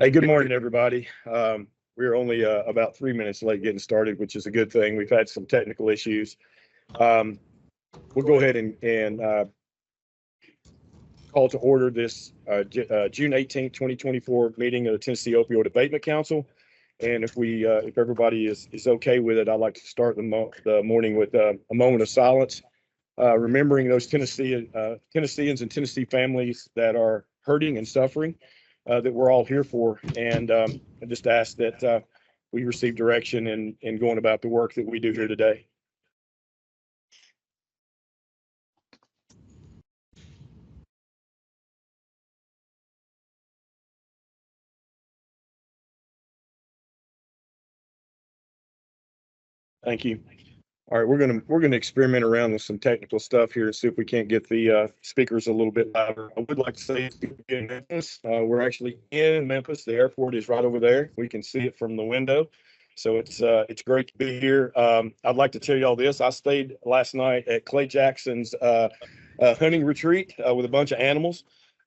Hey, good morning, everybody. We're only about 3 minutes late getting started, which is a good thing. We've had some technical issues. We'll go ahead and call to order this June 18th, 2024 meeting of the Tennessee Opioid Abatement Council. And if everybody is okay with it, I'd like to start the morning with a moment of silence, remembering those Tennesseans and Tennessee families that are hurting and suffering. That we're all here for, and I just ask that we receive direction in going about the work that we do here today. Thank you. All right, we're gonna experiment around with some technical stuff here and see if we can't get the speakers a little bit louder. I would like to say in Memphis, we're actually in Memphis. The airport is right over there. We can see it from the window, so it's great to be here. I'd like to tell you all this. I stayed last night at Clay Jackson's hunting retreat with a bunch of animals.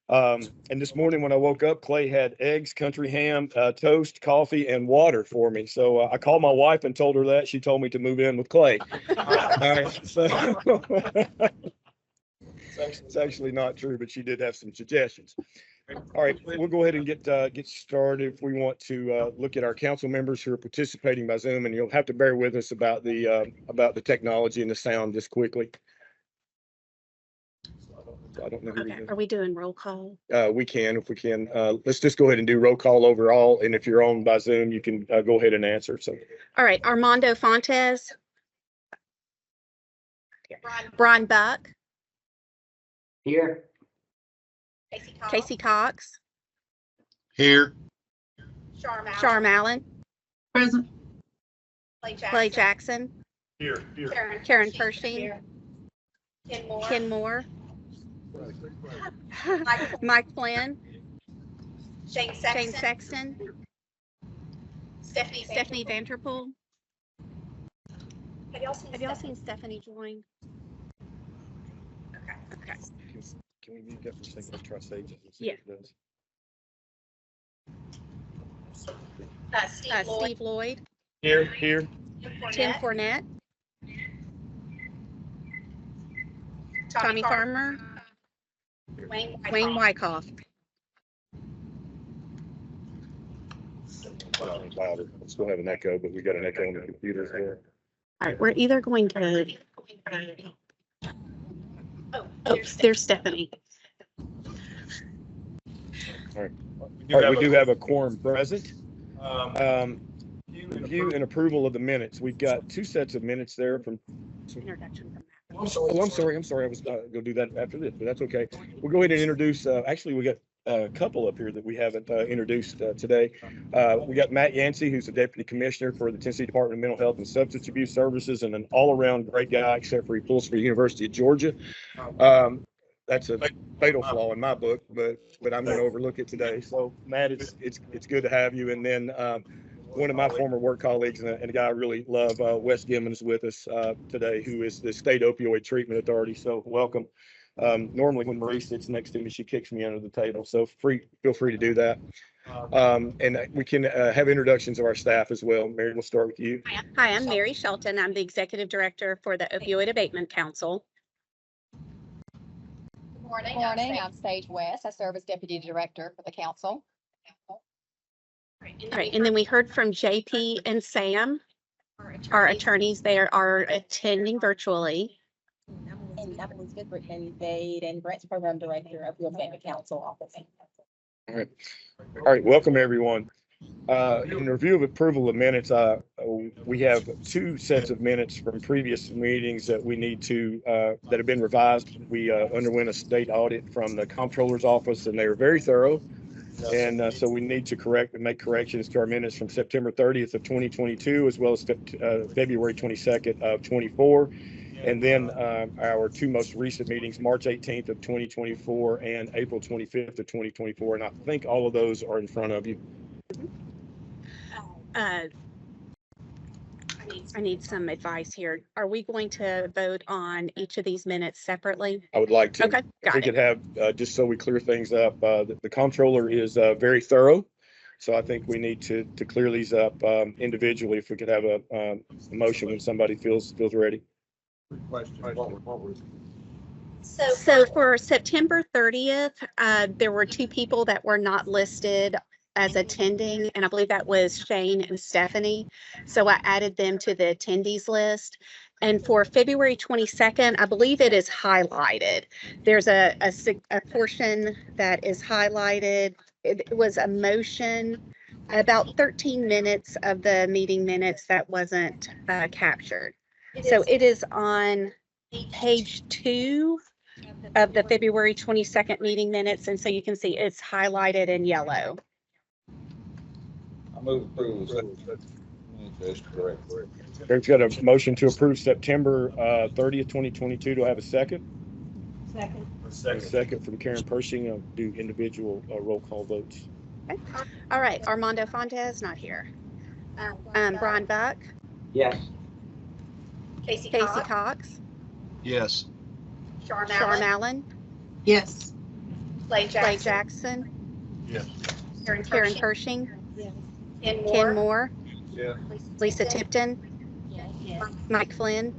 And this morning when I woke up, Clay had eggs, country ham, toast, coffee, and water for me. So I called my wife and told her that. She told me to move in with Clay. All right, so it's actually not true, but she did have some suggestions. All right, we'll go ahead and get started. If we want to look at our council members who are participating by Zoom, and you'll have to bear with us about the technology and the sound just quickly. I don't know. Okay. Are we doing roll call? We can, if we can. Let's just go ahead and do roll call overall. And if you're on by Zoom, you can go ahead and answer. So, all right. Armando Fontes. Brian Buck. Here. Casey Cox. Here. Charm Allen. Present. Clay Jackson. Here. Karen Pershing. Ken Moore. Mike Flynn. Shane Sexton. Stephanie Vanderpool. Have y'all seen Stephanie join? Okay. Can we mute that for a second? Let's try Sage. Yeah. Steve Lloyd. Here. Tim Fournette. Tommy Farmer. Wayne Wyckoff. Louder. Let's still have an echo, but we got an echo on the computers there. All right, we're either going to. Oh, there's Stephanie. All right, we do have a quorum present. Review and approval of the minutes. We've got two sets of minutes there from. Introduction from that. I'm sorry. I was going to do that after this, but that's okay. We'll go ahead and introduce. Actually, we got a couple up here that we haven't introduced today. We got Matt Yancey, who's the Deputy Commissioner for the Tennessee Department of Mental Health and Substance Abuse Services, and an all-around great guy, except for he pulls for the University of Georgia. That's a fatal flaw in my book, but I'm going to overlook it today. So, Matt, it's good to have you. And then one of my former work colleagues and a guy I really love, Wes Gimmons, with us today, who is the State Opioid Treatment Authority. So welcome. Normally when Marie sits next to me, she kicks me under the table. So feel free to do that. And we can have introductions of our staff as well. Mary, we'll start with you. Hi, I'm Mary Shelton. I'm the Executive Director for the Opioid Abatement Council. Good morning. I'm Sage West. I serve as Deputy Director for the Council. All right, and then we heard from JP and Sam, our attorneys. They are attending virtually. And Evelyn Goodrich and Vade and Grants Program Director of the Abatement Council Office. All right. Welcome, everyone. In review of approval of minutes, we have two sets of minutes from previous meetings that we need to that have been revised. We underwent a state audit from the Comptroller's Office, and they were very thorough. And so we need to make corrections to our minutes from September 30th of 2022, as well as February 22nd of 24. And then our two most recent meetings, March 18th of 2024 and April 25th of 2024. And I think all of those are in front of you. I need some advice here. Are we going to vote on each of these minutes separately? I would like to. Okay, got we it. could have, just so we clear things up, the comptroller is very thorough. So I think we need to clear these up individually. If we could have a motion when somebody feels ready. So for September 30th, there were two people that were not listed as attending, and I believe that was Shane and Stephanie. So I added them to the attendees list. And for February 22nd, I believe it is highlighted. There's a portion that is highlighted. It was a motion, about 13 minutes of the meeting minutes that wasn't captured. So it is on page 2 of the February 22nd meeting minutes, and so you can see it's highlighted in yellow. I move approval. That's correct. Eric's got a motion to approve September 30th, 2022. Do I have a second? Second. A second from Karen Pershing. I'll do individual roll call votes. Okay. All right, Armando Fontes, not here. Brian Buck, Yes. Casey Cox, Yes. Sharm Allen, Yes. Clay Jackson, Yes. Karen Pershing, Yes. Ken Moore, Yeah. Lisa Tipton, Yes. Mike Flynn,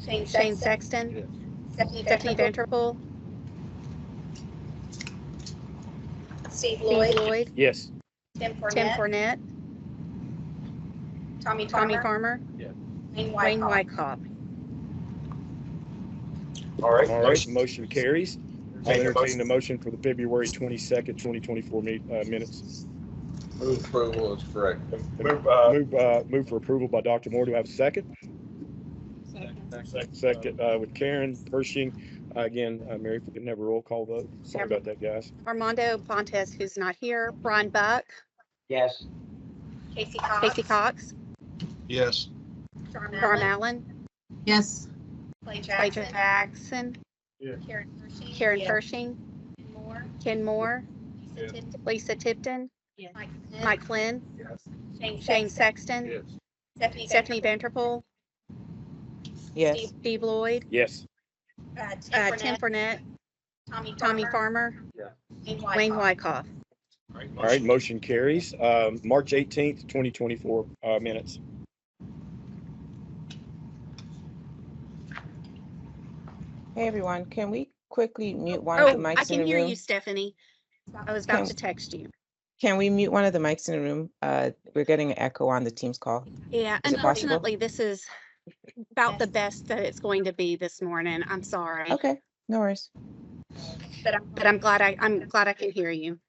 Shane Sexton, Stephanie Vanterpool, Steve Steve Lloyd. Lloyd, Yes. Tim Fournette, Tommy Tommy Farmer, Wayne Wayne Wyckoff. Wyckoff. All right, motion carries. I'll entertain the motion for the February 22nd, 2024 minutes. Move approval is correct. Move for approval by Dr. Moore. Do I have a second? Second with Karen Pershing. Again, Mary, if we can have a roll call vote. Sorry about that, guys. Armando Fontes, who's not here, Brian Buck, Yes. Casey Cox, Yes. Sharm Allen, Yes. Clay Jackson, Karen Pershing, Ken Moore, Lisa Tipton, Mike Flynn, Shane Sexton, Stephanie Vanterpool, Yes. Steve Lloyd, Yes. Tim Fournette, Tommy Farmer, Wayne Wyckoff. All right, motion carries. March 18th, 2024 minutes. Hey everyone, can we quickly mute one of the Oh, I mics in can the hear room? you, Stephanie. I was about Can- to text you. Can we mute one of the mics in the room? We're getting an echo on the Teams call. Yeah, Is it possible? unfortunately, this is about the best that it's going to be this morning. I'm sorry. Okay, no worries. But I'm glad I can hear you.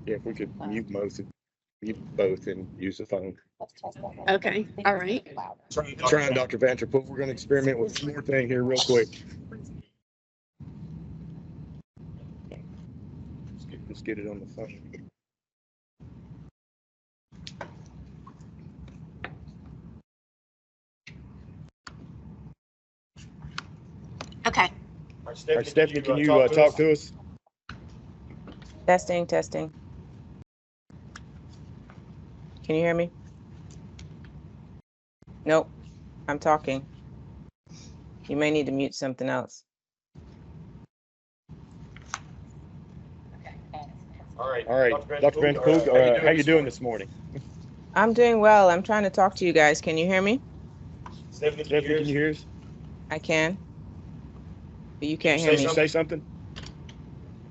Yeah, if we could mute both and use the phone. Okay, all right. Trying Dr. Vanterpool. We're going to experiment with one more thing here real quick. Let's get it on the phone. Okay. All right, Stephanie, can you talk to us? Testing, testing. Can you hear me? Nope, I'm talking. You may need to mute something else. All right, Dr. Vanterpool, how you doing this morning? I'm doing well. I'm trying to talk to you guys. Can you hear me? Stephanie, can you hear us? I can. But you can't hear me. Say something?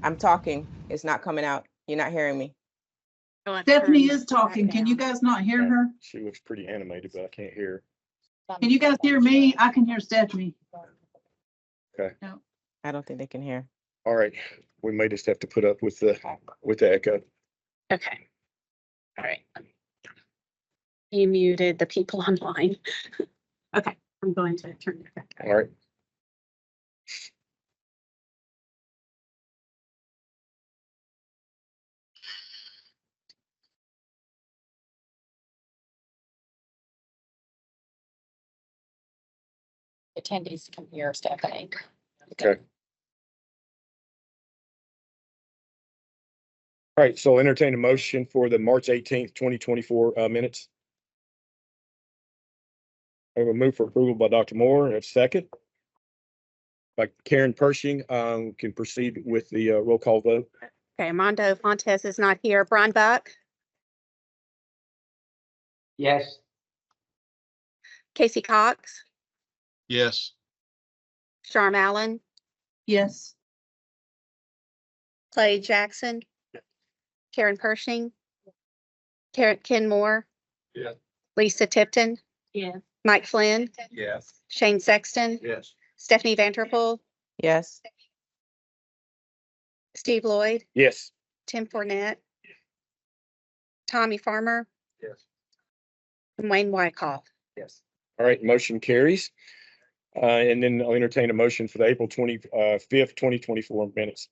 I'm talking. It's not coming out. You're not hearing me. Stephanie is talking. Can you guys not hear her? She looks pretty animated, but I can't hear her. Can you guys hear me? I can hear Stephanie. I don't think they can hear. All right, we may just have to put up with the echo. Okay. All right. You muted the people online. Okay, I'm going to turn it back. All right. Attendees come here, Stephanie. Okay. All right, so I'll entertain a motion for the March 18th, 2024 minutes. I will move for approval by Dr. Moore. A second. By Karen Pershing, can proceed with the roll call vote. Okay, Armando Fontes is not here. Brian Buck, Yes. Casey Cox, Yes. Sharm Allen, Yes. Clay Jackson, Karen Pershing, Ken Moore, Yeah. Lisa Tipton, Yes. Mike Flynn, Yes. Shane Sexton, Yes. Stephanie Vanderpool, Yes. Steve Lloyd, Yes. Tim Fournette, Tommy Farmer, Yes. and Wayne Wykoff. Yes. All right, motion carries. And then I'll entertain a motion for the April 25th, 2024 minutes.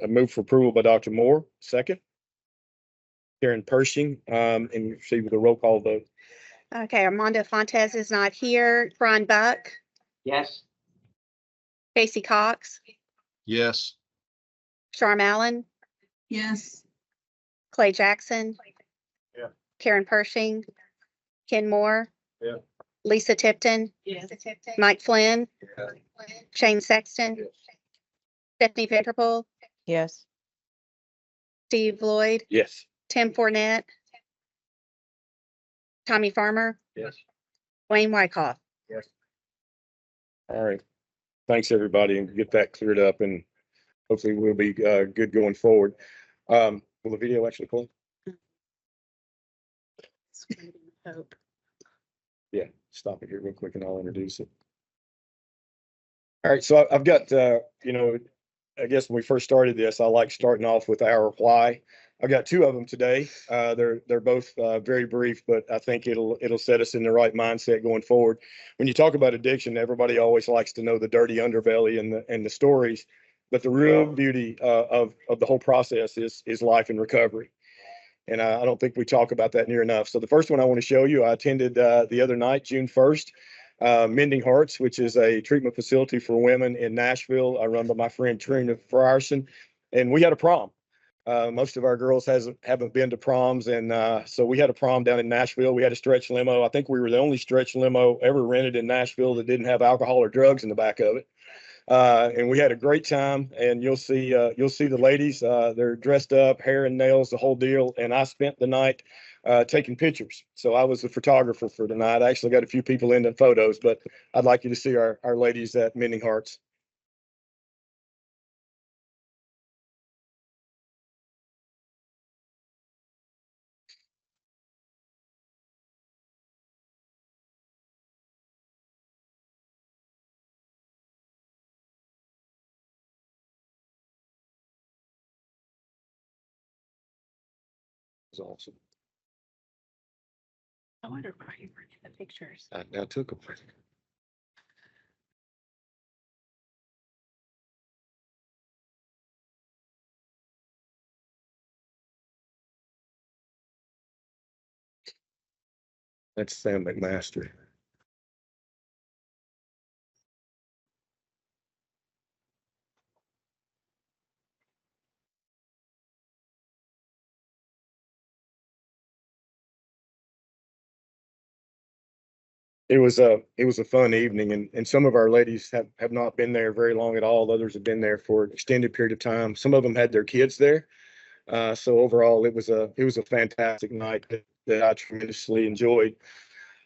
A move for approval by Dr. Moore, second. Karen Pershing, and receive the roll call vote. Okay, Armando Fontes is not here. Ron Buck, Yes. Casey Cox, Yes. Sharm Allen, Yes. Clay Jackson, Yeah. Karen Pershing, Ken Moore, Yeah. Lisa Tipton, Yes. Mike Flynn, Yeah. Shane Sexton, Yes. Stephanie Vanderpool, Yes. Steve Lloyd, Yes. Tim Fournette, Tommy Farmer, Yes. Wayne Wykoff. Yes. All right. Thanks, everybody, and get that cleared up, and hopefully we'll be good going forward. Will the video actually play? Hope. Yeah, stop it here real quick and I'll introduce it. All right, so I've got, I guess when we first started this, I like starting off with our why. I've got two of them today. They're both very brief, but I think it'll set us in the right mindset going forward. When you talk about addiction, everybody always likes to know the dirty underbelly and the stories, but the real beauty of the whole process is life and recovery. And I don't think we talk about that near enough. So the first one I want to show you, I attended the other night, June 1st, Mending Hearts, which is a treatment facility for women in Nashville, run by my friend Trina Frierson. And we had a prom. Most of our girls haven't been to proms. And so we had a prom down in Nashville. We had a stretch limo. I think we were the only stretch limo ever rented in Nashville that didn't have alcohol or drugs in the back of it. And we had a great time, and you'll see the ladies, they're dressed up, hair and nails, the whole deal. And I spent the night taking pictures. So I was the photographer for tonight. I actually got a few people in the photos, but I'd like you to see our ladies at Mending Hearts. It was awesome. I wonder why you were in the pictures. I took them. That's Sam McMaster. It was a fun evening, and some of our ladies have not been there very long at all. Others have been there for an extended period of time. Some of them had their kids there. So overall, it was a fantastic night that I tremendously enjoyed,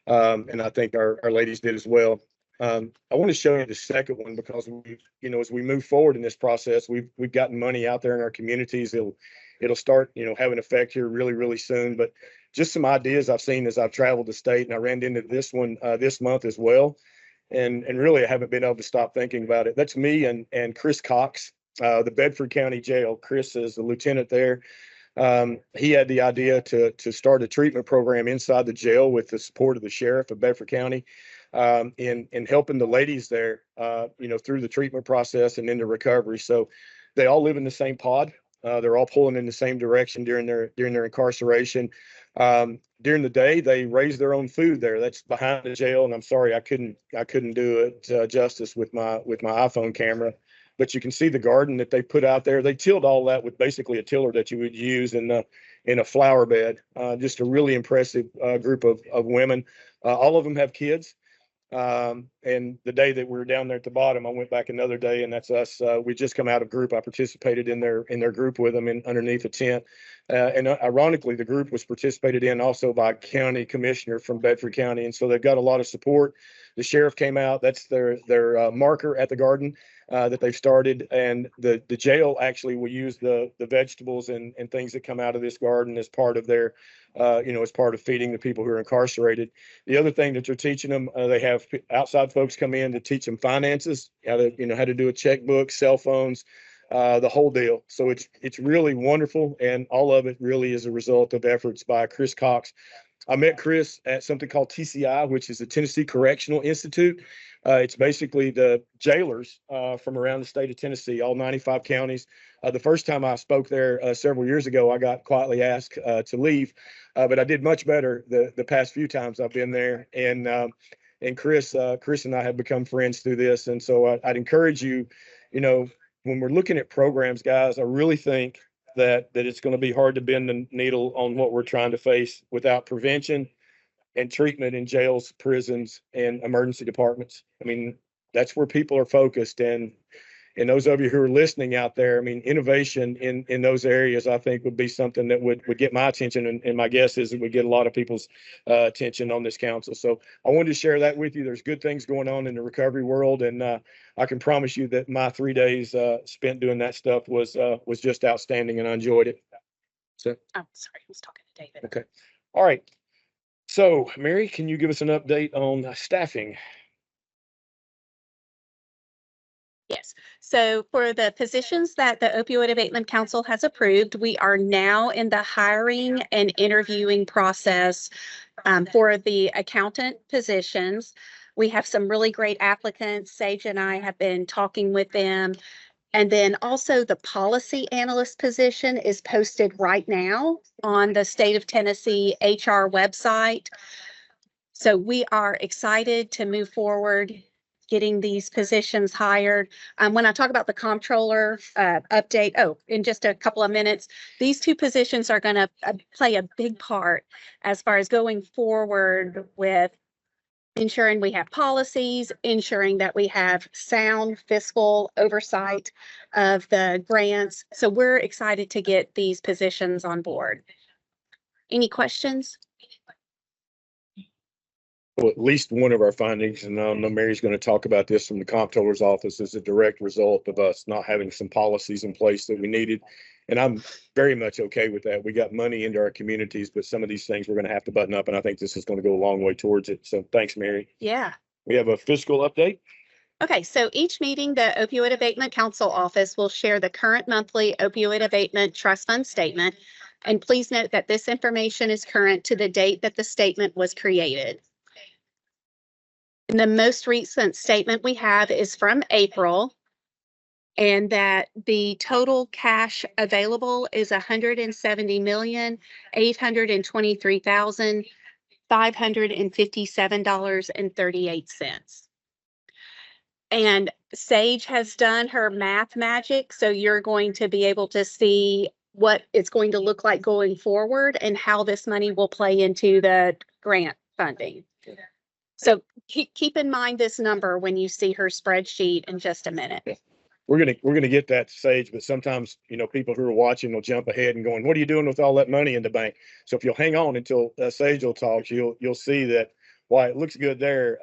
and I think our ladies did as well. I want to show you the second one because as we move forward in this process, we've gotten money out there in our communities. It'll start having effect here really really soon. But just some ideas I've seen as I've traveled the state, and I ran into this one this month as well, and really I haven't been able to stop thinking about it. That's me and Chris Cox, the Bedford County Jail. Chris is the lieutenant there. He had the idea to start a treatment program inside the jail with the support of the sheriff of Bedford County, in helping the ladies there, through the treatment process and into recovery. So they all live in the same pod. They're all pulling in the same direction during their incarceration. During the day, they raise their own food there. That's behind the jail, and I'm sorry I couldn't do it justice with my iPhone camera. But you can see the garden that they put out there. They tilled all that with basically a tiller that you would use in a flower bed. Just a really impressive group of women. All of them have kids. And the day that we were down there at the bottom, I went back another day, and that's us. We just come out of group. I participated in their group with them underneath a tent. And ironically, the group was participated in also by county commissioner from Bedford County. And so they've got a lot of support. The sheriff came out. That's their marker at the garden that they've started. And the jail actually will use the vegetables and things that come out of this garden as part of their, as part of feeding the people who are incarcerated. The other thing that they're teaching them, they have outside folks come in to teach them finances, how to do a checkbook, cell phones, the whole deal. So it's really wonderful, and all of it really is a result of efforts by Chris Cox. I met Chris at something called TCI, which is the Tennessee Correctional Institute. It's basically the jailers from around the state of Tennessee, all 95 counties. The first time I spoke there several years ago, I got quietly asked to leave, but I did much better the past few times I've been there. And Chris and I have become friends through this. And so I'd encourage you, when we're looking at programs, guys, I really think that it's going to be hard to bend the needle on what we're trying to face without prevention and treatment in jails, prisons, and emergency departments. I mean, that's where people are focused. And those of you who are listening out there, I mean, innovation in those areas, I think would be something that would get my attention. And my guess is it would get a lot of people's attention on this council. So I wanted to share that with you. There's good things going on in the recovery world. And I can promise you that my 3 days spent doing that stuff was just outstanding, and I enjoyed it. So, Oh, sorry, I was talking to David. okay. All right. So, Mary, can you give us an update on staffing? Yes. So for the positions that the Opioid Abatement Council has approved, we are now in the hiring and interviewing process for the accountant positions. We have some really great applicants. Sage and I have been talking with them. And then also the policy analyst position is posted right now on the state of Tennessee HR website. So we are excited to move forward getting these positions hired. When I talk about the comptroller update, in just a couple of minutes, these two positions are going to play a big part as far as going forward with ensuring we have policies, ensuring that we have sound fiscal oversight of the grants. So we're excited to get these positions on board. Any questions? Well, at least one of our findings, and I know Mary's going to talk about this from the comptroller's office, is a direct result of us not having some policies in place that we needed. And I'm very much okay with that. We got money into our communities, but some of these things we're going to have to button up. And I think this is going to go a long way towards it. So thanks, Mary. Yeah. We have a fiscal update. Okay, so each meeting, the Opioid Abatement Council office will share the current monthly opioid abatement trust fund statement. And please note that this information is current to the date that the statement was created. And the most recent statement we have is from April, and that the total cash available is $170,823,557.38. And Sage has done her math magic, so you're going to be able to see what it's going to look like going forward and how this money will play into the grant funding. So keep in mind this number when you see her spreadsheet in just a minute. We're gonna get that, Sage, but sometimes people who are watching will jump ahead and going, "What are you doing with all that money in the bank?" So if you'll hang on until Sage will talk, you'll see that while it looks good there,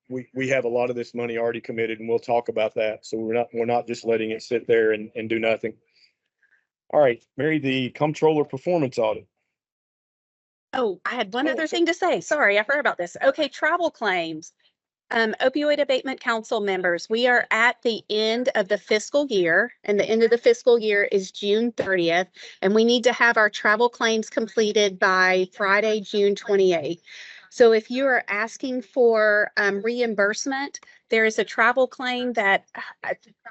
we have a lot of this money already committed, and we'll talk about that. So we're not just letting it sit there and do nothing. All right, Mary, the comptroller performance audit. Oh, I had one other thing to say. Sorry, I forgot about this. Okay, travel claims. Opioid Abatement Council members, we are at the end of the fiscal year, and the end of the fiscal year is June 30th, and we need to have our travel claims completed by Friday, June 28th. So if you are asking for reimbursement, there is a travel claim that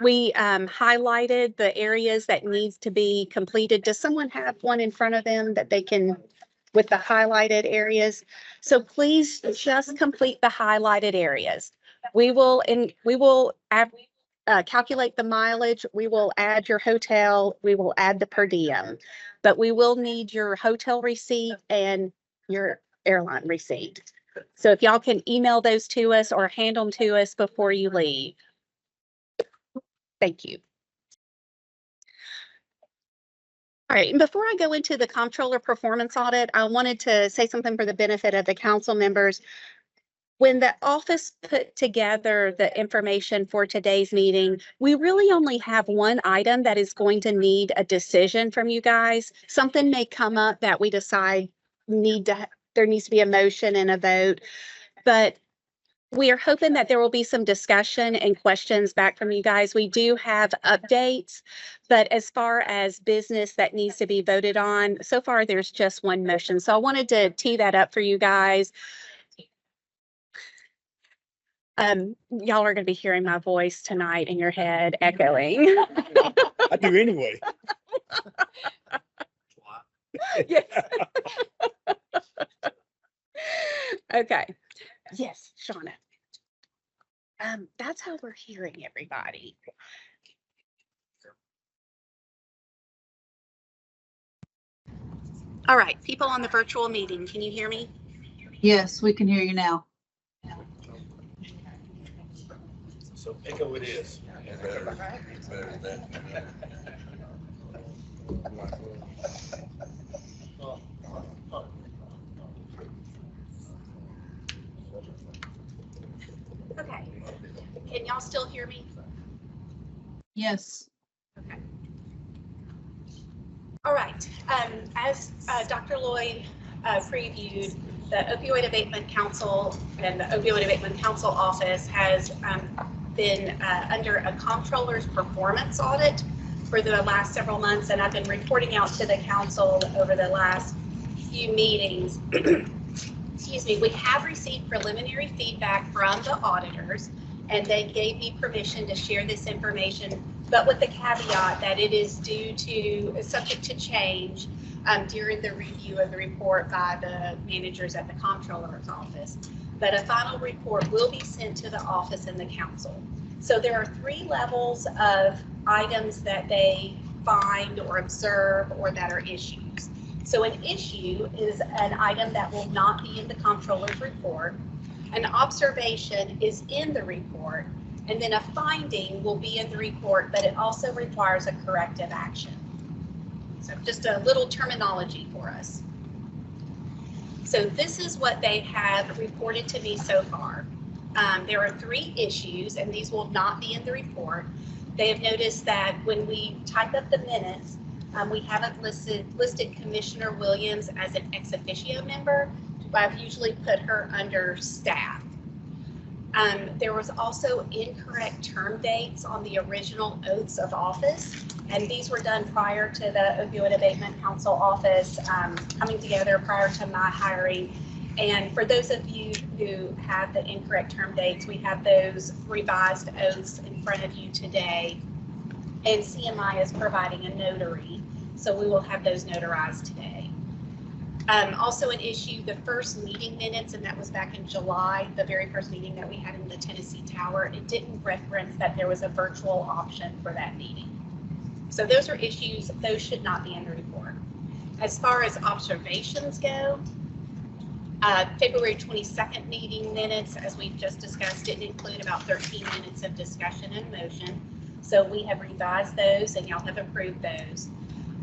we highlighted the areas that needs to be completed. Does someone have one in front of them that they can, with the highlighted areas? So please just complete the highlighted areas. We will calculate the mileage. We will add your hotel. We will add the per diem, but we will need your hotel receipt and your airline receipt. So if y'all can email those to us or hand them to us before you leave. Thank you. All right, and before I go into the comptroller performance audit, I wanted to say something for the benefit of the council members. When the office put together the information for today's meeting, we really only have one item that is going to need a decision from you guys. Something may come up that we decide there needs to be a motion and a vote, but we are hoping that there will be some discussion and questions back from you guys. We do have updates, but as far as business that needs to be voted on, so far there's just one motion. So I wanted to tee that up for you guys. Y'all are going to be hearing my voice tonight in your head echoing. I do anyway. Yes. Okay. Yes, Shauna. That's how we're hearing everybody. All right, people on the virtual meeting, can you hear me? Yes, we can hear you now. So echo it is. Okay. Can y'all still hear me? Yes. Okay. All right. As Dr. Lloyd previewed, the Opioid Abatement Council and the Opioid Abatement Council Office has been under a comptroller's performance audit for the last several months, and I've been reporting out to the council over the last few meetings. Excuse me, we have received preliminary feedback from the auditors, and they gave me permission to share this information, but with the caveat that it is subject to change during the review of the report by the managers at the comptroller's office. But a final report will be sent to the office and the council. So there are 3 levels of items that they find or observe or that are issues. So an issue is an item that will not be in the comptroller's report. An observation is in the report, and then a finding will be in the report, but it also requires a corrective action. So just a little terminology for us. So this is what they have reported to me so far. There are 3 issues, and these will not be in the report. They have noticed that when we type up the minutes, we haven't listed Commissioner Williams as an ex officio member. I've usually put her under staff. There was also incorrect term dates on the original oaths of office, and these were done prior to the Opioid Abatement Council office coming together prior to my hiring. And for those of you who have the incorrect term dates, we have those revised oaths in front of you today, and CMI is providing a notary, so we will have those notarized today. Also an issue, the first meeting minutes, and that was back in July, the very first meeting that we had in the Tennessee Tower, it didn't reference that there was a virtual option for that meeting. So those are issues, those should not be in the report. As far as observations go, February 22nd meeting minutes, as we've just discussed, didn't include about 13 minutes of discussion and motion. So we have revised those and y'all have approved those.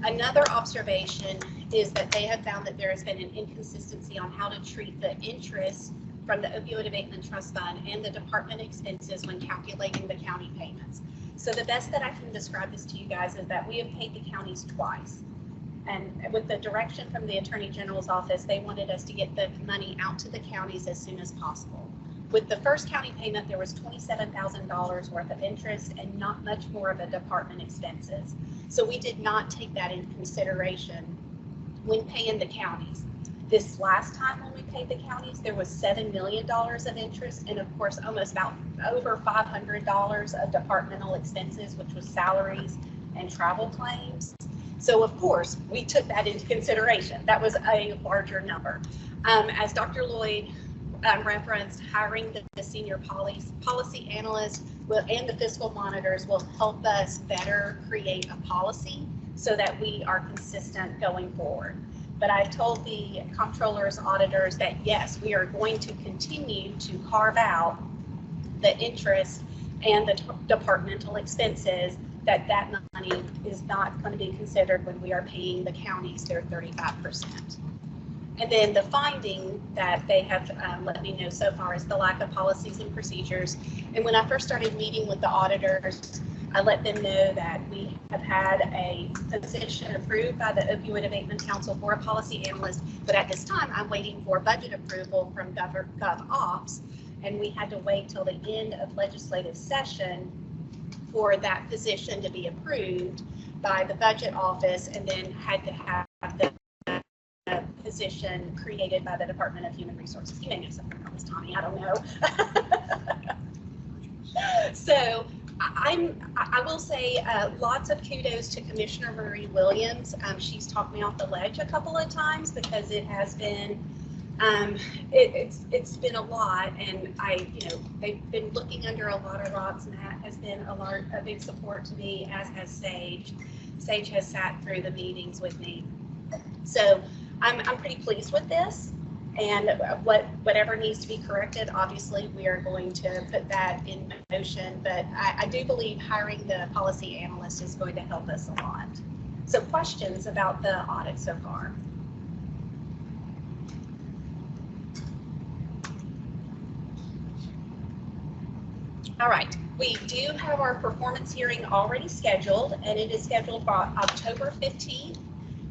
Another observation is that they have found that there has been an inconsistency on how to treat the interest from the Opioid Abatement Trust Fund and the department expenses when calculating the county payments. So the best that I can describe this to you guys is that we have paid the counties twice. And with the direction from the Attorney General's office, they wanted us to get the money out to the counties as soon as possible. With the first county payment, there was $27,000 worth of interest and not much more of a department expenses. So we did not take that into consideration when paying the counties. This last time when we paid the counties, there was $7 million of interest and of course almost about over $500 of departmental expenses, which was salaries and travel claims. So of course, we took that into consideration. That was a larger number. As Dr. Lloyd referenced, hiring the senior policy analyst and the fiscal monitors will help us better create a policy so that we are consistent going forward. But I told the comptrollers, auditors that yes, we are going to continue to carve out the interest and the departmental expenses that money is not going to be considered when we are paying the counties their 35%. And then the finding that they have let me know so far is the lack of policies and procedures. And when I first started meeting with the auditors, I let them know that we have had a position approved by the Opioid Abatement Council for a policy analyst, but at this time I'm waiting for budget approval from GovOps, and we had to wait till the end of legislative session for that position to be approved by the budget office, and then had to have the position created by the Department of Human Resources. You may know something about this, Tommy, I don't know. So I will say lots of kudos to Commissioner Marie Williams. She's talked me off the ledge a couple of times because it has been it's been a lot, and they've been looking under a lot of rocks. Matt has been a big support to me, as has Sage. Sage has sat through the meetings with me. So I'm pretty pleased with this, and whatever needs to be corrected, obviously we are going to put that in motion, but I do believe hiring the policy analyst is going to help us a lot. So questions about the audit so far? All right, we do have our performance hearing already scheduled, and it is scheduled for October 15th.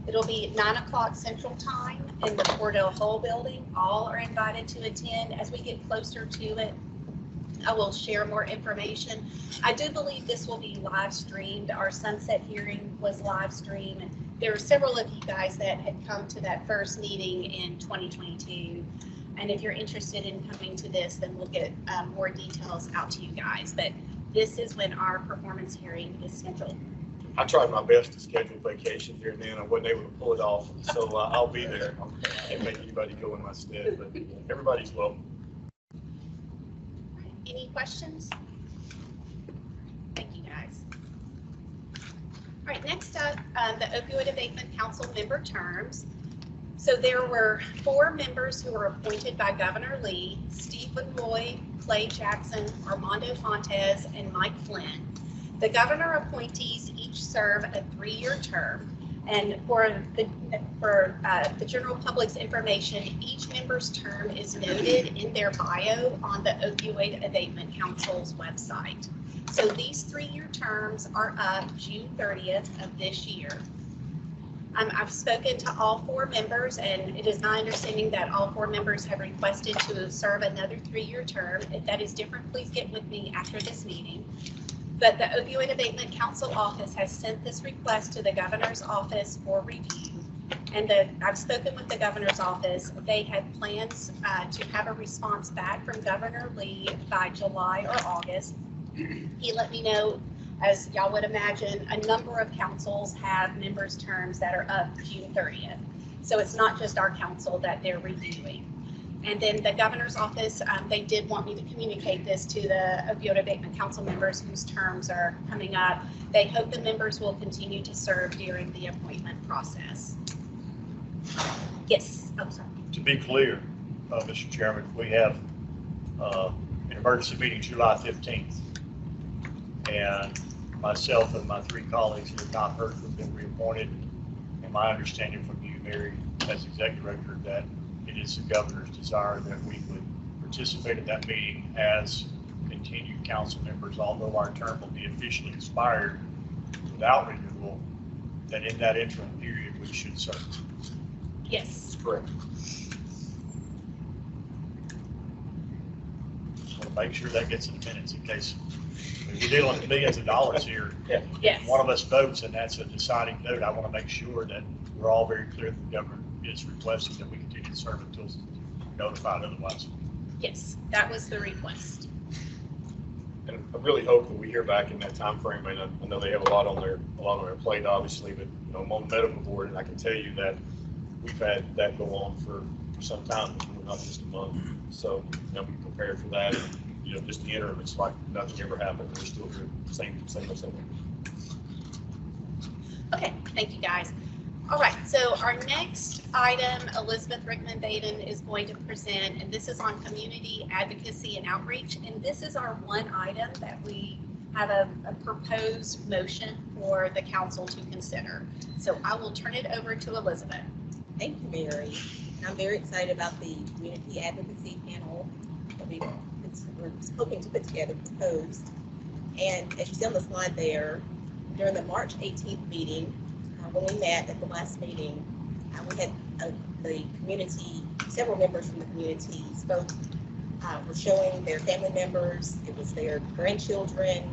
It'll be at 9 o'clock Central Time in the Cordell Hall building. All are invited to attend. As we get closer to it, I will share more information. I do believe this will be live streamed. Our sunset hearing was live streamed. There are several of you guys that had come to that first meeting in 2022. And if you're interested in coming to this, then we'll get more details out to you guys. But this is when our performance hearing is scheduled. I tried my best to schedule vacation here and then. I wasn't able to pull it off, so I'll be there. I can't make anybody go in my stead, but everybody's welcome. Any questions? Thank you, guys. All right, next up, the Opioid Abatement Council member terms. So there were 4 members who were appointed by Governor Lee: Stephen Roy, Clay Jackson, Armando Fontes, and Mike Flynn. The governor appointees each serve a 3-year term, and for the general public's information, each member's term is noted in their bio on the Opioid Abatement Council's website. So these 3-year terms are up June 30th of this year. I've spoken to all 4 members, and it is my understanding that all 4 members have requested to serve another 3-year term. If that is different, please get with me after this meeting. But the Opioid Abatement Council office has sent this request to the governor's office for review. And I've spoken with the governor's office. They had plans to have a response back from Governor Lee by July or August. He let me know, as y'all would imagine, a number of councils have members' terms that are up June 30th. So it's not just our council that they're reviewing. And then the governor's office, they did want me to communicate this to the Opioid Abatement Council members whose terms are coming up. They hope the members will continue to serve during the appointment process. Yes, I'm sorry. To be clear, Mr. Chairman, we have an emergency meeting July 15th. And myself and my 3 colleagues have not heard from them reappointed. And my understanding from you, Mary, as executive director, that it is the governor's desire that we would participate in that meeting as continued council members, although our term will be officially expired without renewal, that in that interim period we should serve. Yes. Correct. Just want to make sure that gets in the minutes in case we're dealing with millions of dollars here. Yes. One of us votes and that's a deciding vote. I want to make sure that we're all very clear that the governor is requesting that we continue to serve until notified otherwise. Yes, that was the request. And I really hope that we hear back in that time frame. I know they have a lot on their plate, obviously, but I'm on the medical board, and I can tell you that we've had that go on for some time, not just a month. So be prepared for that. And, just the interim, it's like nothing ever happened. We're still here, same. Okay, thank you, guys. All right, so our next item, Elizabeth Rickman Baden is going to present, and this is on community advocacy and outreach. And this is our one item that we have a proposed motion for the council to consider. So I will turn it over to Elizabeth. Thank you, Mary. I'm very excited about the community advocacy panel that we're hoping to put together, proposed. And as you see on the slide there, during the March 18th meeting, when we met at the last meeting, we had the community, several members from the community spoke, were showing their family members, it was their grandchildren,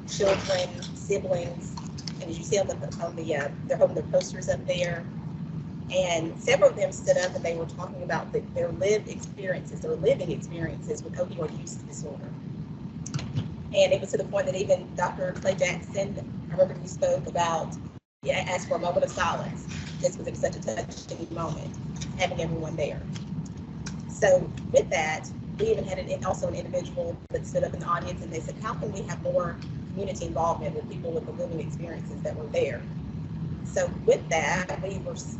children, siblings, and as you see on the they're holding their posters up there. And several of them stood up and they were talking about their lived experiences, their living experiences with opioid use disorder. And it was to the point that even Dr. Clay Jackson, I remember he spoke about, asked for a moment of silence, just because it was such a touching moment, having everyone there. So with that, we even had also an individual that stood up in the audience and they said, how can we have more community involvement with people with the living experiences that were there? So with that,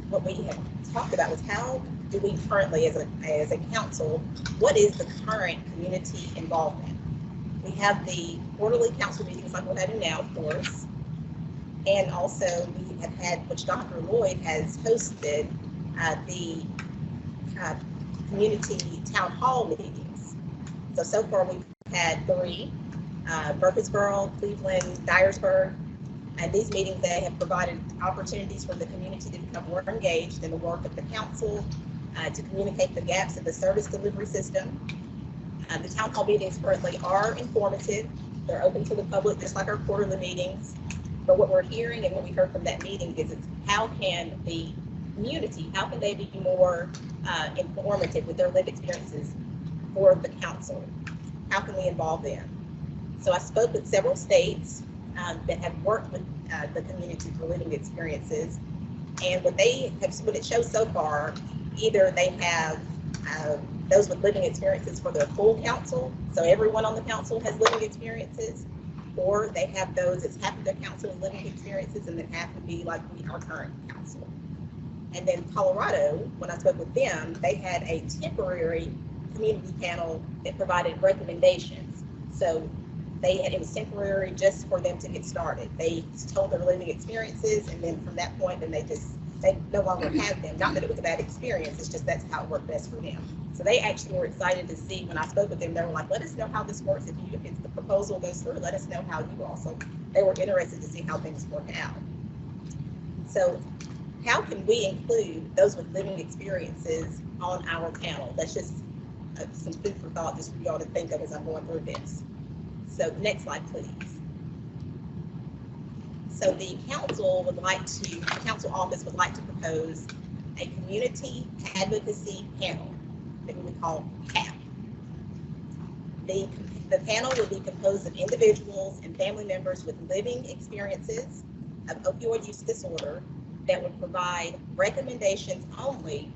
what we had talked about was how do we currently, as a council, what is the current community involvement? We have the quarterly council meetings like we're having now, of course, and also we have had, which Dr. Lloyd has hosted, the community town hall meetings. So far we've had 3, Murfreesboro, Cleveland, Dyersburg. And these meetings, they have provided opportunities for the community to become more engaged in the work of the council, to communicate the gaps in the service delivery system. The town hall meetings currently are informative. They're open to the public, just like our quarterly meetings. But what we're hearing and what we heard from that meeting is how can the community, how can they be more informative with their lived experiences for the council? How can we involve them? So I spoke with several states that have worked with the community for living experiences, and what it shows so far, either they have those with living experiences for their full council, so everyone on the council has living experiences, or they have those as half of their council with living experiences, and then half would be like our current council. And then Colorado, when I spoke with them, they had a temporary community panel that provided recommendations. So it was temporary just for them to get started. They told their living experiences, and then from that point, then they no longer had them. Not that it was a bad experience, it's just that's how it worked best for them. So they actually were excited to see, when I spoke with them, they were like, let us know how this works. If the proposal goes through, let us know how you also, they were interested to see how things work out. So how can we include those with living experiences on our panel? That's just some food for thought just for y'all to think of as I'm going through this. So next slide, please. So the council office would like to propose a community advocacy panel that we would call CAP. The panel would be composed of individuals and family members with living experiences of opioid use disorder that would provide recommendations only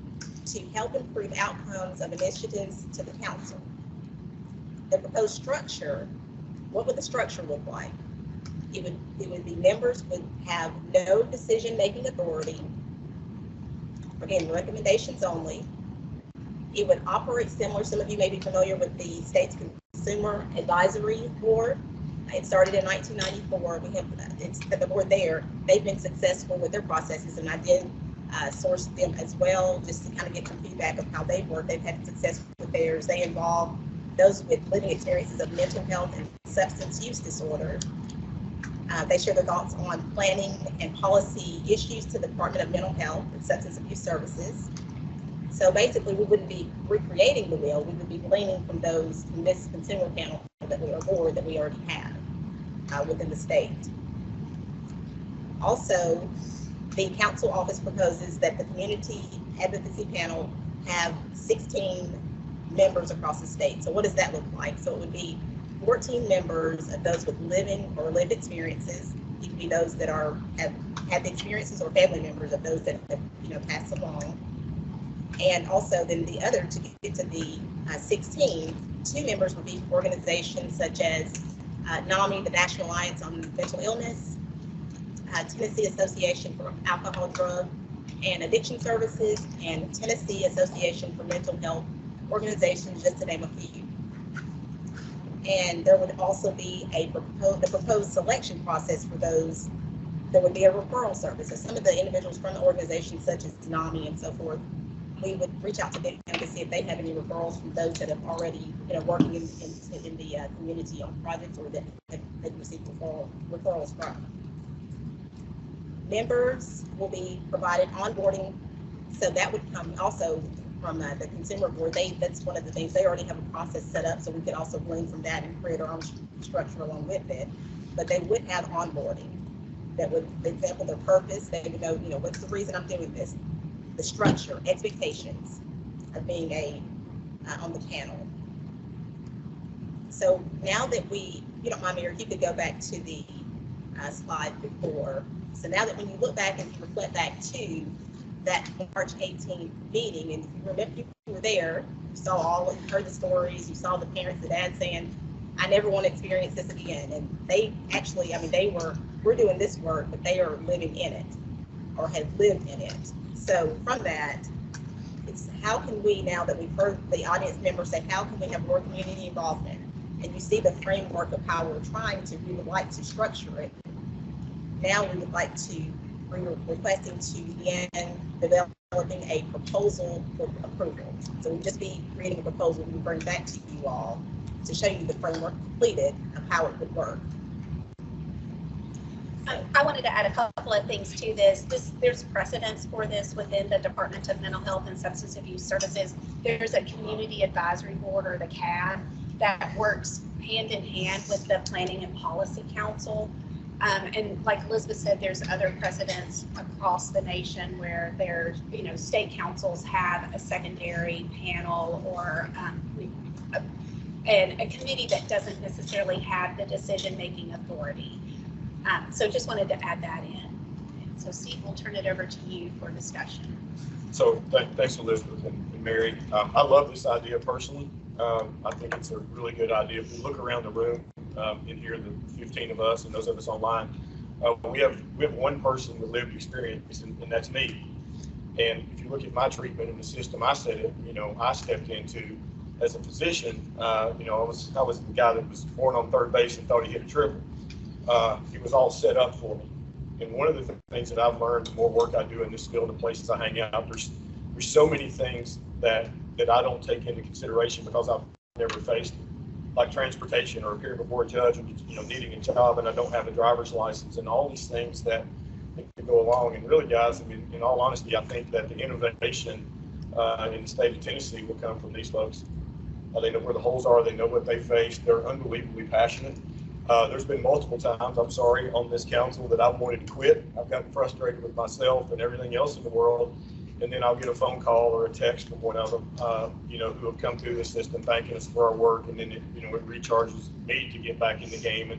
to help improve outcomes of initiatives to the council. The proposed structure, what would the structure look like? It would be members would have no decision-making authority. Again, recommendations only. It would operate similar. Some of you may be familiar with the state's Consumer Advisory Board. It started in 1994. It's the board there. They've been successful with their processes, and I did source them as well, just to kind of get some feedback of how they work. They've had success with theirs. They involve those with living experiences of mental health and substance use disorder. They share their thoughts on planning and policy issues to the Department of Mental Health and Substance Abuse Services. So basically, we wouldn't be recreating the wheel. We would be gleaning from this consumer panel that we already have within the state. Also, the council office proposes that the community advocacy panel have 16 members across the state. So what does that look like? So it would be 14 members of those with living or lived experiences. It could be those that have had the experiences, or family members of those that have passed along. And also then the other, to get to the 16, 2 members would be organizations such as NAMI, the National Alliance on Mental Illness, Tennessee Association for Alcohol, Drug, and Addiction Services, and Tennessee Association for Mental Health Organizations, just to name a few. And there would also be the proposed selection process for those. There would be a referral service. So some of the individuals from the organization, such as NAMI and so forth, we would reach out to them to see if they have any referrals from those that have already, working in the community on projects or that have received referrals from. Members will be provided onboarding, so that would come also from the consumer board. That's one of the things, they already have a process set up, so we could also glean from that and create our own structure along with it. But they would have onboarding that would example their purpose. They would know, what's the reason I'm doing this, the structure, expectations of being on the panel. So now that if you don't mind, Mayor, if you could go back to the slide before. So now that when you look back and you reflect back to that March 18th meeting, and if you remember, you were there, you heard the stories, you saw the parents, the dad saying, I never want to experience this again. And they actually, we're doing this work, but they are living in it or have lived in it. So from that, it's how can we, now that we've heard the audience members say, how can we have more community involvement? And you see the framework of how we would like to structure it. Now we're requesting to begin developing a proposal for approval. So we'll just be creating a proposal we bring back to you all to show you the framework completed of how it would work. I wanted to add a couple of things to this. There's precedence for this within the Department of Mental Health and Substance Abuse Services. There's a Community Advisory Board, or the CAB, that works hand in hand with the Planning and Policy Council. And like Elizabeth said, there's other precedents across the nation where there's, state councils have a secondary panel or and a committee that doesn't necessarily have the decision-making authority. So just wanted to add that in. So Steve, we'll turn it over to you for discussion. So thanks, Elizabeth and Mary. I love this idea personally. I think it's a really good idea. If we look around the room in here, the 15 of us and those of us online, we have one person with lived experience, and that's me. And if you look at my treatment and the system I stepped into as a physician, I was the guy that was born on third base and thought he hit a triple. It was all set up for me. And one of the things that I've learned, the more work I do in this field, the places I hang out, there's so many things that I don't take into consideration because I've never faced it, like transportation or appearing before a judge, needing a job and I don't have a driver's license, and all these things that go along. And really, guys, in all honesty, I think that the innovation in the state of Tennessee will come from these folks. They know where the holes are. They know what they face. They're unbelievably passionate. There's been multiple times, I'm sorry, on this council that I've wanted to quit. I've gotten frustrated with myself and everything else in the world. And then I'll get a phone call or a text from one of them, who have come through the system thanking us for our work. And then it recharges me to get back in the game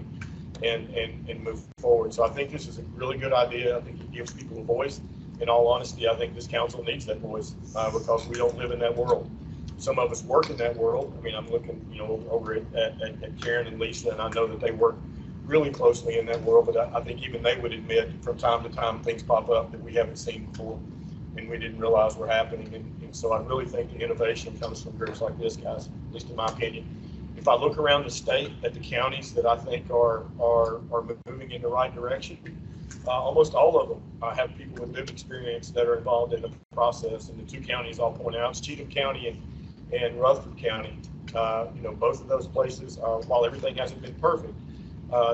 and move forward. So I think this is a really good idea. I think it gives people a voice. In all honesty, I think this council needs that voice because we don't live in that world. Some of us work in that world. I'm looking, over at Karen and Lisa, and I know that they work really closely in that world, but I think even they would admit from time to time things pop up that we haven't seen before and we didn't realize were happening. And so I really think the innovation comes from groups like this, guys, at least in my opinion. If I look around the state at the counties that I think are moving in the right direction, almost all of them have people with lived experience that are involved in the process. And the two counties I'll point out is Cheatham County and Rutherford County. Both of those places, while everything hasn't been perfect,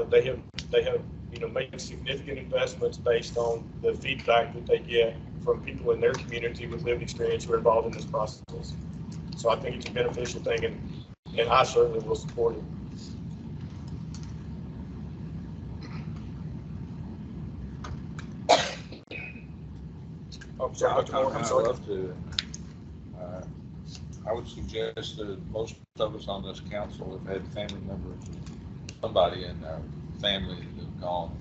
they have made significant investments based on the feedback that they get from people in their community with lived experience who are involved in this process. So I think it's a beneficial thing, and I certainly will support it. Oh, sorry, Dr. Moore, I'm sorry. I would suggest that most of us on this council have had family members, somebody in our family that have gone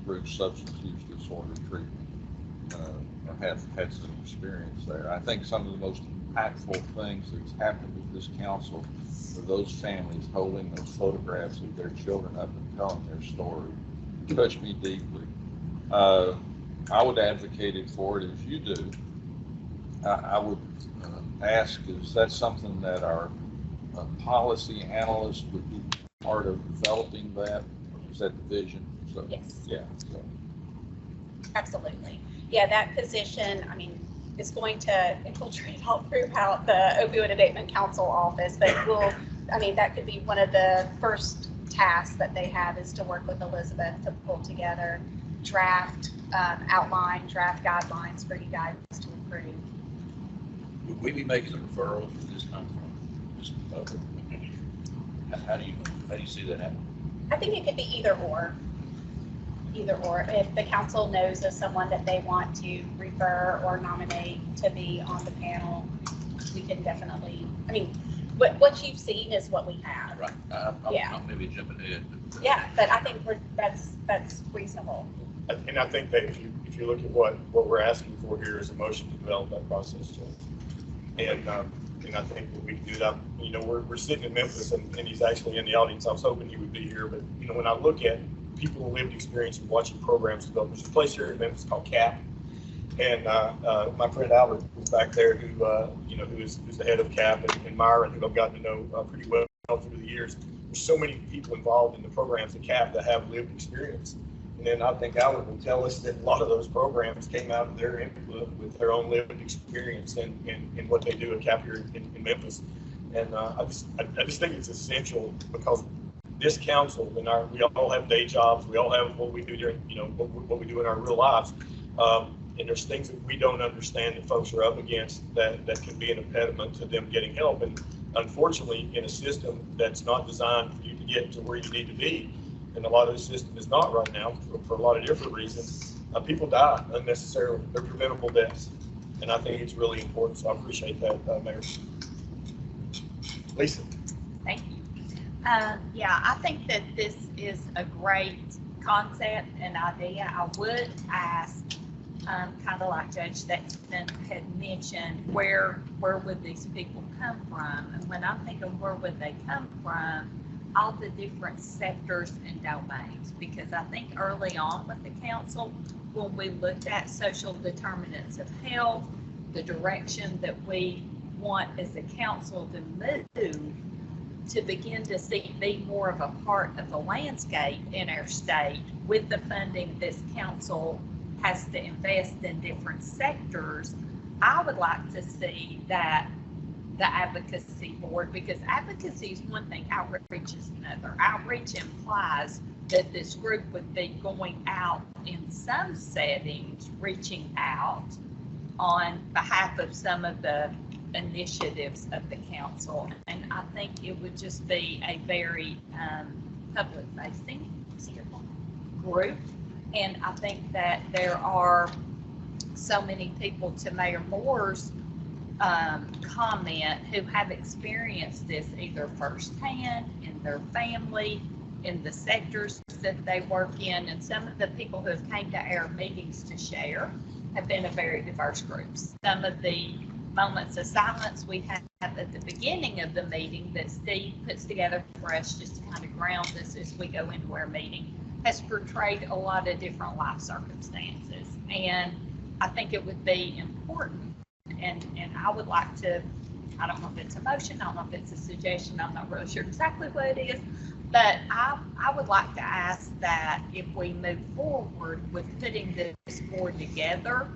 through substance use disorder treatment, or have had some experience there. I think some of the most impactful things that's happened with this council are those families holding those photographs of their children up and telling their story. It touched me deeply. I would advocate it for it as you do. I would ask, is that something that our policy analyst would be part of developing that, or is that the vision? So, Yes. yeah, so. Absolutely. Yeah, that position, I mean, is going to infiltrate all throughout the Opioid Abatement Council office, but I mean, that could be one of the first tasks that they have is to work with Elizabeth to pull together draft draft guidelines for you guys to approve. Would we be making the referrals for this come from just the public? How do you see that happening? I think it could be either or. Either or. If the council knows of someone that they want to refer or nominate to be on the panel, we can definitely, I mean, what you've seen is what we have. Right. Yeah. I'm maybe jumping ahead. But, Yeah, but I think that's reasonable. And I think that if you look at what we're asking for here is a motion to develop that process, Judge. And I think that we can do that. You know, we're sitting in Memphis and he's actually in the audience. I was hoping he would be here, but you know, when I look at people who lived experience of watching programs develop, there's a place here in Memphis called CAP. And my friend Albert was back there who, you know, who's the head of CAP and Myron, who I've gotten to know pretty well through the years. There's so many people involved in the programs at CAP that have lived experience. And then I think Albert will tell us that a lot of those programs came out of their input with their own lived experience in what they do at CAP here in Memphis. And I just think it's essential because this council and we all have day jobs. We all have what we do during, you know, what we do in our real lives. And there's things that we don't understand that folks are up against that can be an impediment to them getting help. And unfortunately, in a system that's not designed for you to get to where you need to be, and a lot of the system is not right now for a lot of different reasons, people die unnecessarily. They're preventable deaths. And I think it's really important. So I appreciate that, Mayor. Lisa. Thank you. Yeah, I think that this is a great concept and idea. I would ask, kind of like Judge Sexton had mentioned, where would these people come from? And when I think of where would they come from, all the different sectors and domains, because I think early on with the council, when we looked at social determinants of health, the direction that we want as a council to move, to begin to be more of a part of the landscape in our state with the funding this council has to invest in different sectors, I would like to see that the advocacy board, because advocacy is one thing, outreach is another. Outreach implies that this group would be going out in some settings, reaching out on behalf of some of the initiatives of the council. And I think it would just be a very public facing group. And I think that there are so many people, to Mayor Moore's comment, who have experienced this either firsthand in their family, in the sectors that they work in, and some of the people who have came to our meetings to share have been a very diverse group. Some of the moments of silence we have at the beginning of the meeting that Steve puts together for us just to kind of ground us as we go into our meeting has portrayed a lot of different life circumstances. And I think it would be important, and I would like to, I don't know if it's a motion, I don't know if it's a suggestion, I'm not really sure exactly what it is, but I would like to ask that if we move forward with putting this board together,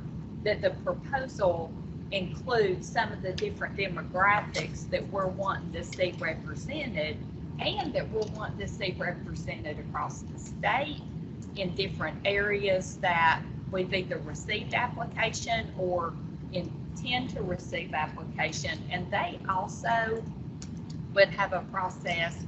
that the proposal includes some of the different demographics that we're wanting to see represented, and that we're wanting to see represented across the state in different areas that we've either received application or intend to receive application. And they also would have a process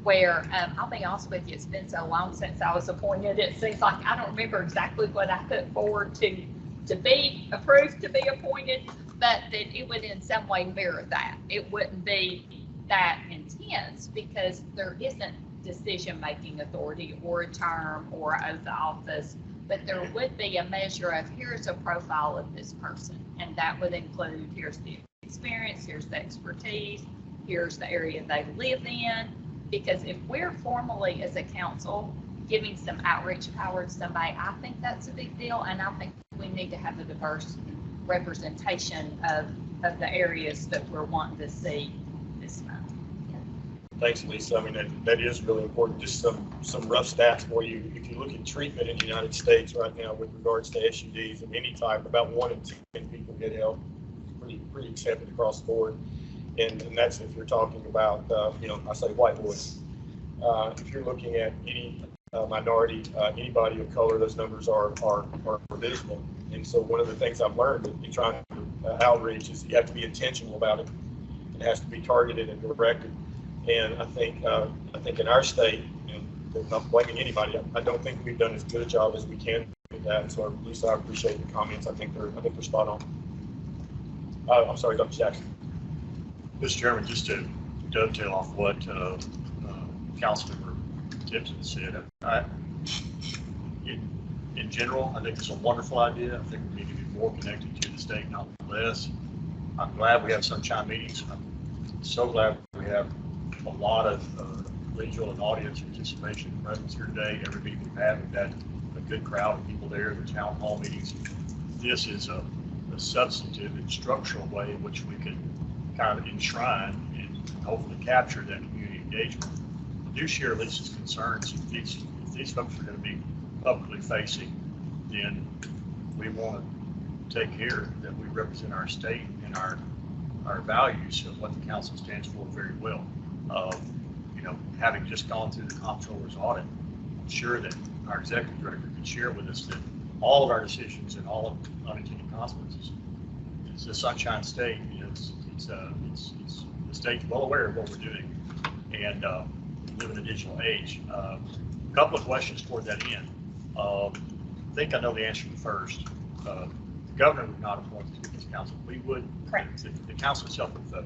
where, I'll be honest with you, it's been so long since I was appointed, it seems like I don't remember exactly what I put forward to be approved to be appointed, but that it would in some way mirror that. It wouldn't be that intense because there isn't decision-making authority or a term or an oath of office, but there would be a measure of here's a profile of this person, and that would include here's the experience, here's the expertise, here's the area they live in. Because if we're formally as a council giving some outreach power to somebody, I think that's a big deal, and I think we need to have a diverse representation of the areas that we're wanting to see this month. Thanks, Lisa. I mean, that is really important. Just some rough stats for you. If you look at treatment in the United States right now with regards to SUDs of any type, about 1 in 10 people get help. Pretty accepted across the board. And that's if you're talking about, I say white boys. If you're looking at any minority, anybody of color, those numbers are abysmal. And so one of the things I've learned in trying to outreach is you have to be intentional about it. It has to be targeted and directed. And I think in our state, and not blaming anybody, I don't think we've done as good a job as we can with that. So Lisa, I appreciate the comments. I think they're spot on. I'm sorry, Dr. Jackson. Mr. Chairman, just to dovetail off what Councilmember Tipton said, in general, I think it's a wonderful idea. I think we need to be more connected to the state, not less. I'm glad we have sunshine meetings. I'm so glad we have a lot of collegial and audience participation and presence here today. Every meeting we've had a good crowd of people there, the town hall meetings. This is a substantive and structural way in which we can kind of enshrine and hopefully capture that community engagement. I do share Lisa's concerns. If these folks are going to be publicly facing, then we want to take care that we represent our state and our values of what the council stands for very well. Having just gone through the comptroller's audit, I'm sure that our executive director can share with us that all of our decisions and all of unintended consequences. It's a sunshine state. The state's well aware of what we're doing, and we live in a digital age. A couple of questions toward that end. I think I know the answer to the first. The governor would not appoint this council. We would. Correct. The council itself would vote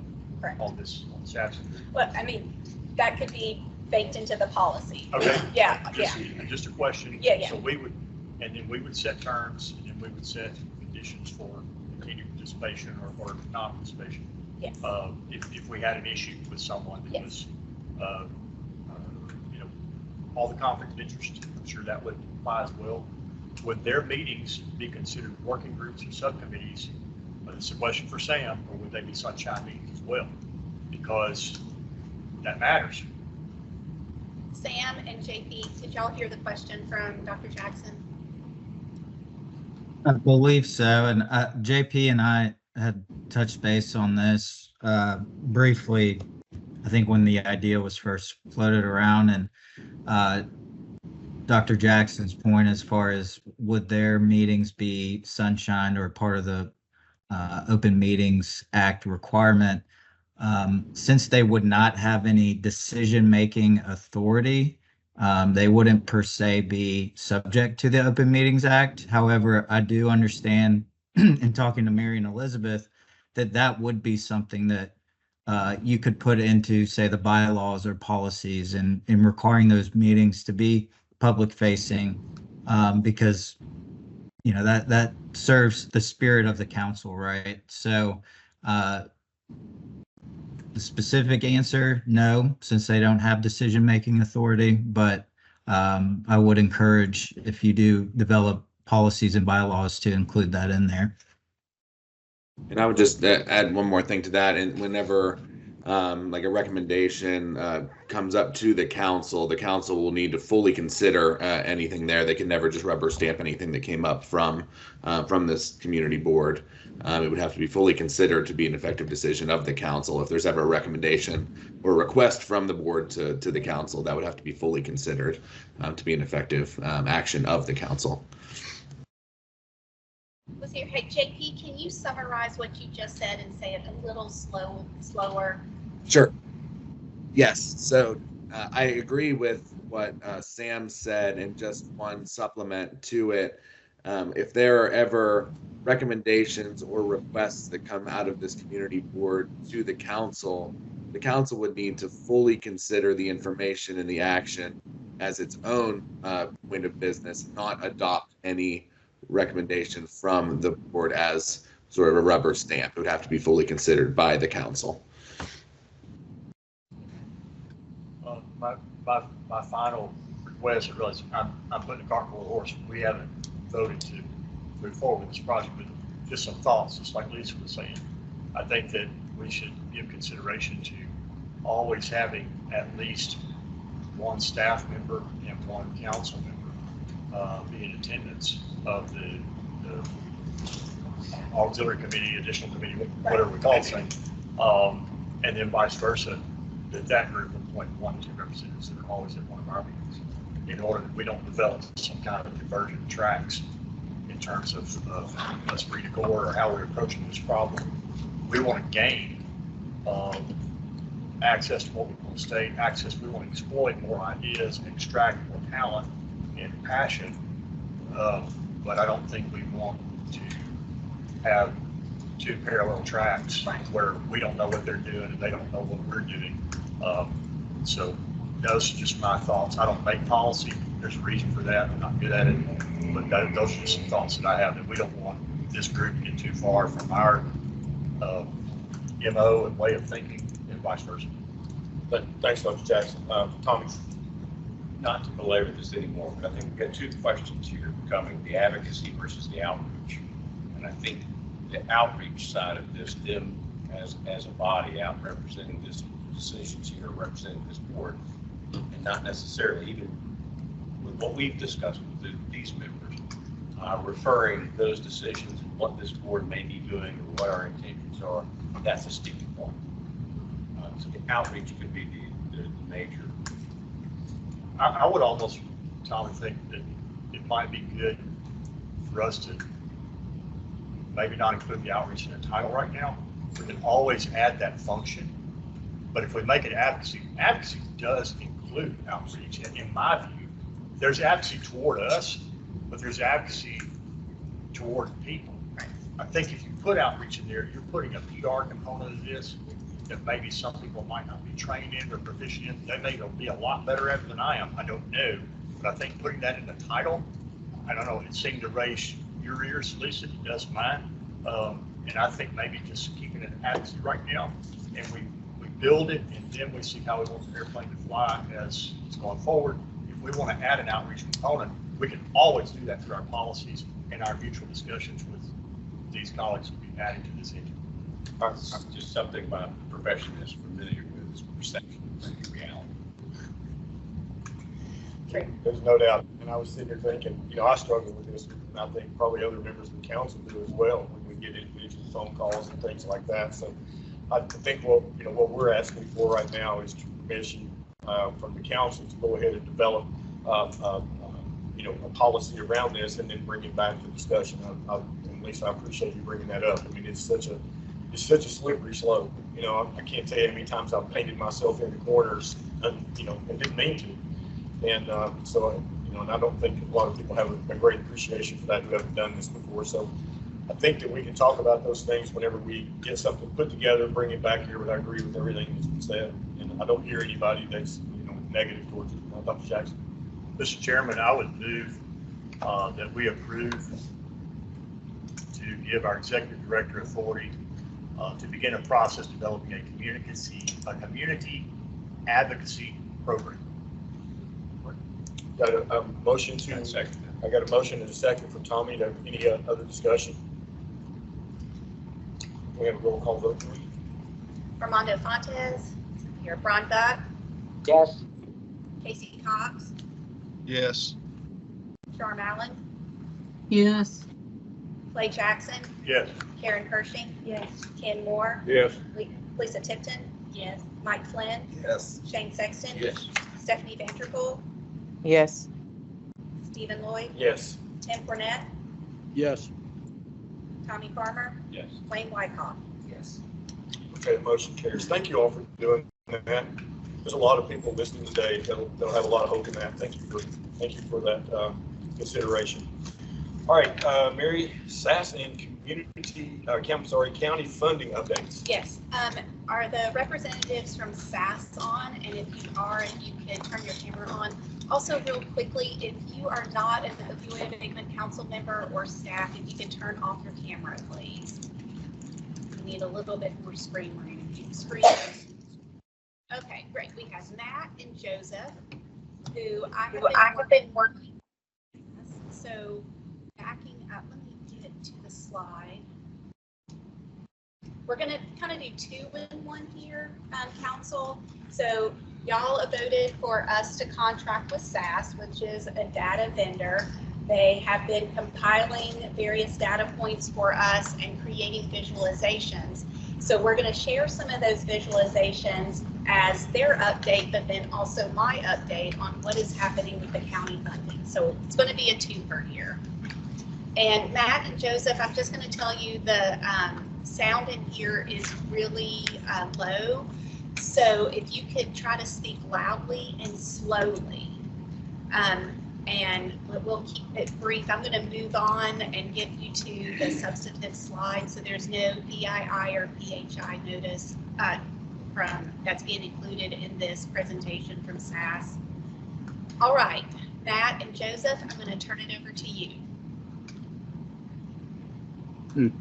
on this action. Well, I mean, that could be baked into the policy. Okay. Yeah. Just a question. Yeah. So we would, and then we would set terms, and then we would set conditions for continued participation or non-participation. Yes. If we had an issue with someone that Yes. was, all the conflict of interest, I'm sure that would apply as well. Would their meetings be considered working groups or subcommittees? It's a question for Sam, or would they be sunshine meetings as well? Because that matters. Sam and JP, did y'all hear the question from Dr. Jackson? I believe so. And JP and I had touched base on this briefly, I think when the idea was first floated around, and Dr. Jackson's point as far as would their meetings be sunshine or part of the Open Meetings Act requirement, since they would not have any decision-making authority, they wouldn't per se be subject to the Open Meetings Act. However, I do understand in talking to Mary and Elizabeth that would be something that you could put into, say, the bylaws or policies, and in requiring those meetings to be public facing, because that serves the spirit of the council, right? So the specific answer, no, since they don't have decision-making authority, but I would encourage, if you do develop policies and bylaws, to include that in there. And I would just add one more thing to that. And whenever like a recommendation comes up to the council will need to fully consider anything there. They can never just rubber stamp anything that came up from this community board. It would have to be fully considered to be an effective decision of the council. If there's ever a recommendation or request from the board to the council, that would have to be fully considered to be an effective action of the council. Was here, hey JP, can you summarize what you just said and say it a little slower? Sure. Yes. So I agree with what Sam said, and just one supplement to it. If there are ever recommendations or requests that come out of this community board to the council would need to fully consider the information and the action as its own point of business, not adopt any recommendation from the board as sort of a rubber stamp. It would have to be fully considered by the council. My final request, I realize I'm putting the cart before the horse. We haven't voted to move forward with this project, but just some thoughts, just like Lisa was saying. I think that we should give consideration to always having at least one staff member and one council member be in attendance of the auxiliary committee, additional committee, whatever we call it. And then vice versa, that group will appoint 1 or 2 representatives that are always at one of our meetings, in order that we don't develop some kind of conversion tracks in terms of esprit de corps or how we're approaching this problem. We want to gain access to what we want to state, access, we want to exploit more ideas, extract more talent and passion. But I don't think we want to have 2 parallel tracks where we don't know what they're doing and they don't know what we're doing. So those are just my thoughts. I don't make policy. There's a reason for that. I'm not good at it. But those are just some thoughts that I have, that we don't want this group to get too far from our MO and way of thinking, and vice versa. But thanks, Dr. Jackson. Tommy. Not to belabor this anymore, but I think we've got 2 questions here coming: the advocacy versus the outreach. And I think the outreach side of this, them as a body out representing this decisions here, representing this board, and not necessarily even with what we've discussed with these members, referring those decisions and what this board may be doing or what our intentions are. That's a sticking point. So the outreach could be the major. I would almost, Tommy, think that it might be good for us to maybe not include the outreach in the title right now. We can always add that function. But if we make it advocacy, advocacy does include outreach. And in my view, there's advocacy toward us, but there's advocacy toward people. I think if you put outreach in there, you're putting a PR component of this that maybe some people might not be trained in or proficient in. They may be a lot better at it than I am. I don't know. But I think putting that in the title, I don't know, it seemed to raise your ears, Lisa, it does mine. And I think maybe just keeping it advocacy right now, and we build it, and then we see how we want the airplane to fly as it's going forward. If we want to add an outreach component, we can always do that through our policies and our mutual discussions with these colleagues will be adding to this engine. Just something my profession is familiar with is perception and reality. There's no doubt. And I was sitting here thinking, I struggle with this, and I think probably other members of the council do as well when we get individual phone calls and things like that. So I think what we're asking for right now is permission from the council to go ahead and develop a policy around this, and then bring it back for discussion. And Lisa, I appreciate you bringing that up. I mean, it's such a slippery slope. I can't tell you how many times I've painted myself in the corners, and didn't mean to. And so, and I don't think a lot of people have a great appreciation for that who haven't done this before. So I think that we can talk about those things whenever we get something put together, bring it back here. But I agree with everything that's been said, and I don't hear anybody that's negative towards it. Dr. Jackson. Mr. Chairman, I would move that we approve to give our executive director authority to begin a process developing a community advocacy program. Got a motion to. I got a motion and a second for Tommy. Any other discussion? We have a roll call vote, please. Armando Fontes, here. Ron Buck, Yes. Casey Cox, Yes. Charm Allen, Yes. Clay Jackson, Yes. Karen Hershing. Yes. Ken Moore, Yes. Lisa Tipton. Yes. Mike Flynn, Yes. Shane Sexton. Yes. Stephanie Vanderpool, Yes. Stephen Lloyd, Yes. Tim Cornett, Yes. Tommy Farmer, Yes. Wayne Wyckoff. Yes. Okay, the motion carries. Thank you all for doing that. There's a lot of people listening today that'll have a lot of hope in that. Thank you for that consideration. All right, Mary Sass and county funding updates. Yes. Are the representatives from SAS on? And if you are, if you could turn your camera on. Also, real quickly, if you are not an Opioid Abatement Council member or staff, if you could turn off your camera, please. We need a little bit more screen room. Okay, great. We have Matt and Joseph, who I have been working. So backing up, let me get to the slide. we're gonna kind of do 2-in-1 here, council. So y'all voted for us to contract with SAS, which is a data vendor. They have been compiling various data points for us and creating visualizations. So we're going to share some of those visualizations as their update, but then also my update on what is happening with the county funding. So it's going to be a twofer here. And Matt and Joseph, I'm just going to tell you the sound in here is really low. So if you could try to speak loudly and slowly. And we'll keep it brief. I'm going to move on and get you to the substantive slide. So there's no PII or PHI notice that's being included in this presentation from SAS. All right, Matt and Joseph, I'm going to turn it over to you.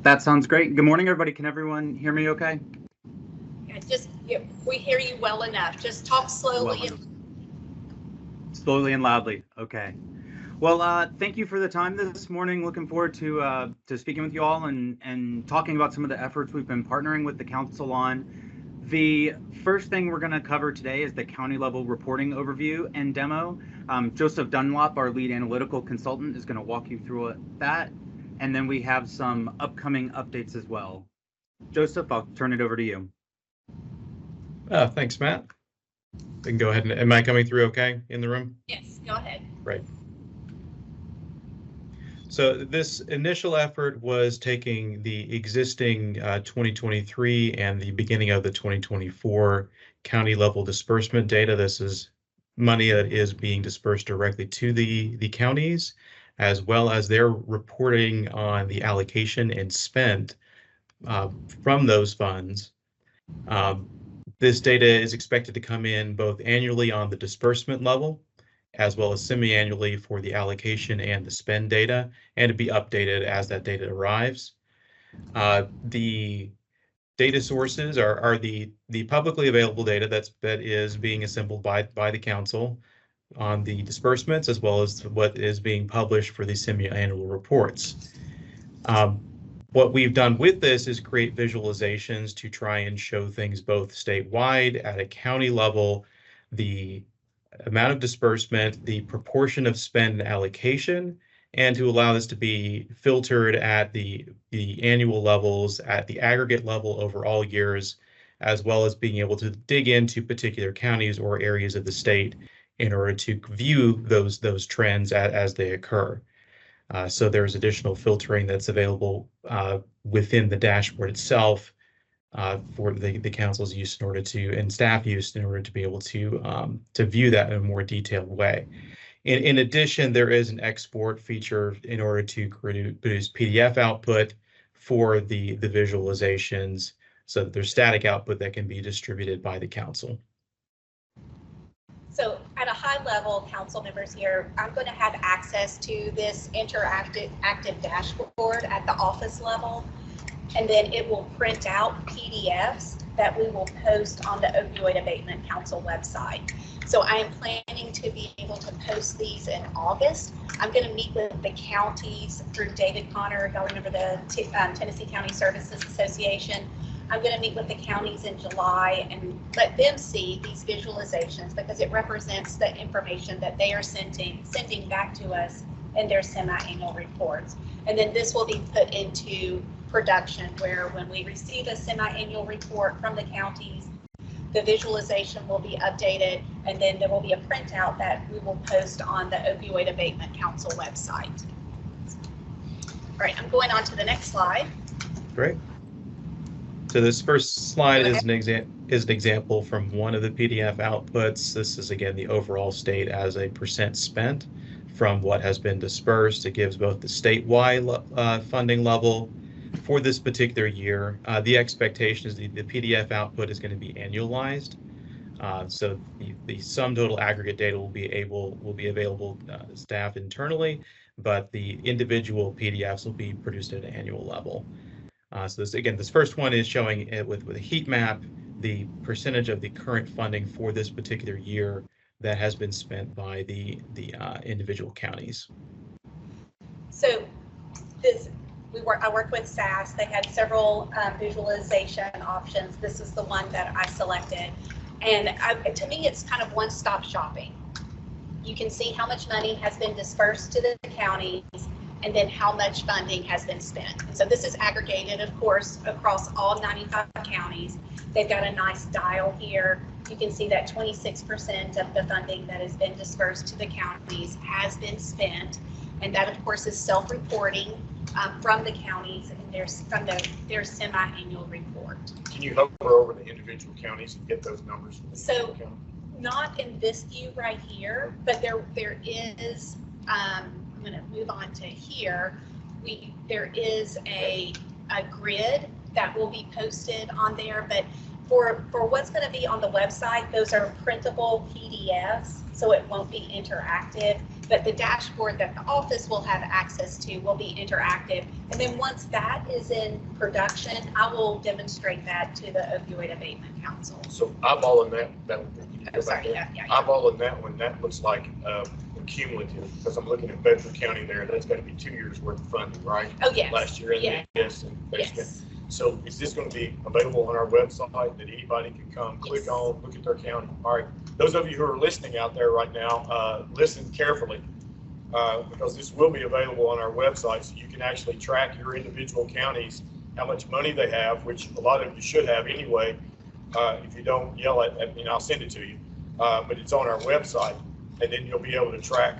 That sounds great. Good morning, everybody. Can everyone hear me okay? Yeah, we hear you well enough. Just talk slowly. Slowly and loudly. Okay. Well, thank you for the time this morning. Looking forward to speaking with you all and talking about some of the efforts we've been partnering with the council on. The first thing we're going to cover today is the county level reporting overview and demo. Joseph Dunlop, our lead analytical consultant, is going to walk you through that. And then we have some upcoming updates as well. Joseph, I'll turn it over to you. Thanks, Matt. We can go ahead and, am I coming through okay in the room? Yes, go ahead. Great. So this initial effort was taking the existing 2023 and the beginning of the 2024 county level disbursement data. This is money that is being dispersed directly to the counties, as well as their reporting on the allocation and spend from those funds. This data is expected to come in both annually on the disbursement level, as well as semi-annually for the allocation and the spend data, and to be updated as that data arrives. The data sources are the publicly available data that is being assembled by the council on the disbursements, as well as what is being published for the semi-annual reports. What we've done with this is create visualizations to try and show things both statewide at a county level, the amount of disbursement, the proportion of spend and allocation, and to allow this to be filtered at the annual levels, at the aggregate level over all years, as well as being able to dig into particular counties or areas of the state in order to view those trends as they occur. So there's additional filtering that's available within the dashboard itself for the council's use in order to, and staff use in order to be able to view that in a more detailed way. In addition, there is an export feature in order to produce PDF output for the visualizations, so that there's static output that can be distributed by the council. So at a high level, council members here, I'm going to have access to this interactive dashboard at the office level, and then it will print out PDFs that we will post on the Opioid Abatement Council website. So I am planning to be able to post these in August. I'm going to meet with the counties through David Connor. Y'all remember the Tennessee County Services Association? I'm going to meet with the counties in July and let them see these visualizations, because it represents the information that they are sending back to us in their semi-annual reports. And then this will be put into production, where when we receive a semi-annual report from the counties, the visualization will be updated, and then there will be a printout that we will post on the Opioid Abatement Council website. All right, I'm going on to the next slide. Great. So this first slide is an example from one of the PDF outputs. This is, again, the overall state as a percent spent from what has been dispersed. It gives both the statewide funding level for this particular year. The expectation is the PDF output is going to be annualized. So the sum total aggregate data will be available to staff internally, but the individual PDFs will be produced at an annual level. So this first one is showing it with a heat map, the percentage of the current funding for this particular year that has been spent by the individual counties. So we I worked with SAS. They had several visualization options. This is the one that I selected. And to me, it's kind of one-stop shopping. You can see how much money has been dispersed to the counties and then how much funding has been spent. And so this is aggregated, of course, across all 95 counties. They've got a nice dial here. You can see that 26% of the funding that has been dispersed to the counties has been spent. And that, of course, is self-reporting from the counties and their semi-annual report. Can you hover over the individual counties and get those numbers? So not in this view right here, but there is, I'm going to move on to here. There is a grid that will be posted on there, but for what's going to be on the website, those are printable PDFs, so it won't be interactive. But the dashboard that the office will have access to will be interactive. And then once that is in production, I will demonstrate that to the Opioid Abatement Council. So eyeballing that Oh, sorry, yeah. eyeballing that one, that looks like cumulative, because I'm looking at Bedford County there. That's going to be 2 years worth of funding, right? Oh, yes. Last year, and yes. Yes. So is this going to be available on our website that anybody can come, click on, look at their county? All right. Those of you who are listening out there right now, listen carefully, because this will be available on our website, so you can actually track your individual counties, how much money they have, which a lot of you should have anyway. If you don't, yell at me and I'll send it to you. But it's on our website, and then you'll be able to track,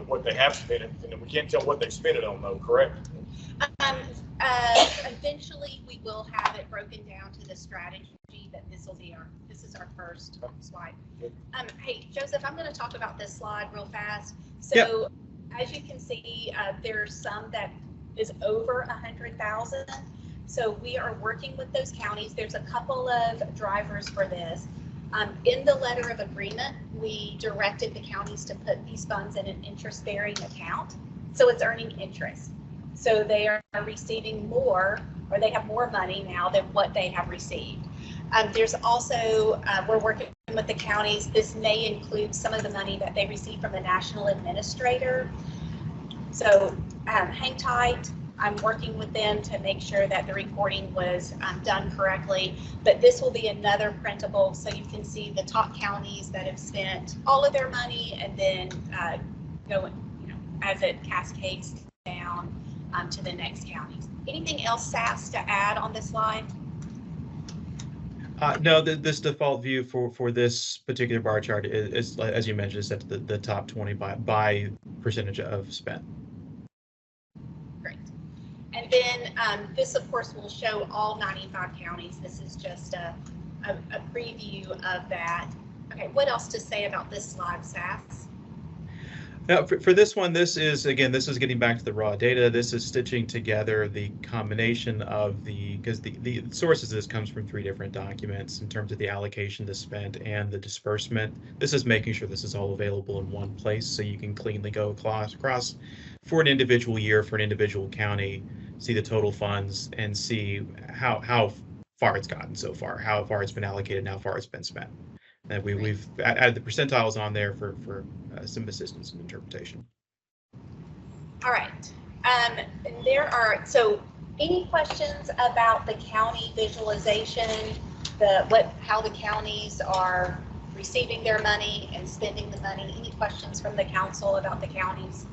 what they have spent it, and we can't tell what they spent it on, though, correct? Eventually, we will have it broken down to the strategy, but this is our first slide. Hey, Joseph, I'm going to talk about this slide real fast. So, as you can see, there's some that is over 100,000. So we are working with those counties. There's a couple of drivers for this. In the letter of agreement, we directed the counties to put these funds in an interest-bearing account, so it's earning interest. So they are receiving more, or they have more money now than what they have received. There's also, we're working with the counties. This may include some of the money that they receive from the national administrator. So hang tight. I'm working with them to make sure that the reporting was done correctly, but this will be another printable, so you can see the top counties that have spent all of their money, and then go, as it cascades down to the next counties. Anything else, SAS, to add on this slide? No, this default view for this particular bar chart is, as you mentioned, is at the top 20 by percentage of spent. Great. And then this, of course, will show all 95 counties. This is just a preview of that. Okay, what else to say about this slide, SAS? Now, for this one, this is getting back to the raw data. This is stitching together the combination of because the sources of this comes from 3 different documents in terms of the allocation to spent and the disbursement. This is making sure this is all available in one place, so you can cleanly go across for an individual year, for an individual county, see the total funds and see how far it's gotten so far, how far it's been allocated, and how far it's been spent. And we've added the percentiles on there for some assistance in interpretation. All right. So any questions about the county visualization, how the counties are receiving their money and spending the money? Any questions from the council about the counties?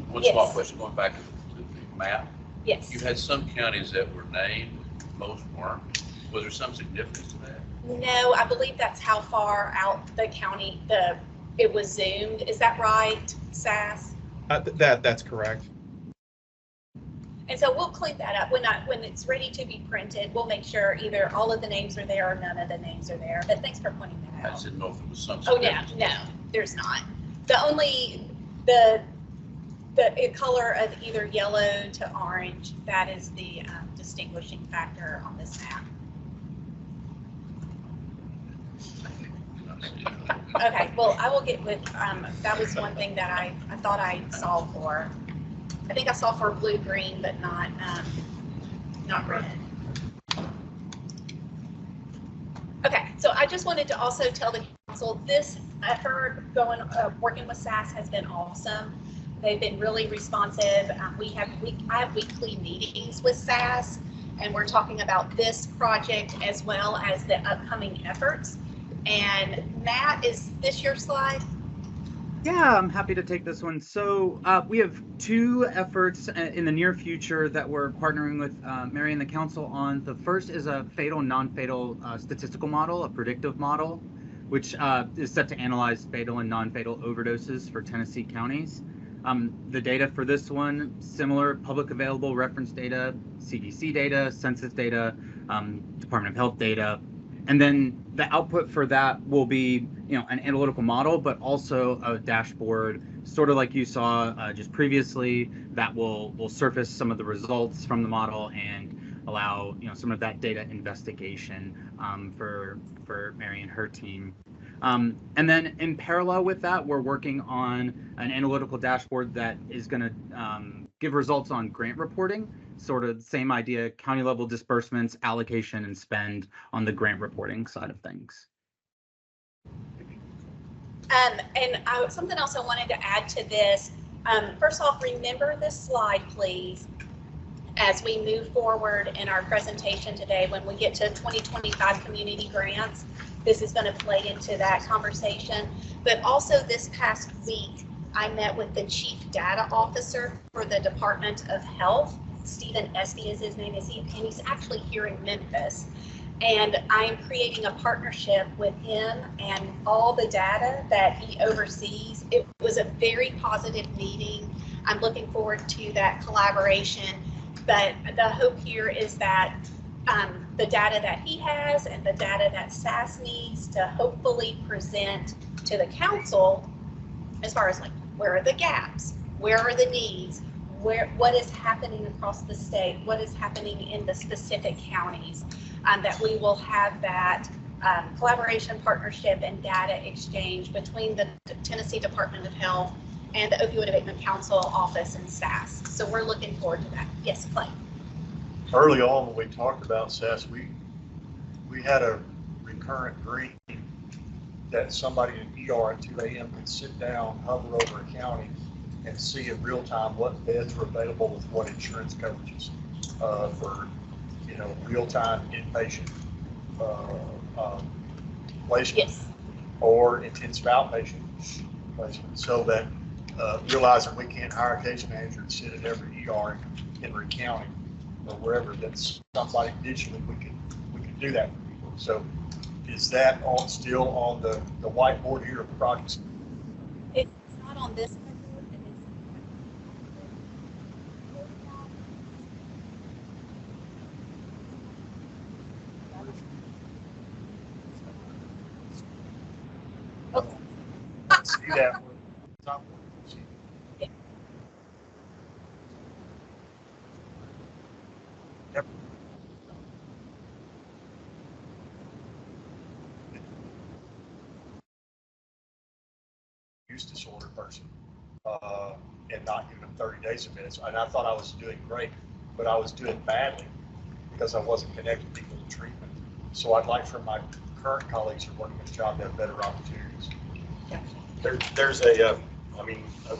One small question going back to the map. Yes. You had some counties that were named, most weren't. Was there some significance to that? No, I believe that's how far out the county it was zoomed. Is that right, SAS? That's correct. And so we'll clean that up when it's ready to be printed. We'll make sure either all of the names are there or none of the names are there. But thanks for pointing that out. I didn't know if it was some. Oh yeah, no, there's not. The color of either yellow to orange, that is the distinguishing factor on this map. Okay, well, I will get with, that was one thing that I thought I saw for. I think I saw for blue-green, but not red. Okay, so I just wanted to also tell the council this effort working with SAS has been awesome. They've been really responsive. I have weekly meetings with SAS, and we're talking about this project as well as the upcoming efforts. And Matt, is this your slide? Yeah, I'm happy to take this one. So we have two efforts in the near future that we're partnering with Mary and the council on. The first is a fatal, non-fatal statistical model, a predictive model, which is set to analyze fatal and non-fatal overdoses for Tennessee counties. The data for this one, similar public available reference data, CDC data, census data, Department of Health data. And then the output for that will be, an analytical model, but also a dashboard, sort of like you saw just previously, that will surface some of the results from the model and allow, some of that data investigation for Mary and her team. And then in parallel with that, we're working on an analytical dashboard that is going to give results on grant reporting, sort of the same idea, county level disbursements, allocation, and spend on the grant reporting side of things. And something else I wanted to add to this. First off, remember this slide, please, as we move forward in our presentation today. When we get to 2025 community grants, this is going to play into that conversation. But also this past week, I met with the Chief Data Officer for the Department of Health. Stephen Espy is his name, and he's actually here in Memphis. And I'm creating a partnership with him and all the data that he oversees. It was a very positive meeting. I'm looking forward to that collaboration. But the hope here is that the data that he has and the data that SAS needs to hopefully present to the council, as far as like, where are the gaps? Where are the needs? What is happening across the state? What is happening in the specific counties? That we will have that collaboration, partnership, and data exchange between the Tennessee Department of Health and the Opioid Abatement Council office and SAS. So we're looking forward to that. Yes, Clay. Early on, when we talked about SAS, we had a recurrent dream that somebody in ER at 2 a.m. could sit down, hover over a county, and see in real time what beds are available with what insurance coverages for real-time inpatient placement, yes, or intensive outpatient placement, so that realizing we can't hire a case manager to sit at every ER in Henry County or wherever, that's somebody digitally we could do that for people. So is that still on the whiteboard here of projects? It's not on this. See that top one. Use disorder person and not giving them 30 days of minutes. And I thought I was doing great, but I was doing badly because I wasn't connecting people to treatment. So I'd like for my current colleagues who are working this job to have better opportunities. There's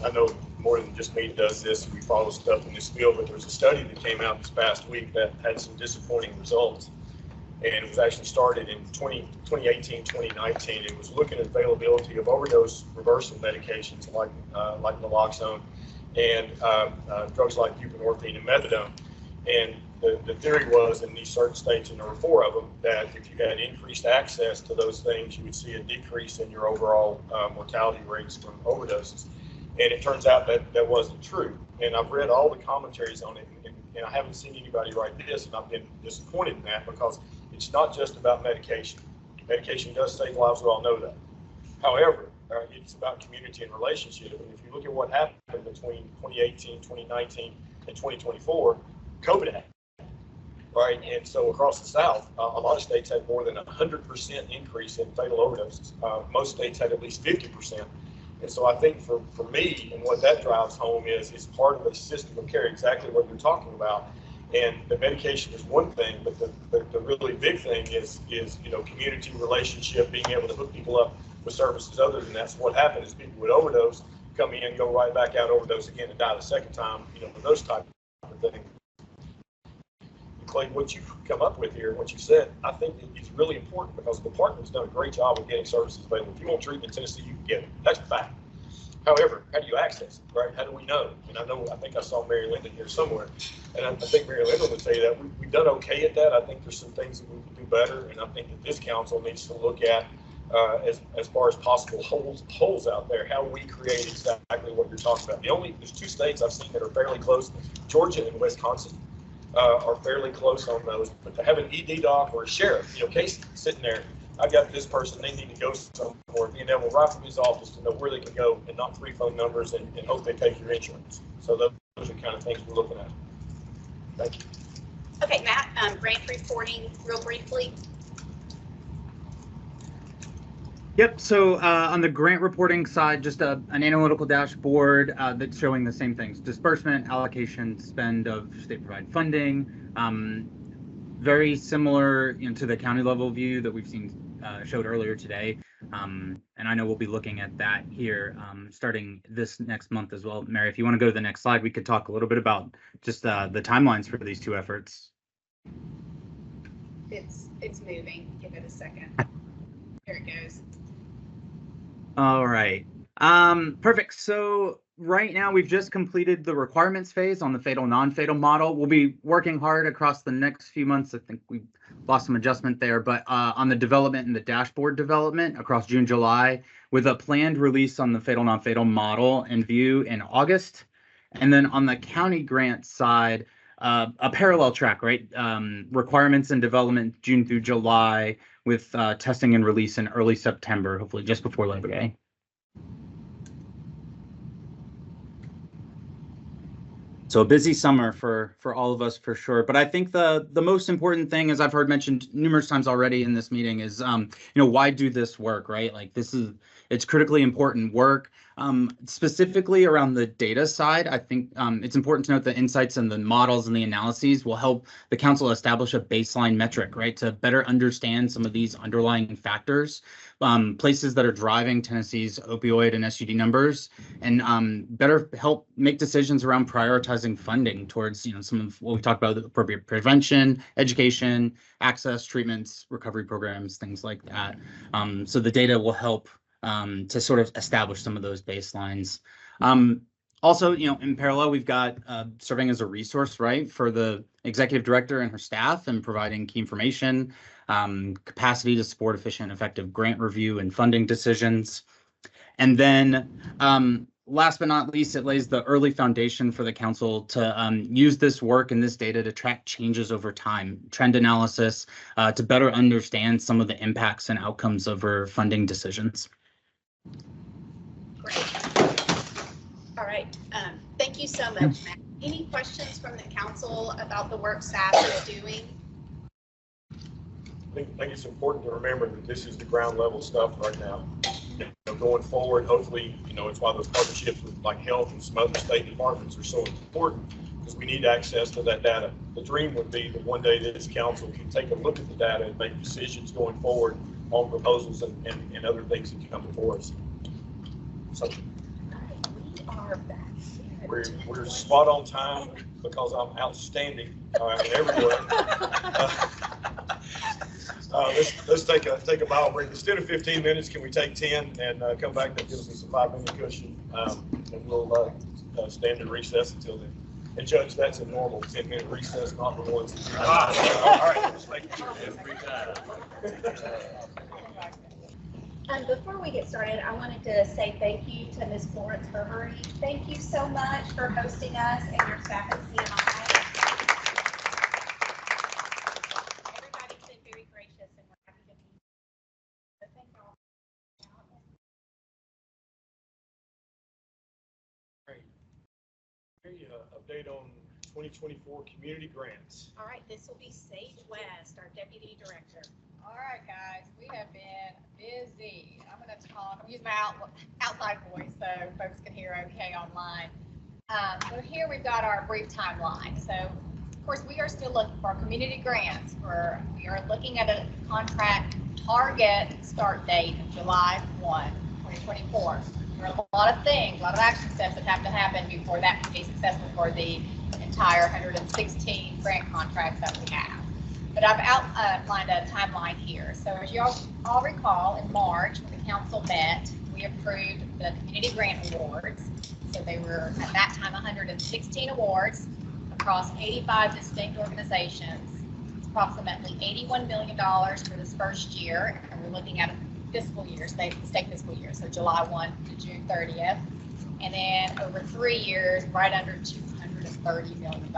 I know more than just me does this, we follow stuff in this field, but there's a study that came out this past week that had some disappointing results. And it was actually started in 2018, 2019. It was looking at availability of overdose reversal medications like naloxone and drugs like buprenorphine and methadone. And the theory was in these certain states, and there were 4 of them, that if you had increased access to those things, you would see a decrease in your overall mortality rates from overdoses. And it turns out that that wasn't true. And I've read all the commentaries on it, and I haven't seen anybody write this, and I've been disappointed in that because it's not just about medication. Medication does save lives, we all know that. However, it's about community and relationship. And if you look at what happened between 2018, 2019, and 2024, COVID happened. Right, and so across the South, a lot of states had more than 100% increase in fatal overdoses. Most states had at least 50%. And so I think for me, and what that drives home is part of a system of care, exactly what you're talking about. And the medication is one thing, but the really big thing is community relationship, being able to hook people up with services other than that. So what happened is people would overdose, come in, go right back out, overdose again, and die the second time, you know, for those type of things. Clay, what you've come up with here, what you said, I think is really important because the department's done a great job of getting services available. If you want treatment in Tennessee, you can get it. That's a fact. However, how do you access it, right? How do we know? And I think I saw Mary Linda here somewhere, and I think Mary Linda would say that we've done okay at that. I think there's some things that we can do better, and I think that this council needs to look at as far as possible holes out there, how we create exactly what you're talking about. There's 2 states I've seen that are fairly close, Georgia and Wisconsin. Are fairly close on those, but to have an ED doc or a sheriff, you know, Casey sitting there, I got this person, they need to go somewhere, being able right from his office to know where they can go and not 3 phone numbers and hope they take your insurance. So those are kind of things we're looking at. Thank you. Okay, Matt, grant reporting real briefly. Yep. So on the grant reporting side, just an analytical dashboard that's showing the same things: disbursement, allocation, spend of state provided funding. Very similar, you know, to the county level view that we've seen showed earlier today. And I know we'll be looking at that here starting this next month as well. Mary, if you want to go to the next slide, we could talk a little bit about just the timelines for these 2 efforts. It's moving. Give it a second. There it goes. All right. Perfect. So right now we've just completed the requirements phase on the fatal non-fatal model. We'll be working hard across the next few months. I think we lost some adjustment there, but on the development and the dashboard development across June, July, with a planned release on the fatal non-fatal model and view in August. And then on the county grant side, a parallel track, right? Requirements and development June through July, with testing and release in early September, hopefully just before Labor Day. So a busy summer for all of us for sure. But I think the most important thing, as I've heard mentioned numerous times already in this meeting, is you know, why do this work, right? Like it's critically important work. Specifically around the data side, I think it's important to note the insights and the models and the analyses will help the council establish a baseline metric, right, to better understand some of these underlying factors, places that are driving Tennessee's opioid and SUD numbers, and better help make decisions around prioritizing funding towards, you know, some of what we talked about, the appropriate prevention, education, access, treatments, recovery programs, things like that. So the data will help to sort of establish some of those baselines. Also, you know, in parallel, we've got serving as a resource, right, for the executive director and her staff, and providing key information, capacity to support efficient, effective grant review and funding decisions. And then last but not least, it lays the early foundation for the council to use this work and this data to track changes over time, trend analysis, to better understand some of the impacts and outcomes of our funding decisions. Great. All right. Thank you so much, Matt. Any questions from the council about the work staff is doing? I think it's important to remember that this is the ground level stuff right now. You know, going forward, hopefully, you know, it's why those partnerships with like health and some other state departments are so important, because we need access to that data. The dream would be that one day this council can take a look at the data and make decisions going forward on proposals and other things that come before us. So We are back. we're spot on time because I'm outstanding everywhere. Let's take a bio break. Instead of 15 minutes, can we take 10 and come back? That gives us a 5-minute cushion, and we'll stand in recess until then. And Judge, that's a normal 10-minute recess, not the ones. All right. Just making sure. Before we get started, I wanted to say thank you to Ms. Florence Burberry. Thank you so much for hosting us and your staff at CMI. Everybody's been very gracious, and we're happy to be here. So thank you all. Great. Update on 2024 community grants. All right, this will be Sage West, our deputy director. All right, guys, we have been busy. I'm going to talk, I'm going to use my outside voice so folks can hear okay online. So here we've got our brief timeline. So, of course, we are still looking for community grants. We are looking at a contract target start date of July 1, 2024. There are a lot of things, a lot of action steps that have to happen before that can be successful for the entire 116 grant contracts that we have. But I've outlined a timeline here. So as you all recall, in March, when the council met, we approved the community grant awards. So they were, at that time, 116 awards across 85 distinct organizations. It's approximately $81 million for this first year, and we're looking at a fiscal year, state fiscal year, so July 1 to June 30th. And then over 3 years, right under $230 million.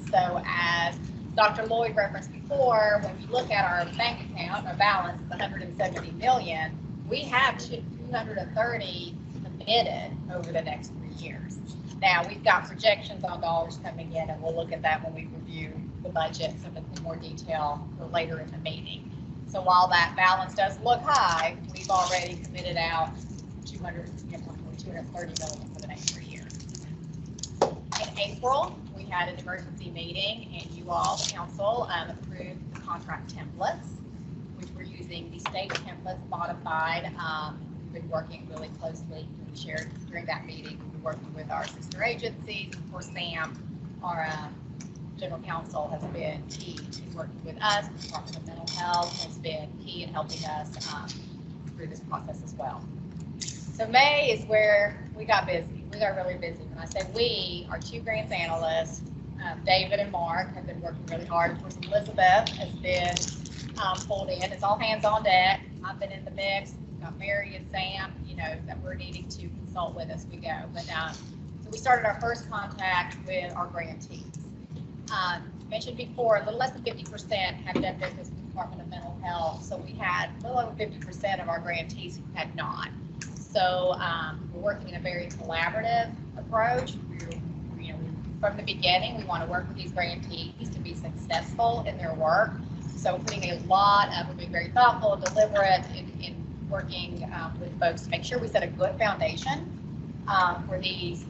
So as Dr. Lloyd referenced before, when we look at our bank account, our balance is 170 million, we have 230 committed over the next 3 years. Now, we've got projections on dollars coming in, and we'll look at that when we review the budget in more detail later in the meeting. So while that balance does look high, we've already committed out 230 million for the next 3 years. In April, we had an emergency meeting, and you all, the council, approved the contract templates, which we're using the state templates modified. We've been working really closely. We shared during that meeting. We've been working with our sister agencies. Of course, Sam, our general counsel, has been key in working with us. The Department of Mental Health has been key in helping us through this process as well. So May is where we got busy. We got really busy. When I say we, our 2 grants analysts, David and Mark, have been working really hard. Of course, Elizabeth has been pulled in. It's all hands on deck. I've been in the mix. We've got Mary and Sam, that we're needing to consult with as we go. But so we started our first contact with our grantees. Mentioned before, a little less than 50% have done business with the Department of Mental Health. So we had a little over 50% of our grantees who had not. So we're working in a very collaborative approach. From the beginning, we want to work with these grantees to be successful in their work. So putting a lot of, being very thoughtful and deliberate in working with folks to make sure we set a good foundation for these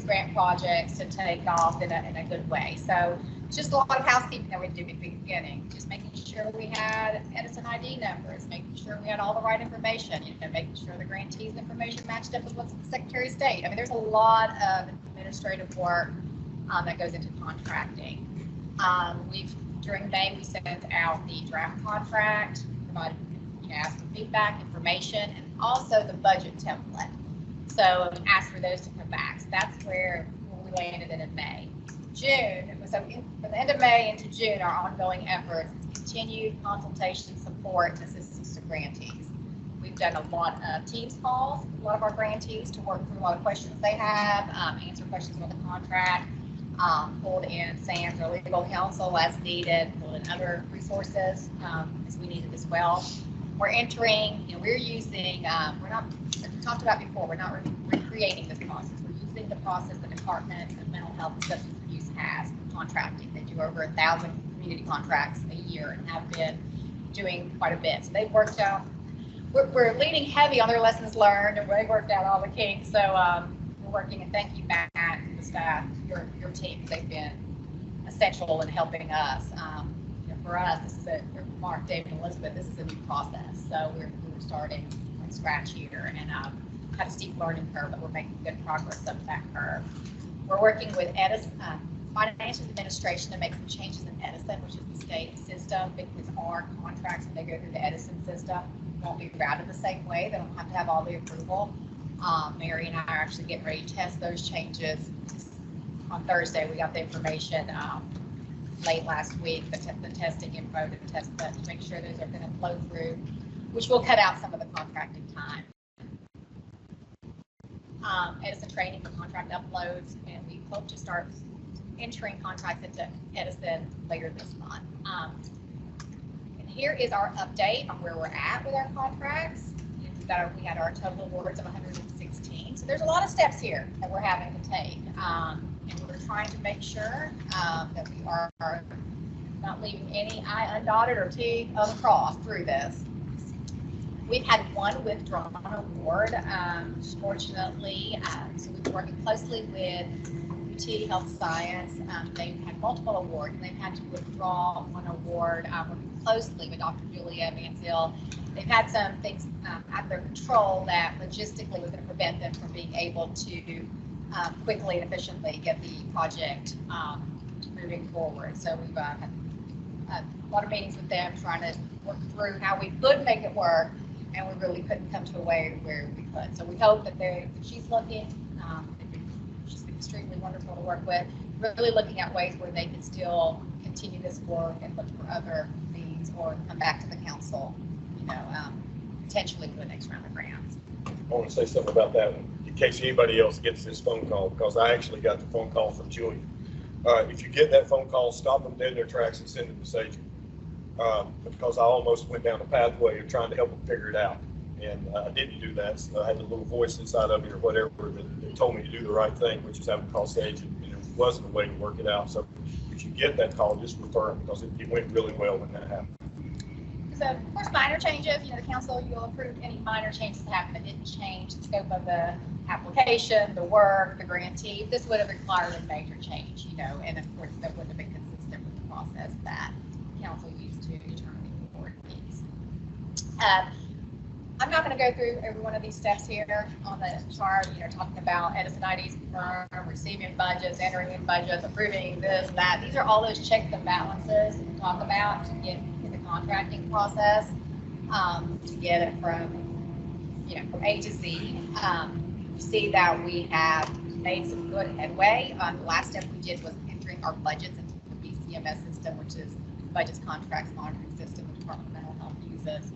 grant projects to take off in a good way. So it's just a lot of housekeeping that we do at the beginning, just making sure we had Edison ID numbers, making sure we had all the right information, making sure the grantees information matched up with what's the Secretary of State. I mean, there's a lot of administrative work that goes into contracting. During May, we sent out the draft contract, provided, asked for feedback, information, and also the budget template. So asked for those to come back. So that's where we landed in May. June, so from the end of May into June, our ongoing efforts, continued consultation, support, and assistance to grantees. We've done a lot of Teams calls, a lot of our grantees to work through a lot of questions they have, answer questions about the contract, pulled in SAMS or legal counsel as needed, pulled in other resources as we needed as well. We're entering, we're using, we're not, as we talked about before, we're not recreating this process. We're using the process the Department of Mental Health and Substance Abuse has for contracting. They do over 1,000 community contracts a year and have been doing quite a bit. So they've worked out, we're leaning heavy on their lessons learned, and they've worked out all the kinks. So we're working, and thank you, Matt, and the staff, your team. They've been essential in helping us. For us, this is Mark, David, and Elizabeth, this is a new process. So we're starting from scratch here and have a steep learning curve, but we're making good progress up that curve. We're working with Edison, Financial Administration to make some changes in Edison, which is the state system, because our contracts, when they go through the Edison system, won't be routed the same way. They don't have to have all the approval. Mary and I are actually getting ready to test those changes. On Thursday, we got the information late last week, the testing info to test that to make sure those are going to flow through, which will cut out some of the contracting time. Edison training for contract uploads, and we hope to start entering contracts into Edison later this month. And here is our update on where we're at with our contracts. We had our total awards of 116. So there's a lot of steps here that we're having to take. And we're trying to make sure that we are not leaving any I undotted or T uncrossed through this. We've had one withdrawn award, fortunately. So we've been working closely with UT Health Science. They've had multiple awards, and they've had to withdraw one award, working closely with Dr. Julia Manziel they've had some things out of their control that logistically was going to prevent them from being able to quickly and efficiently get the project moving forward. So we've had a lot of meetings with them trying to work through how we could make it work, and we really couldn't come to a way where we could. So we hope that she's looking. She's been extremely wonderful to work with. Really looking at ways where they can still continue this work and look for other means, or come back to the council, potentially for the next round of grants. I want to say something about that in case anybody else gets this phone call, because I actually got the phone call from Julia. If you get that phone call, stop them dead in their tracks and send them to Sage. Because I almost went down a pathway of trying to help them figure it out. And I didn't do that. So I had a little voice inside of me or whatever that told me to do the right thing, which is have them call Sage, and there wasn't a way to work it out. So if you get that call, just refer them, because it went really well when that happened. So, of course, minor changes, the council, you'll approve any minor changes that happen that didn't change the scope of the application, the work, the grantee. This would have required a major change, and of course, that wouldn't have been consistent with the process that council used to determine the board needs. I'm not going to go through every one of these steps here on the chart, talking about Edison IDs confirmed, receiving budgets, entering in budgets, approving this, that. These are all those checks and balances we talk about to get in the contracting process, to get it from A to Z. You see that we have made some good headway. The last step we did was entering our budgets into the BCMS system, which is budgets, contracts, monitoring system the Department of Mental Health uses.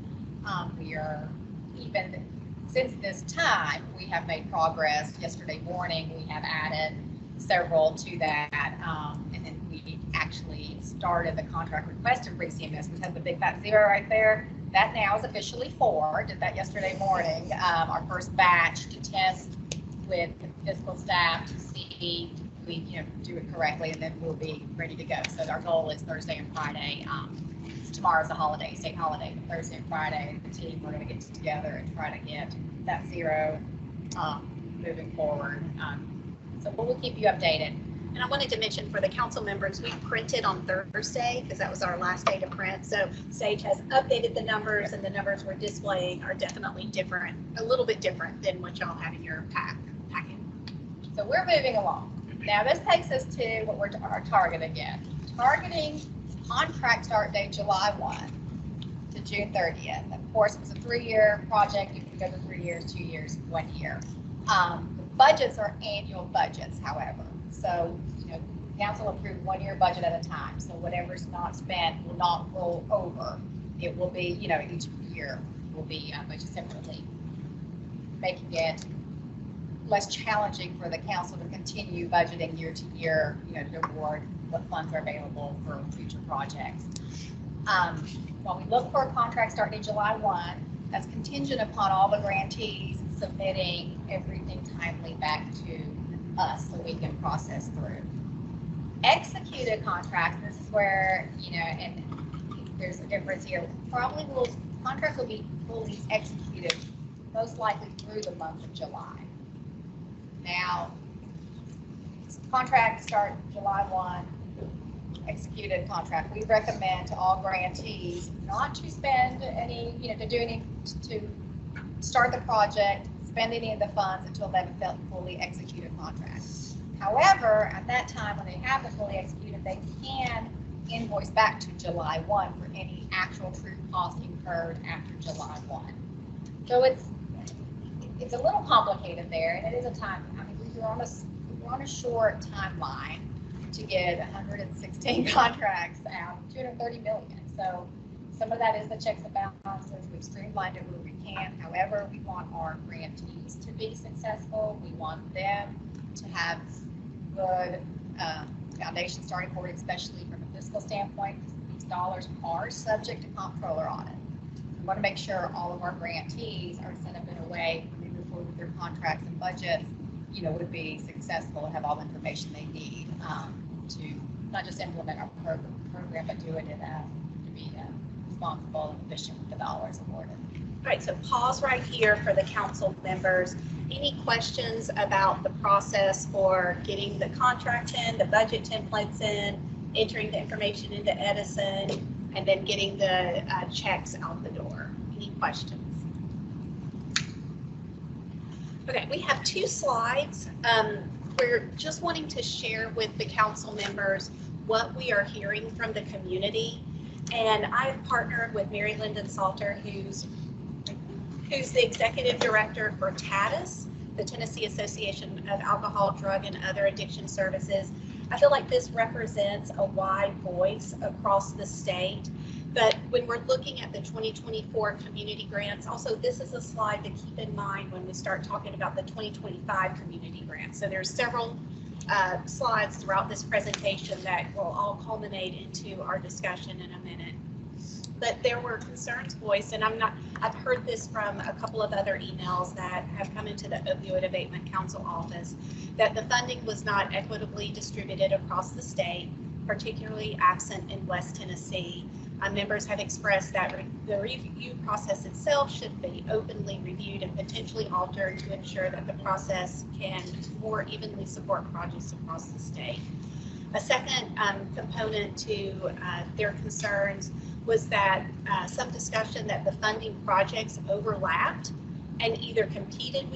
We are, even since this time, we have made progress. Yesterday morning, we have added several to that, and then we actually started the contract request in BCMS, which has the big fat 0 right there. That now is officially 4. Did that yesterday morning. Our first batch to test with the fiscal staff to see if we do it correctly, and then we'll be ready to go. So our goal is Thursday and Friday. Tomorrow's a holiday, state holiday, but Thursday and Friday, the team, we're going to get together and try to get that 0 moving forward. So we'll keep you updated. And I wanted to mention for the council members, we printed on Thursday because that was our last day to print. So Sage has updated the numbers, and the numbers we're displaying are definitely different, a little bit different than what y'all have in your packet. So we're moving along. Now this takes us to what we're our target again. Targeting contract start date July 1 to June 30th. Of course, it was a 3-year project. You can go to 3 years, 2 years, 1 year. The budgets are annual budgets, however. So, council approved 1-year budget at a time. So whatever's not spent will not roll over. It will be, each year will be budgeted separately, making it less challenging for the council to continue budgeting year to year, to award what funds are available for future projects. While we look for a contract starting July 1, that's contingent upon all the grantees submitting everything timely back to us so we can process through. Executed contracts, this is where, and there's a difference here, contracts will be fully executed most likely through the month of July. Now, contracts start July 1, executed contract. We recommend to all grantees not to spend any, to start the project, spend any of the funds until they've fully executed contracts. However, at that time, when they have it fully executed, they can invoice back to July 1 for any actual true cost incurred after July 1. So it's a little complicated there, and it is a time. We're on a short timeline to get 116 contracts out, 230 million. So some of that is the checks and balances. We've streamlined it where we can. However, we want our grantees to be successful. We want them to have good foundation starting forward, especially from a fiscal standpoint. These dollars are subject to comptroller audit. We want to make sure all of our grantees are set up in a way when they move forward with their contracts and budgets, would be successful and have all the information they need to not just implement our program, but do it to be responsible and efficient with the dollars awarded. All right, so pause right here for the council members. Any questions about the process for getting the contract in, the budget templates in, entering the information into Edison, and then getting the checks out the door? Any questions? Okay, we have 2 slides. We're just wanting to share with the council members what we are hearing from the community. And I've partnered with Mary Lyndon Salter, who's the executive director for TADIS, the Tennessee Association of Alcohol, Drug, and Other Addiction Services. I feel like this represents a wide voice across the state. But when we're looking at the 2024 community grants, also this is a slide to keep in mind when we start talking about the 2025 community grants. So there's several slides throughout this presentation that will all culminate into our discussion in a minute. But there were concerns voiced, and I've heard this from a couple of other emails that have come into the Opioid Abatement Council office, that the funding was not equitably distributed across the state, particularly absent in West Tennessee. Members have expressed that the review process itself should be openly reviewed and potentially altered to ensure that the process can more evenly support projects across the state. A second component to their concerns was that some discussion that the funding projects overlapped and either competed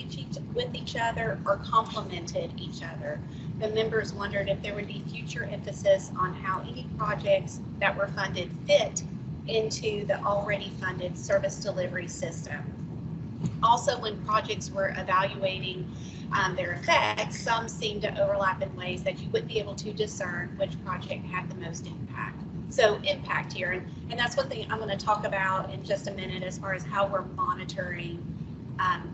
with each other or complemented each other. The members wondered if there would be future emphasis on how any projects that were funded fit into the already funded service delivery system. Also, when projects were evaluating their effects, some seemed to overlap in ways that you wouldn't be able to discern which project had the most impact. So impact here, and that's one thing I'm going to talk about in just a minute as far as how we're monitoring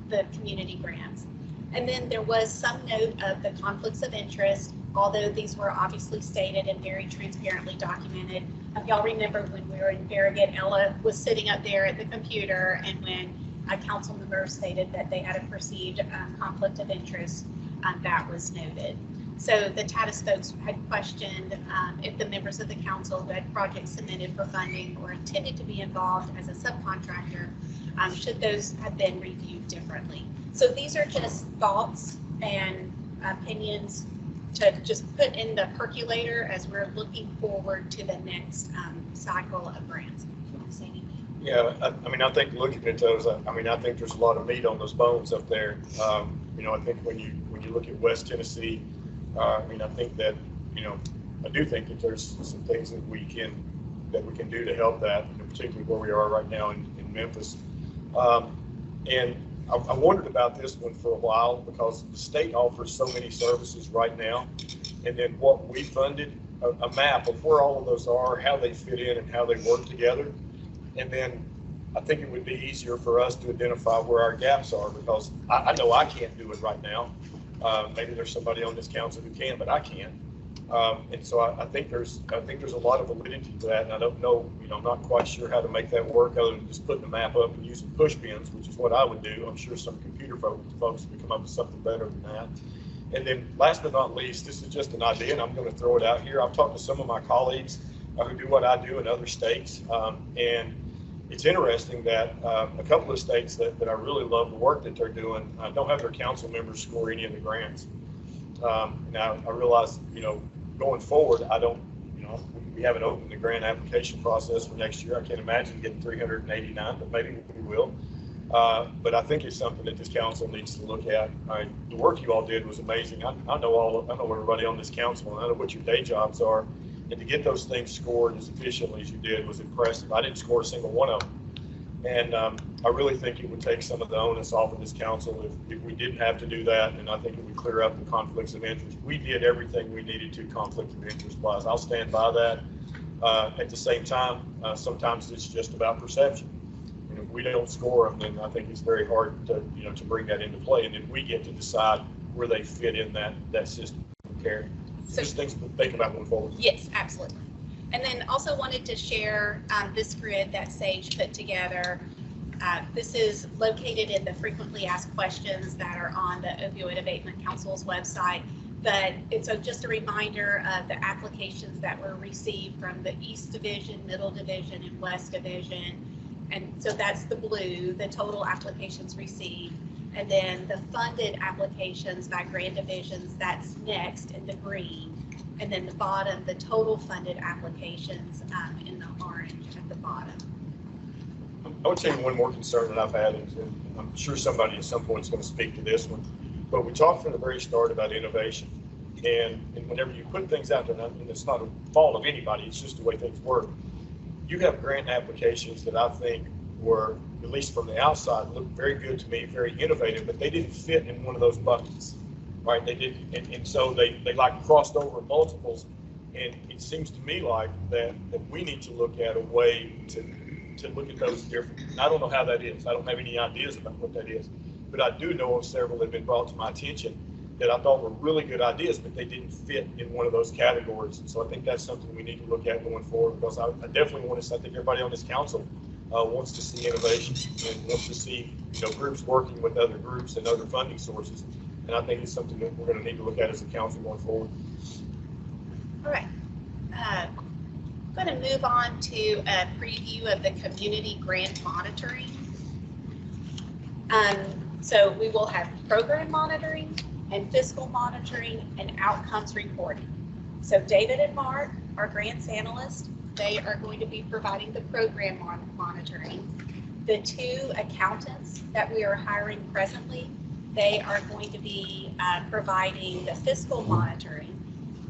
the community grants. And then there was some note of the conflicts of interest, although these were obviously stated and very transparently documented. Y'all remember when we were in Farragut, Ella was sitting up there at the computer, and when a council member stated that they had a perceived conflict of interest, that was noted. So the TADIS folks had questioned if the members of the council who had projects submitted for funding or intended to be involved as a subcontractor, should those have been reviewed differently. So these are just thoughts and opinions to just put in the percolator as we're looking forward to the next cycle of grants. Yeah, I mean, I think looking at those, I mean, I think there's a lot of meat on those bones up there. You know, I think when you look at West Tennessee, I mean, I think that, you know, I do think that there's some things that we can do to help that, you know, particularly where we are right now in Memphis. And I wondered about this one for a while because the state offers so many services right now, and then what we funded, a map of where all of those are, how they fit in, and how they work together. And then I think it would be easier for us to identify where our gaps are, because I know I can't do it right now. Maybe there's somebody on this council who can, but I can't. And so I think there's a lot of validity to that, and I don't know, you know, I'm not quite sure how to make that work other than just putting the map up and using push pins, which is what I would do. I'm sure some computer folks would come up with something better than that. And then last but not least, this is just an idea, and I'm going to throw it out here. I've talked to some of my colleagues who do what I do in other states, and it's interesting that a couple of states that I really love the work that they're doing don't have their council members score any of the grants. Now, I realize, you know, going forward, I don't, you know, we haven't opened the grant application process for next year. I can't imagine getting 389, but maybe we will. But I think it's something that this council needs to look at. The work you all did was amazing. I know everybody on this council, and I know what your day jobs are. And to get those things scored as efficiently as you did was impressive. I didn't score a single one of them. And I really think it would take some of the onus off of this council if we didn't have to do that, and I think it would clear up the conflicts of interest. We did everything we needed to conflict of interest wise. I'll stand by that. At the same time, sometimes it's just about perception. And if we don't score them, then I think it's very hard to, you know, to bring that into play, and then we get to decide where they fit in that system of care. So just things to think about going forward. Yes, absolutely. And then also wanted to share this grid that Sage put together. This is located in the frequently asked questions that are on the Opioid Abatement Council's website. But it's just a reminder of the applications that were received from the East Division, Middle Division, and West Division. And so that's the blue, the total applications received. And then the funded applications by grant divisions, that's next in the green. And then the bottom, the total funded applications in the orange at the bottom. I would tell you one more concern that I've had, and I'm sure somebody at some point is going to speak to this one, but we talked from the very start about innovation. And whenever you put things out there, and it's not a fault of anybody, it's just the way things work. You have grant applications that I think were, at least from the outside, looked very good to me, very innovative, but they didn't fit in one of those buckets, right? They didn't, and so they like crossed over multiples. And it seems to me like that we need to look at a way to look at those differently. And I don't know how that is. I don't have any ideas about what that is, but I do know of several that have been brought to my attention that I thought were really good ideas, but they didn't fit in one of those categories. And so I think that's something we need to look at going forward, because I definitely want to, I think everybody on this council wants to see innovation and wants to see, groups working with other groups and other funding sources. And I think it's something that we're going to need to look at as a council going forward. All right. I'm going to move on to a preview of the community grant monitoring. So we will have program monitoring and fiscal monitoring and outcomes reporting. So David and Mark, our grants analysts, they are going to be providing the program monitoring. The two accountants that we are hiring presently, they are going to be providing the fiscal monitoring.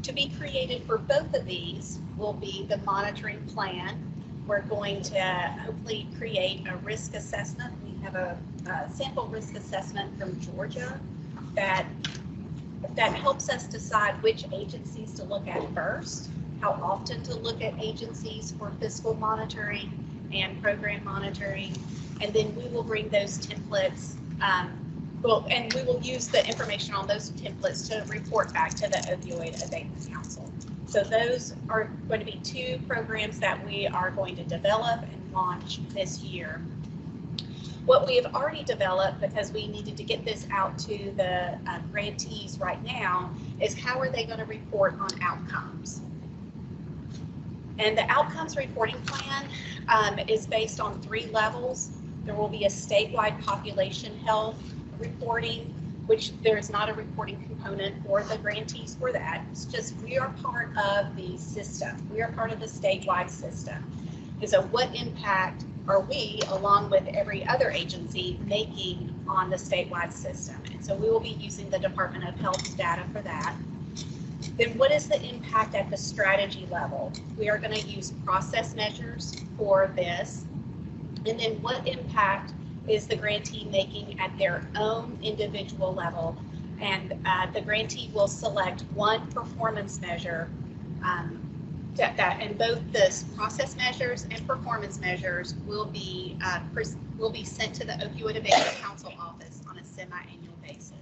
To be created for both of these will be the monitoring plan. We're going to hopefully create a risk assessment. We have a sample risk assessment from Georgia that helps us decide which agencies to look at first, how often to look at agencies for fiscal monitoring and program monitoring, and then we will bring those templates. And we will use the information on those templates to report back to the Opioid Abatement Council. So those are going to be two programs that we are going to develop and launch this year. What we have already developed, because we needed to get this out to the grantees right now, is how are they going to report on outcomes. And the outcomes reporting plan is based on 3 levels. There will be a statewide population health reporting, which there is not a reporting component for the grantees for that. It's just we are part of the system. We are part of the statewide system. And so what impact are we, along with every other agency, making on the statewide system? And so we will be using the Department of Health's data for that. Then what is the impact at the strategy level? We are going to use process measures for this. And then what impact is the grantee making at their own individual level? And the grantee will select one performance measure and both the process measures and performance measures will be sent to the Opioid Abatement Council office on a semi-annual basis.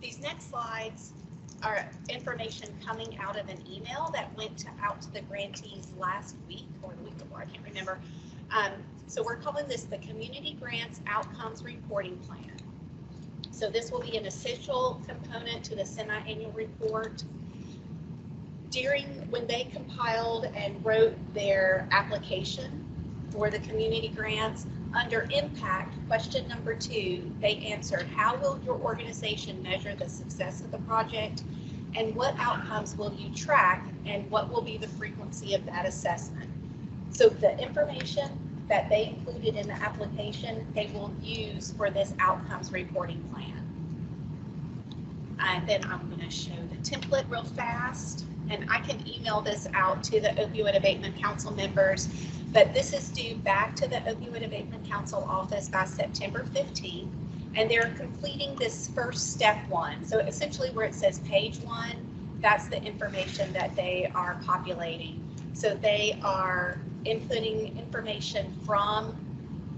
These next slides are information coming out of an email that went out to the grantees last week or the week before, I can't remember. So we're calling this the Community Grants Outcomes Reporting Plan. So this will be an essential component to the semi-annual report. When they compiled and wrote their application for the community grants, under impact, question number 2, they answered, how will your organization measure the success of the project? And what outcomes will you track? And what will be the frequency of that assessment? So the information that they included in the application, they will use for this outcomes reporting plan. And then I'm going to show the template real fast. And I can email this out to the Opioid Abatement Council members, but this is due back to the Opioid Abatement Council office by September 15th. And they're completing this first step 1. So essentially where it says page 1, that's the information that they are populating. So they are inputting information from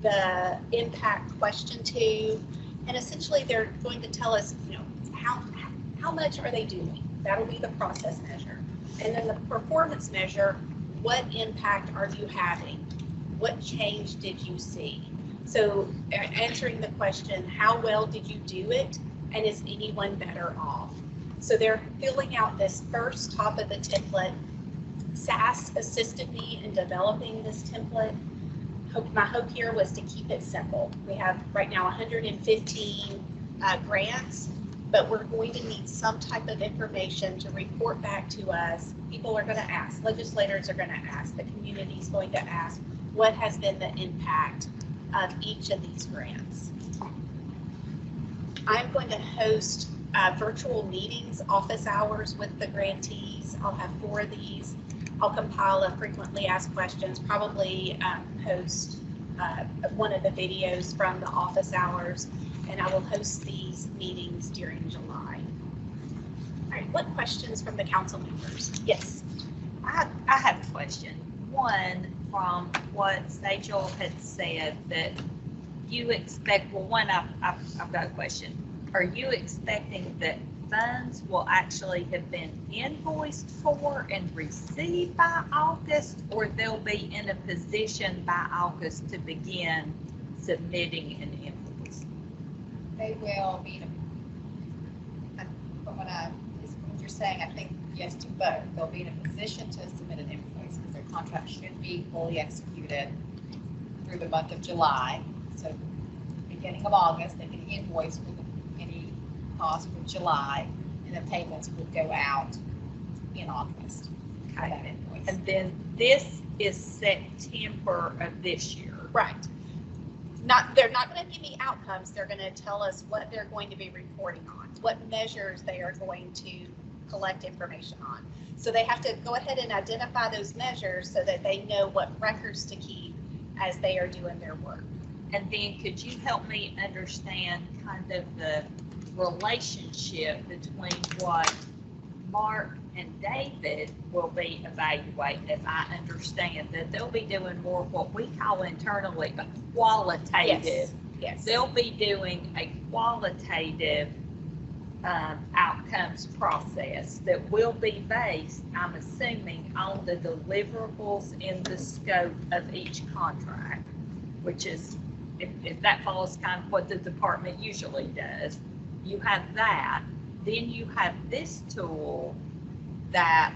the impact question 2, and essentially they're going to tell us, how much are they doing? That'll be the process measure. And then the performance measure, what impact are you having? What change did you see? So answering the question, how well did you do it? And is anyone better off? So they're filling out this first top of the template. SAS assisted me in developing this template. My hope here was to keep it simple. We have right now 115 grants, but we're going to need some type of information to report back to us. People are going to ask, legislators are going to ask, the community is going to ask, what has been the impact of each of these grants. I'm going to host virtual meetings, office hours with the grantees. I'll have 4 of these. I'll compile a frequently asked questions, probably post one of the videos from the office hours, and I will host these meetings during July. All right, what questions from the council members? Yes. I have a question. One, from what Sejal had said, that you expect, well, one, I've got a question. Are you expecting that funds will actually have been invoiced for and received by August, or they'll be in a position by August to begin submitting an invoice? They will be, from what you're saying, I think yes to both. They'll be in a position to submit an invoice because their contract should be fully executed through the month of July. So beginning of August, they can invoice for any cost for July, and the payments would go out in August. Okay. And then this is September of this year. Right. They're not going to give me outcomes. They're going to tell us what they're going to be reporting on, what measures they are going to collect information on. So they have to go ahead and identify those measures so that they know what records to keep as they are doing their work. And then could you help me understand kind of the relationship between what Mark and David will be evaluating? If I understand that they'll be doing more of what we call internally a qualitative. Yes. Yes. They'll be doing a qualitative outcomes process that will be based, I'm assuming, on the deliverables in the scope of each contract, which is, if that follows kind of what the department usually does. You have that, then you have this tool that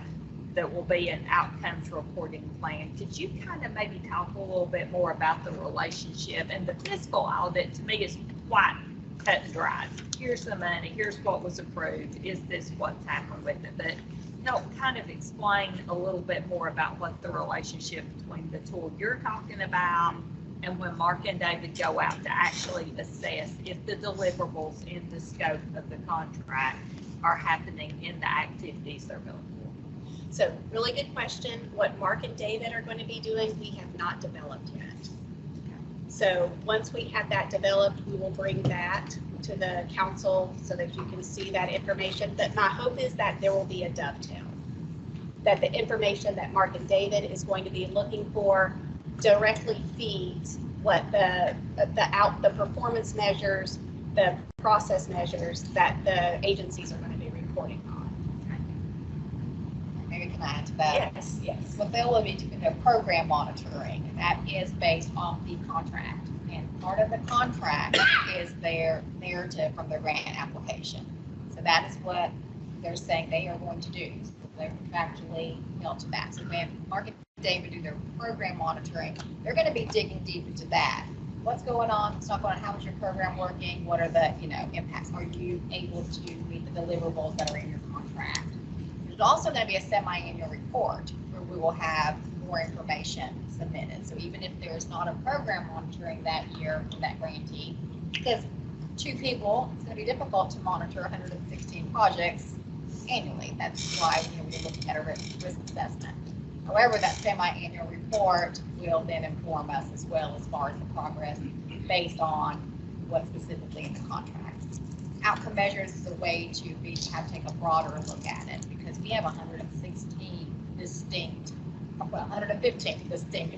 will be an outcomes reporting plan. Could you kind of maybe talk a little bit more about the relationship? And the fiscal audit to me is quite cut and dried. Here's the money, here's what was approved, is this what's happened with it? But help kind of explain a little bit more about what the relationship between the tool you're talking about and when Mark and David go out to actually assess if the deliverables in the scope of the contract are happening in the activities they're billing for. So really good question. What Mark and David are going to be doing, we have not developed yet. So once we have that developed, we will bring that to the council so that you can see that information. But my hope is that there will be a dovetail, that the information that Mark and David is going to be looking for directly feeds what the performance measures, the process measures that the agencies are going to be reporting on. Maybe can I add to that? Yes, yes. What they will be doing, their program monitoring, that is based on the contract. And part of the contract is their narrative from their grant application. So that is what they're saying they are going to do. So they're contractually held to that. So when Mark and David do their program monitoring, they're going to be digging deep into that. What's going on? What's not going on? How is your program working? What are the impacts? Are you able to meet the deliverables that are in your contract? There's also going to be a semi-annual report where we will have more information submitted. So even if there's not a program monitoring that year from that grantee, because 2 people, it's going to be difficult to monitor 116 projects annually. That's why we're looking at a risk assessment. However, that semi-annual report will then inform us as well as far as the progress based on what's specifically in the contract. Outcome measures is a way to take a broader look at it because we have 115 distinct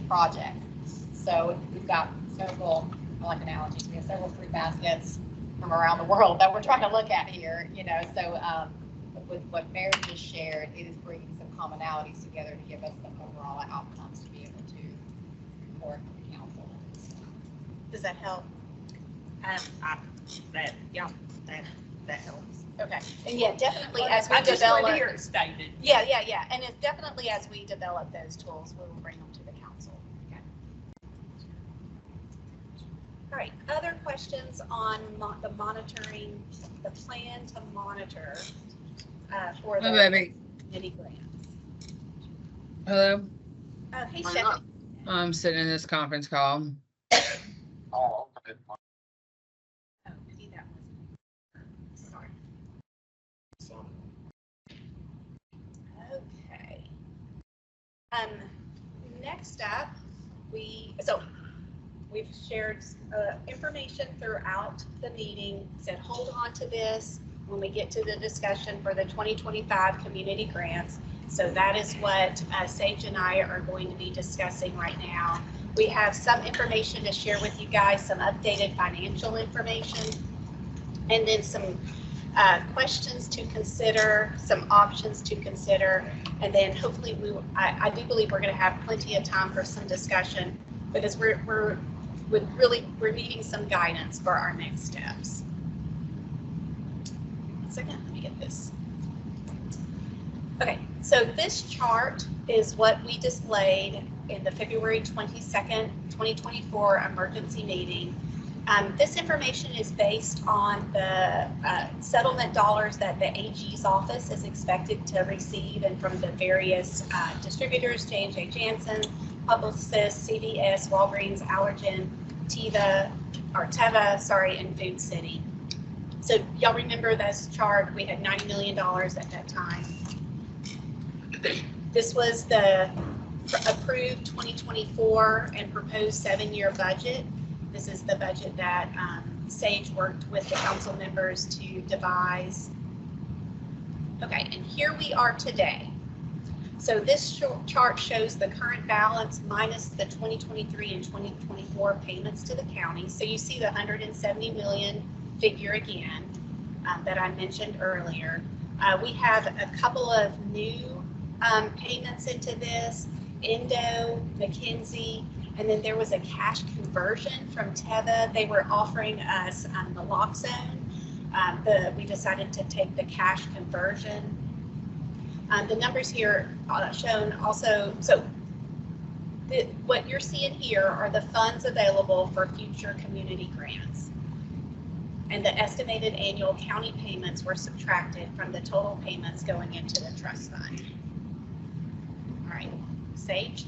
projects. So we've got several, I like analogies, we have several fruit baskets from around the world that we're trying to look at here, so with what Mary just shared, it is bringing some commonalities together to give us some overall outcomes to be able to report to the council. Does that help? That helps. Okay. And yeah, definitely as we I just develop. want to hear it stated. Yeah. And it's definitely as we develop those tools, we will bring them to the council. Okay. All right. Other questions on the monitoring, the plan to monitor for the committee grants? Hello. Oh, hey, Stephanie. I'm sitting in this conference call. Oh, okay. Oh, maybe that was. Sorry. Okay. Next up, we've shared information throughout the meeting, said hold on to this when we get to the discussion for the 2025 community grants. So that is what Sage and I are going to be discussing right now. We have some information to share with you guys, some updated financial information, and then some questions to consider, some options to consider, and then hopefully I do believe we're going to have plenty of time for some discussion, because we're needing some guidance for our next steps. 1 second, let me get this. Okay, so this chart is what we displayed in the February 22nd, 2024 emergency meeting. This information is based on the settlement dollars that the AG's office is expected to receive, and from the various distributors, J&J Janssen, Publicis, CVS, Walgreens, Allergan, Teva, and Food City. So y'all remember this chart? We had $90 million at that time. This was the approved 2024 and proposed 7-year budget. This is the budget that Sage worked with the council members to devise. Okay, and here we are today. So this chart shows the current balance minus the 2023 and 2024 payments to the county. So you see the 170 million figure again that I mentioned earlier. We have a couple of new payments into this, Indo, McKinsey, and then there was a cash conversion from Teva. They were offering us naloxone. We decided to take the cash conversion. The numbers here shown also, so what you're seeing here are the funds available for future community grants. And the estimated annual county payments were subtracted from the total payments going into the trust fund. All right, Sage?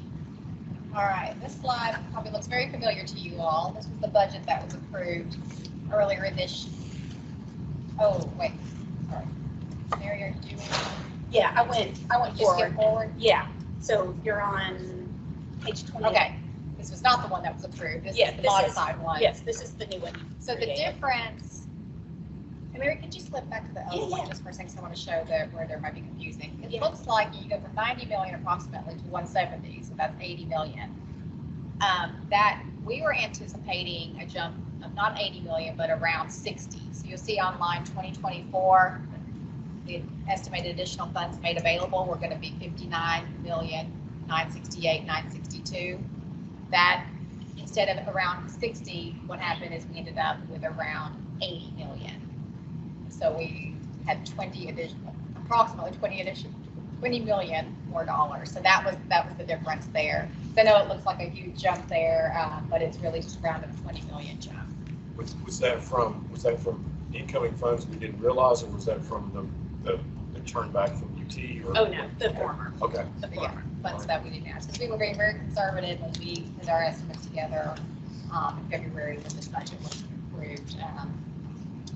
All right, this slide probably looks very familiar to you all. This was the budget that was approved earlier this. Oh, wait, sorry. Mary, are you doing? Yeah, I went Just skip forward. Yeah, so you're on page 20. Okay, this was not the one that was approved. This is the modified one. Yes, this is the new one. So the difference, and Mary, could you slip back to the other one just for a second? I want to show where there might be confusing. It looks like you go from 90 million approximately to 170, so that's 80 million. That we were anticipating a jump of not 80 million, but around 60. So you'll see on line 2024, the estimated additional funds made available were going to be 59,968,962. That instead of around 60, what happened is we ended up with around 80 million. So we had approximately 20 million more dollars. So that was the difference there. So I know it looks like a huge jump there, but it's really just around a 20 million jump. Was that from incoming funds we didn't realize, or was that from the turn back from UT? Or? Oh no, the former. Okay. The former funds that we didn't ask, because we were being very conservative when we put our estimates together in February when this budget was approved.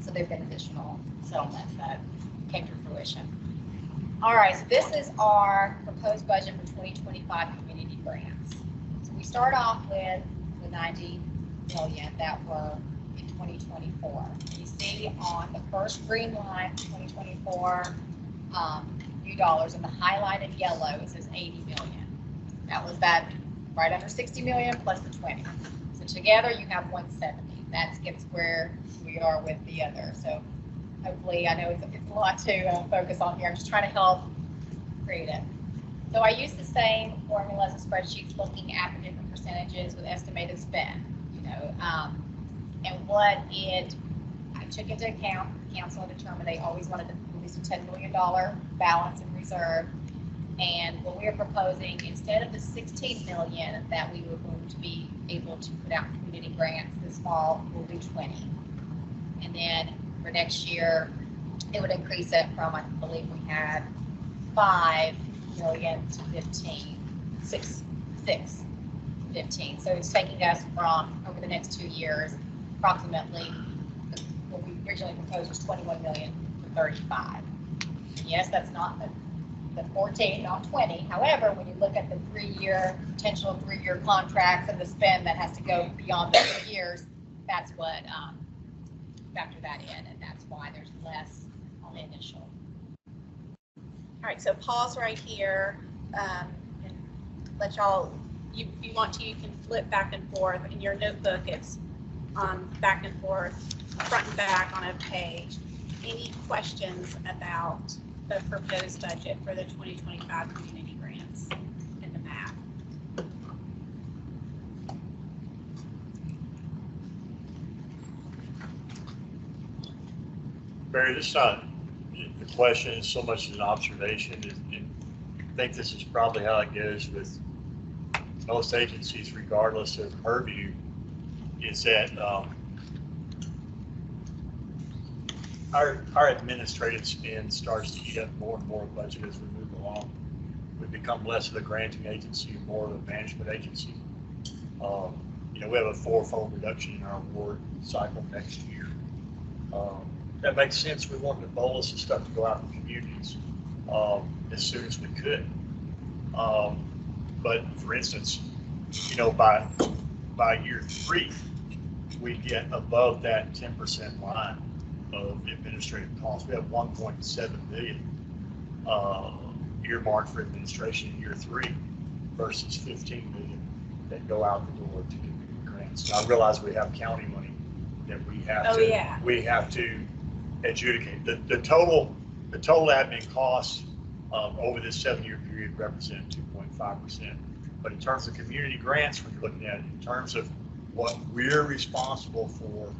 So there've been additional settlements that came to fruition. All right, so this is our proposed budget for 2025 community grants. So we start off with the 90 million that were in 2024. You see on the first green line, 2024 new dollars, in the highlighted yellow, it says 80 million. That was that right under 60 million plus the 20. So together you have 170. That gets where we are with the other. So hopefully, I know it's a lot to focus on here. I'm just trying to help create it. So I use the same formulas and spreadsheets looking at the different percentages with estimated spend, and what I took into account, the council determined they always wanted at least a $10 million balance in reserve. And what we are proposing, instead of the 16 million that we were going to be able to put out in community grants this fall, we'll do 20. And then for next year, it would increase it from, I believe we had 5 million to 15, 6 15. So it's taking us from, over the next 2 years, approximately, what we originally proposed was 21 million to 35. Yes, that's not the 14, not 20. However, when you look at the potential 3-year contracts and the spend that has to go beyond the 3 years, that's what factor that in, and that's why there's less on the initial. All right, so pause right here. And let y'all, if you want to, you can flip back and forth. In your notebook, it's back and forth, front and back on a page. Any questions about the proposed budget for the 2025 community grants and the map? Barry, this not the question is so much as an observation, and I think this is probably how it goes with most agencies, regardless of purview, is that our administrative spend starts to eat up more and more budget as we move along. We become less of a granting agency and more of a management agency. We have a 4-fold reduction in our award cycle next year. That makes sense. We wanted to bolus the stuff to go out in the communities as soon as we could. But for instance, by year 3, we get above that 10% line of administrative costs. We have 1.7 billion earmarked for administration in year 3 versus 15 million that go out the door to community grants. Now, I realize we have county money that we have to adjudicate. The total admin costs over this 7-year period represent 2.5%. But in terms of community grants, when you're looking at it in terms of what we're responsible for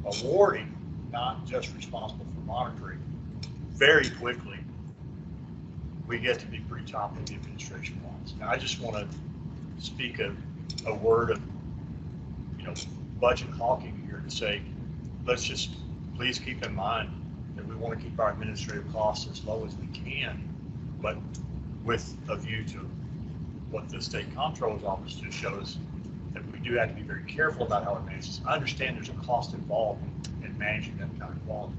awarding, not just responsible for monitoring, very quickly we get to be pretty top of the administration lines. Now, I just want to speak a word of budget hawking here to say, let's just please keep in mind that we want to keep our administrative costs as low as we can, but with a view to what the state comptroller's office just showed us, that we do have to be very careful about how it manages. I understand there's a cost involved in managing that kind of quality.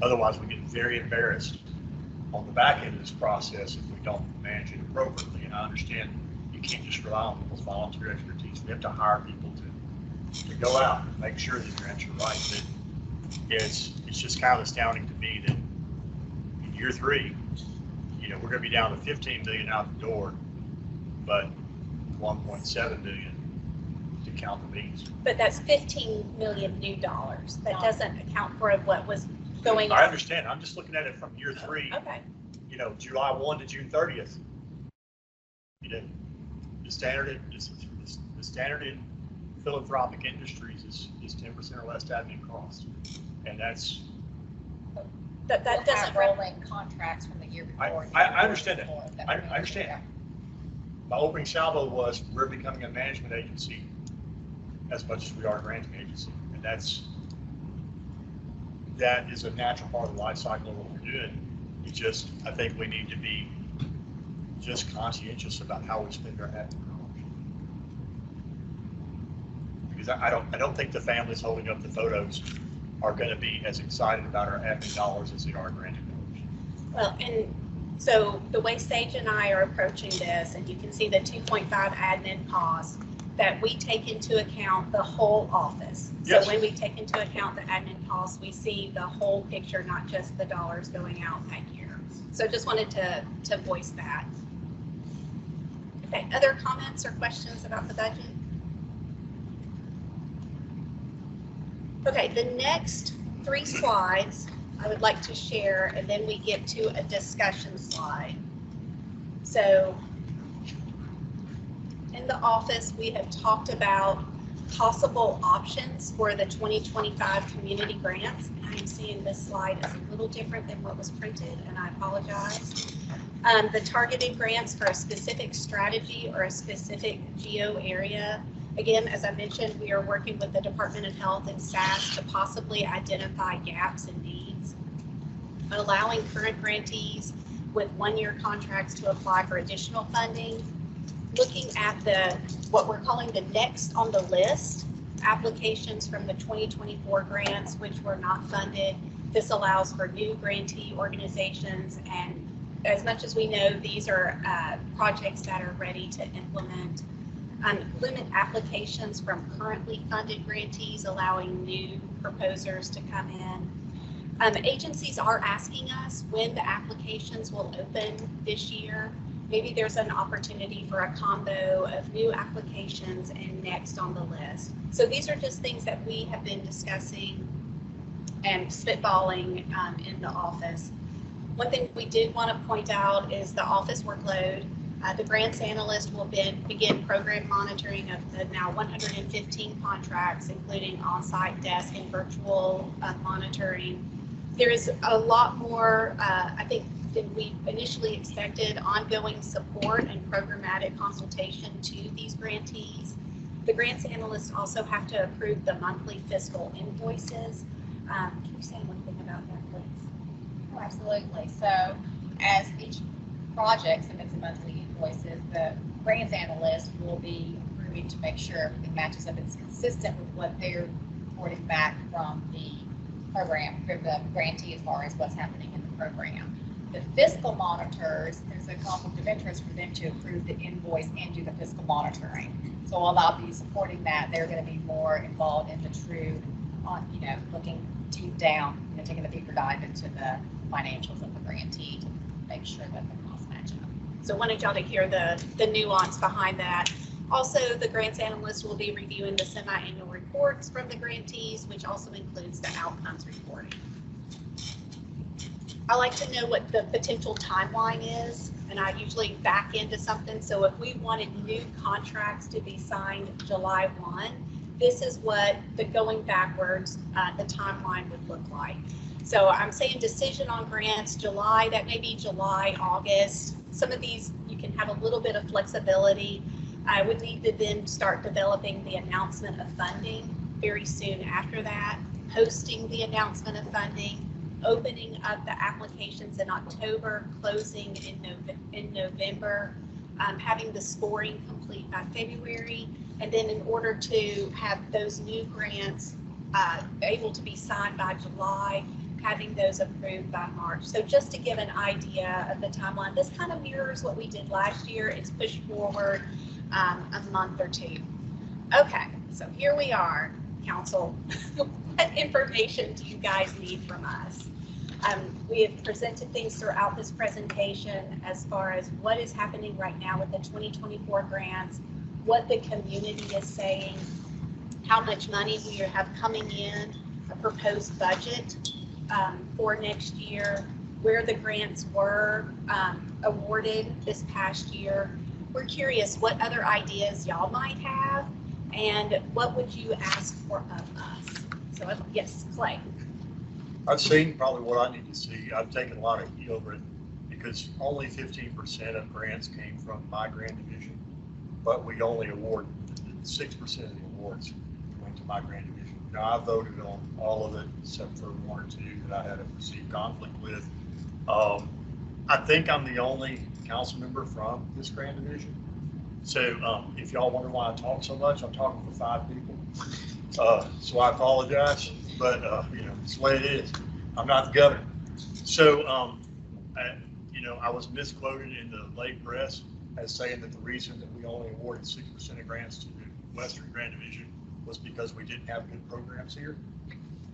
Otherwise, we get very embarrassed on the back end of this process if we don't manage it appropriately. And I understand you can't just rely on people's volunteer expertise. We have to hire people to go out and make sure that grants are right. But it's just kind of astounding to me that in year 3, we're going to be down to 15 million out the door, but 1.7 billion to count the beans. But that's 15 million new dollars. That doesn't account for what was going on. I understand. I'm just looking at it from year 3. Okay. July 1 to June 30th. The standard in philanthropic industries is 10% or less admin costs, and that's. That doesn't rolling contracts from the year before. I understand that. I understand. Yeah. My opening salvo was we're becoming a management agency as much as we are a granting agency, and that is a natural part of the life cycle of what we're doing. I think we need to be just conscientious about how we spend our admin dollars, because I don't think the families holding up the photos are going to be as excited about our admin dollars as they are granting dollars. Well, and so the way Sage and I are approaching this, and you can see the 2.5 admin costs, that we take into account the whole office. Yes. So when we take into account the admin costs, we see the whole picture, not just the dollars going out that year. So just wanted to voice that. Okay, other comments or questions about the budget? Okay, the next 3 slides I would like to share, and then we get to a discussion slide. So in the office, we have talked about possible options for the 2025 community grants. And I'm seeing this slide is a little different than what was printed, and I apologize. The targeted grants for a specific strategy or a specific geo area. Again, as I mentioned, we are working with the Department of Health and SAS to possibly identify gaps and needs. Allowing current grantees with 1-year contracts to apply for additional funding. looking at what we're calling the next on the list applications from the 2024 grants, which were not funded. This allows for new grantee organizations, and as much as we know, these are projects that are ready to implement. Limit applications from currently funded grantees, allowing new proposers to come in. Agencies are asking us when the applications will open this year. Maybe there's an opportunity for a combo of new applications and next on the list. So these are just things that we have been discussing and spitballing in the office. One thing we did want to point out is the office workload. The grants analyst will begin program monitoring of the now 115 contracts, including on-site desk and virtual monitoring. There is a lot more, I think, than we initially expected, ongoing support and programmatic consultation to these grantees. The grants analysts also have to approve the monthly fiscal invoices. Can you say one thing about that, please? Oh, absolutely. So as each project submits the monthly invoices, the grants analyst will be approving to make sure everything matches up. It's consistent with what they're reporting back from the program, from the grantee, as far as what's happening in the program. The fiscal monitors, there's a conflict of interest for them to approve the invoice and do the fiscal monitoring. So while I'll be supporting that, they're going to be more involved in the true, looking deep down, taking a deeper dive into the financials of the grantee to make sure that the costs match up. So wanted y'all to hear the nuance behind that. Also, the grants analyst will be reviewing the semi-annual reports from the grantees, which also includes the outcomes reporting. I like to know what the potential timeline is, and I usually back into something. So if we wanted new contracts to be signed July 1, this is what the going backwards, the timeline would look like. So I'm saying decision on grants, July, that may be July, August. Some of these, you can have a little bit of flexibility. I would need to then start developing the announcement of funding very soon after that, posting the announcement of funding, opening up the applications in October, closing in November, having the scoring complete by February, and then in order to have those new grants able to be signed by July, having those approved by March. So just to give an idea of the timeline, this kind of mirrors what we did last year. It's pushed forward a month or two. Okay, so here we are, council. What information do you guys need from us? We have presented things throughout this presentation as far as what is happening right now with the 2024 grants, what the community is saying, how much money we have coming in, a proposed budget for next year, where the grants were awarded this past year. We're curious what other ideas y'all might have, and what would you ask for of us? So yes, Clay. I've seen probably what I need to see. I've taken a lot of heat over it because only 15% of grants came from my grant division, but we only award 6% of the awards went to my grant division. Now, I voted on all of it except for one or two that I had a perceived conflict with. I think I'm the only council member from this grant division. So if y'all wonder why I talk so much, I'm talking for 5 people. So I apologize, but it's the way it is. I'm not the governor. So, I was misquoted in the late press as saying that the reason that we only awarded 6% of grants to the Western Grant Division was because we didn't have good programs here.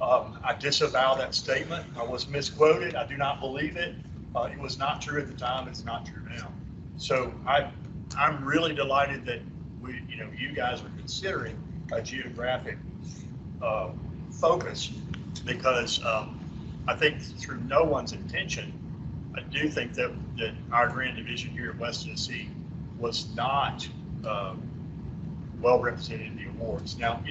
I disavow that statement. I was misquoted. I do not believe it. It was not true at the time. It's not true now. So I'm really delighted that you guys are considering a geographic focus, because I think through no one's intention, I do think that our grant division here at West Tennessee was not well represented in the awards. Now,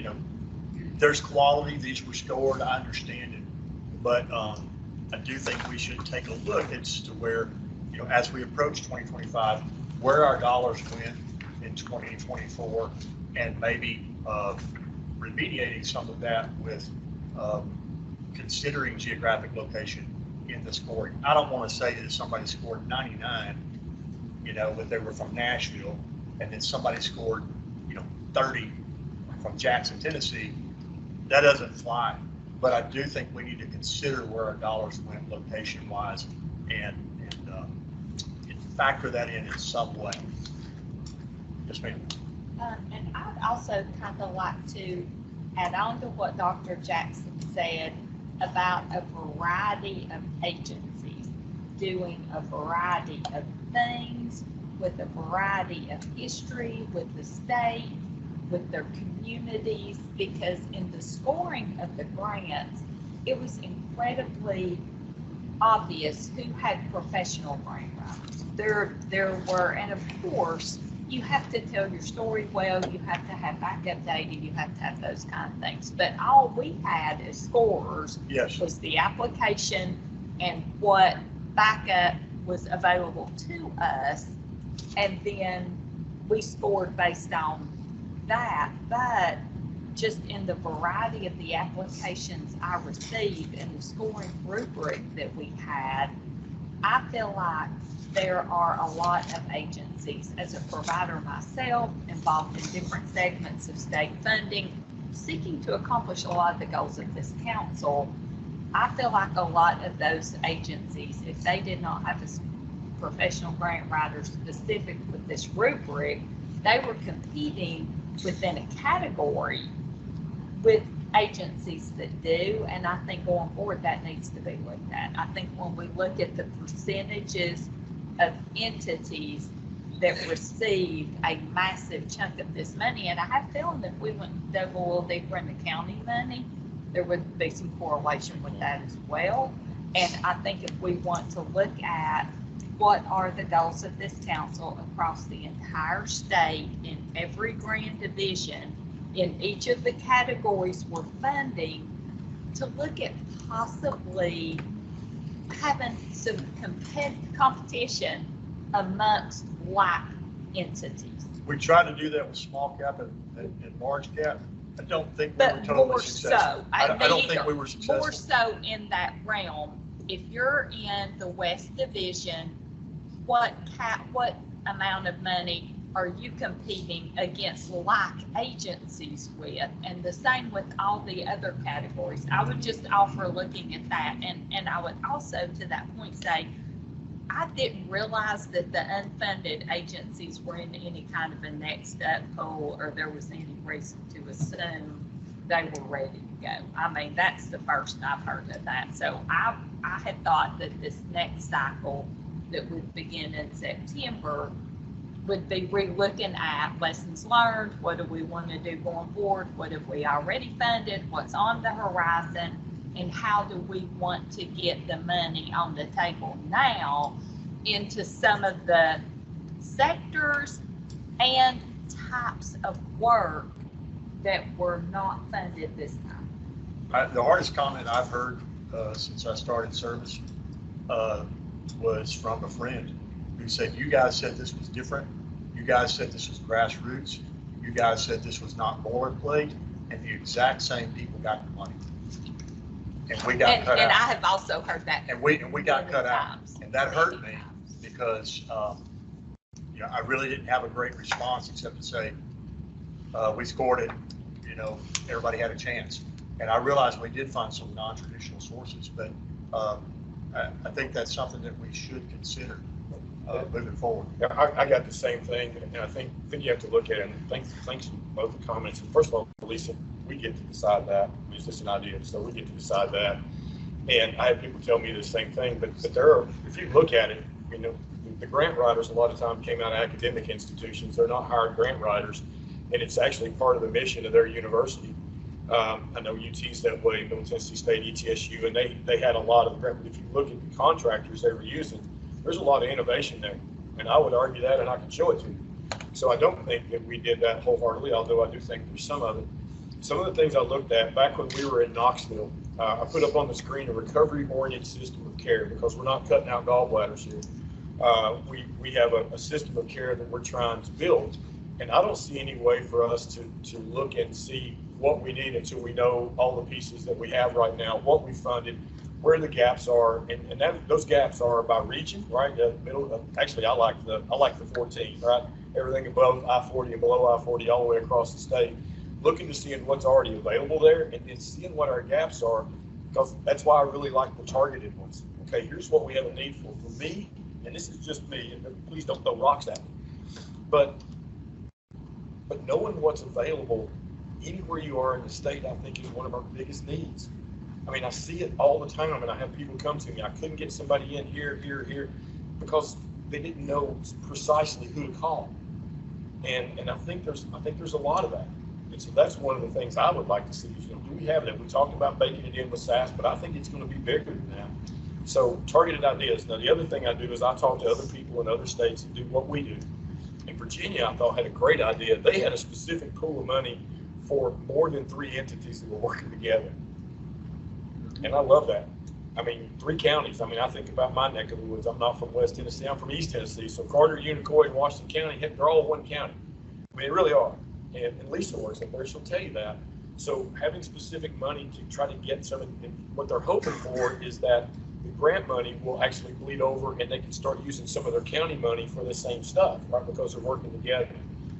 there's quality, these were scored, I understand it, but I do think we should take a look as to where, as we approach 2025, where our dollars went in 2024, and maybe remediating some of that with considering geographic location in the scoring. I don't want to say that somebody scored 99, but they were from Nashville, and then somebody scored, 30 from Jackson, Tennessee, that doesn't fly. But I do think we need to consider where our dollars went location-wise and factor that in some way. Yes, ma'am. And I'd also kind of like to add on to what Dr. Jackson said about a variety of agencies doing a variety of things with a variety of history with the state, with their communities, because in the scoring of the grants, it was incredibly obvious who had professional grant writers. There were, and of course, you have to tell your story well, you have to have backup data, you have to have those kind of things. But all we had as scorers was the application and what backup was available to us. And then we scored based on that. But just in the variety of the applications I received and the scoring rubric that we had, I feel like there are a lot of agencies, as a provider myself, involved in different segments of state funding, seeking to accomplish a lot of the goals of this council. I feel like a lot of those agencies, if they did not have a professional grant writer specific with this rubric, they were competing within a category with agencies that do, and I think going forward that needs to be looked at. I think when we look at the percentages of entities that received a massive chunk of this money, and I have a feeling that if we went dug a little deeper in the county money, there would be some correlation with that as well. And I think if we want to look at what are the goals of this council across the entire state in every grand division, in each of the categories we're funding, to look at possibly having some competition amongst like entities. We try to do that with small cap and large cap. I don't think we But were totally more successful. so, I don't think we were successful. More so in that realm, if you're in the West Division, what amount of money are you competing against like agencies with? And the same with all the other categories. I would just offer looking at that. And I would also, to that point, say, I didn't realize that the unfunded agencies were in any kind of a next up poll, or there was any reason to assume they were ready to go. I mean, that's the first I've heard of that. So I had thought that this next cycle that would begin in September would be re-looking at lessons learned. What do we want to do going forward? What have we already funded? What's on the horizon? And how do we want to get the money on the table now into some of the sectors and types of work that were not funded this time? The hardest comment I've heard since I started service was from a friend who said, you guys said this was different. You guys said this was grassroots. You guys said this was not boilerplate, and the exact same people got the money. And we got cut out. And I have also heard that. And we got cut out. And that hurt me because I really didn't have a great response except to say, we scored it, everybody had a chance. And I realized we did find some non-traditional sources, but I think that's something that we should consider moving forward. Yeah, I got the same thing, and I think you have to look at it. And thanks for both the comments. And first of all, Lisa, we get to decide that. It's just an idea, so we get to decide that. And I have people tell me the same thing, but there are, if you look at it, the grant writers a lot of times came out of academic institutions. They're not hired grant writers, and it's actually part of the mission of their university. I know UT's that way, Middle Tennessee State, ETSU, and they had a lot of, if you look at the contractors they were using, there's a lot of innovation there. And I would argue that, and I can show it to you. So I don't think that we did that wholeheartedly, although I do think there's some of it. Some of the things I looked at back when we were in Knoxville, I put up on the screen a recovery-oriented system of care, because we're not cutting out gallbladders here. We have a system of care that we're trying to build. And I don't see any way for us to look and see what we need until we know all the pieces that we have right now, what we funded, where the gaps are, and those gaps are by region, right? The middle. Actually, I like the 14, right? everything above I-40 and below I-40 all the way across the state, looking to seeing what's already available there and then seeing what our gaps are, because that's why I really like the targeted ones. Okay, here's what we have a need for. For me, and this is just me, and please don't throw rocks at me, but knowing what's available anywhere you are in the state, I think is one of our biggest needs. I mean, I see it all the time, and I have people come to me. I couldn't get somebody in here, because they didn't know precisely who to call. And I think there's a lot of that. And so that's one of the things I would like to see is, do we have that? We talked about baking it in with SAS, but I think it's going to be bigger than that. So targeted ideas. Now, the other thing I do is I talk to other people in other states that do what we do. In Virginia, I thought had a great idea. They had a specific pool of money for more than 3 entities that were working together. And I love that. I mean, 3 counties. I mean, I think about my neck of the woods. I'm not from West Tennessee. I'm from East Tennessee. So Carter, Unicoi, and Washington County, heck, they're all one county. I mean, they really are. And Lisa works up there. She'll tell you that. So having specific money to try to get some, and what they're hoping for is that the grant money will actually bleed over and they can start using some of their county money for the same stuff, right? Because they're working together.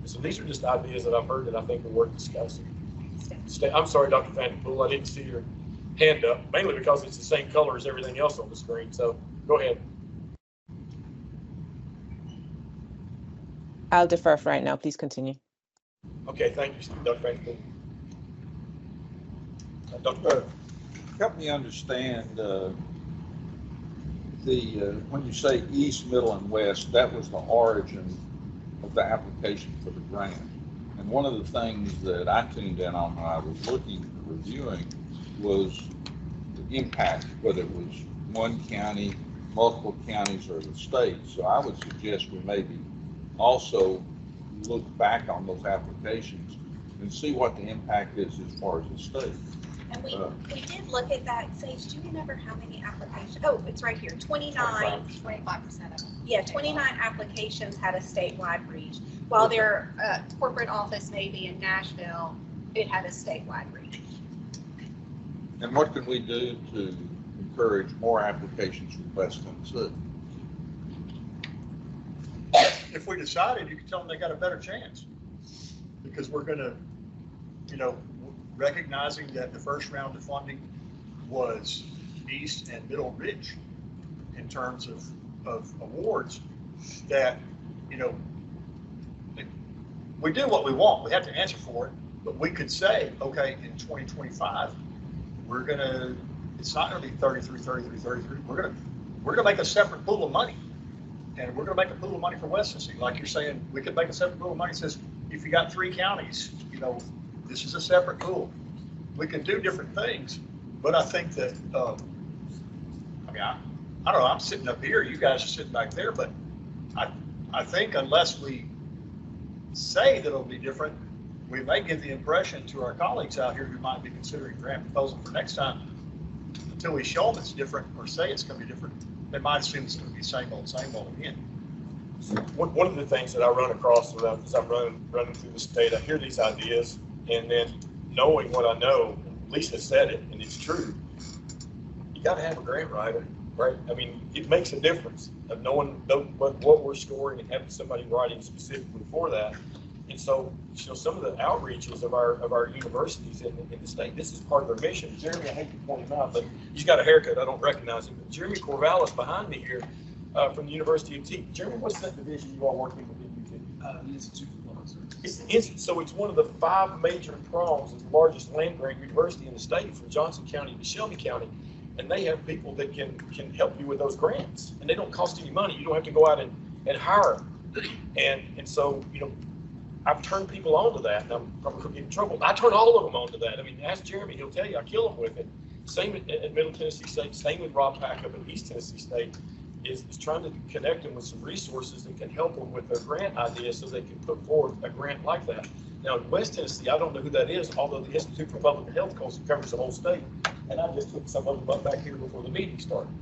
So these are just ideas that I've heard that I think are worth discussing. I'm sorry, Dr. Vanderpool, I didn't see your hand up, mainly because it's the same color as everything else on the screen. So go ahead. I'll defer for right now. Please continue. Okay, thank you, Dr. Vanderpool. Dr. Help me understand when you say east, middle, and west, that was the origin of the application for the grant. And one of the things that I tuned in on when I was reviewing was the impact, whether it was one county, multiple counties, or the state. So I would suggest we maybe also look back on those applications and see what the impact is as far as the state. And we did look at that. Sage, do you remember how many applications? Oh, it's right here, 25% of them. Yeah, 29 applications had a statewide reach. While their corporate office may be in Nashville, it had a statewide reach. And what can we do to encourage more applications from West Tennessee? If we decided, you could tell them they got a better chance, because we're going to, recognizing that the first round of funding was East and Middle Ridge in terms of awards, that, we do what we want. We have to answer for it, but we could say, okay, in 2025, it's not going to be 33. We're going to make a separate pool of money. And we're going to make a pool of money for West Tennessee. Like you're saying, we could make a separate pool of money that says, if you got 3 counties, this is a separate pool. We can do different things, but I think that, I don't know, I'm sitting up here, you guys are sitting back there, but I think unless we say that it'll be different, we may give the impression to our colleagues out here who might be considering grant proposal for next time, until we show them it's different or say it's going to be different, they might assume it's going to be same old again. One of the things that I run across as I'm running through the state, I hear these ideas, and then knowing what I know, Lisa said it, and it's true, you got to have a grant writer, right? I mean, it makes a difference of knowing what we're scoring and having somebody writing specifically for that. And so, some of the outreaches of our universities in the state, this is part of their mission. Jeremy, I hate to point him out, but he's got a haircut. I don't recognize him. But Jeremy Corvallis behind me here from the University of T. Jeremy, what's that division you are working with in UT? The Institute of Law. So it's one of the 5 major prongs of the largest land grant university in the state, from Johnson County to Shelby County. And they have people that can help you with those grants. And they don't cost any money. You don't have to go out and hire them. And so, I've turned people onto that, and I'm probably going to get in trouble. I turn all of them onto that. I mean, ask Jeremy, he'll tell you, I kill them with it. Same at Middle Tennessee State, same with Rob Pack up at East Tennessee State, is trying to connect them with some resources that can help them with their grant ideas so they can put forward a grant like that. Now, in West Tennessee, I don't know who that is, although the Institute for Public Health covers the whole state, and I just took some of them up back here before the meeting started.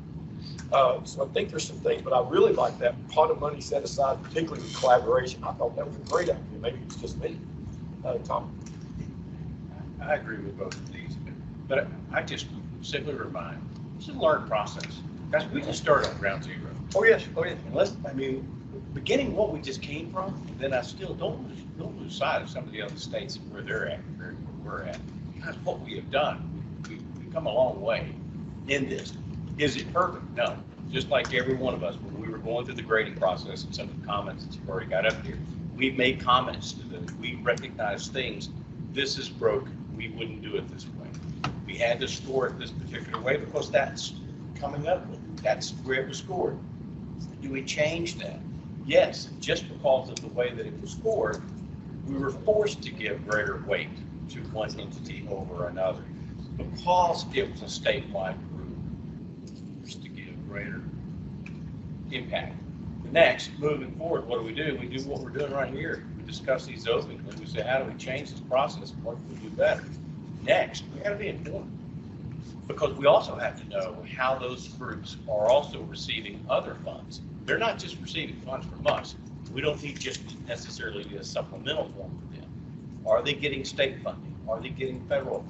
So I think there's some things, but I really like that pot of money set aside, particularly with collaboration. I thought that was a great idea. Maybe it's just me. Tom? I agree with both of these, but I just simply remind, it's a learned process. Guys, we just start on ground zero. Oh, yes. Unless, beginning what we just came from, then I still don't lose sight of some of the other states and where they're at compared to where we're at. That's what we have done. We've come a long way in this. Is it perfect? No. Just like every one of us, when we were going through the grading process and some of the comments that you've already got up here, we've made comments to them. We recognize things. This is broken. We wouldn't do it this way. We had to score it this particular way because that's coming up with it. That's where it was scored. Do we change that? Yes, just because of the way that it was scored, we were forced to give greater weight to one entity over another because it was a statewide group, forced to give greater impact. Next, moving forward, what do? We do what we're doing right here. We discuss these openly. We say, how do we change this process? What can we do better? Next, we got to be informed because we also have to know how those groups are also receiving other funds. They're not just receiving funds from us. We don't need just necessarily a supplemental form for them. Are they getting state funding? Are they getting federal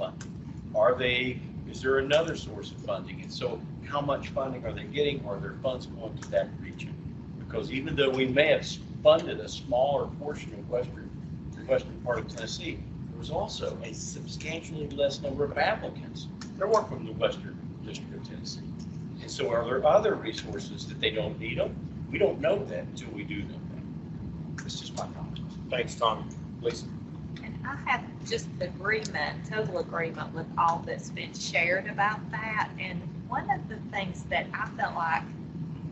funding? Is there another source of funding? And so how much funding are they getting? Are their funds going to that region? Because even though we may have funded a smaller portion of the western part of Tennessee, there was also a substantially less number of applicants that were from the western district of Tennessee. And so are there other resources that they don't need them? We don't know that until we do know that. This is my comment. Thanks, Tommy. Lisa. And I have just total agreement with all that's been shared about that. And one of the things that I felt like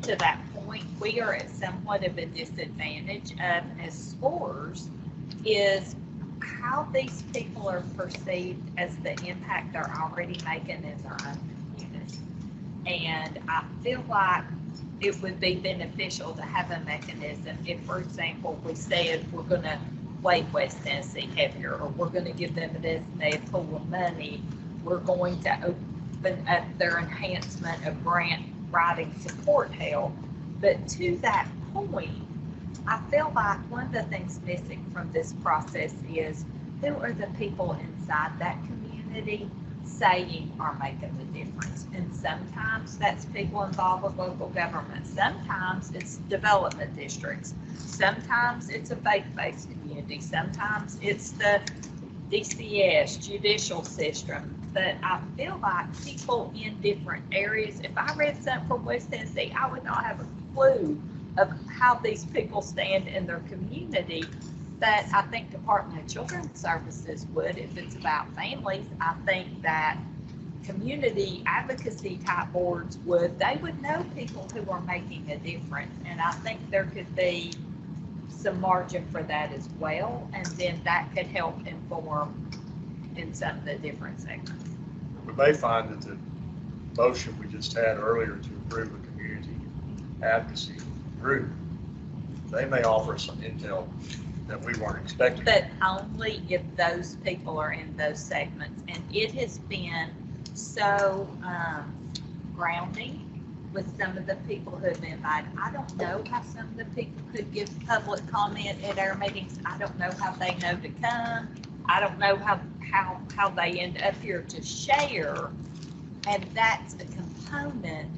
to that point, we are at somewhat of a disadvantage of as scorers is how these people are perceived as the impact they're already making in their own community. And I feel like it would be beneficial to have a mechanism if, for example, we said we're going to weight West Tennessee heavier, or we're going to give them a designated pool of money, we're going to open up their enhancement of grant writing support help. But to that point, I feel like one of the things missing from this process is who are the people inside that community saying are making the difference. And sometimes that's people involved with local government. Sometimes it's development districts. Sometimes it's a faith-based community. Sometimes it's the DCS, judicial system. But I feel like people in different areas, if I read something from West Tennessee, I would not have a clue of how these people stand in their community. But I think Department of Children's Services would, if it's about families. I think that community advocacy type boards would, they would know people who are making a difference. And I think there could be some margin for that as well. And then that could help inform in some of the different segments. We may find that the motion we just had earlier to approve a community advocacy group, they may offer some intel that we weren't expecting. But only if those people are in those segments. And it has been so grounding with some of the people who have been invited. I don't know how some of the people could give public comment at our meetings. I don't know how they know to come. I don't know how they end up here to share. And that's a component,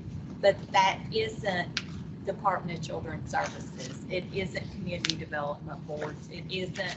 but that isn't Department of Children's Services. It isn't community development boards. It isn't,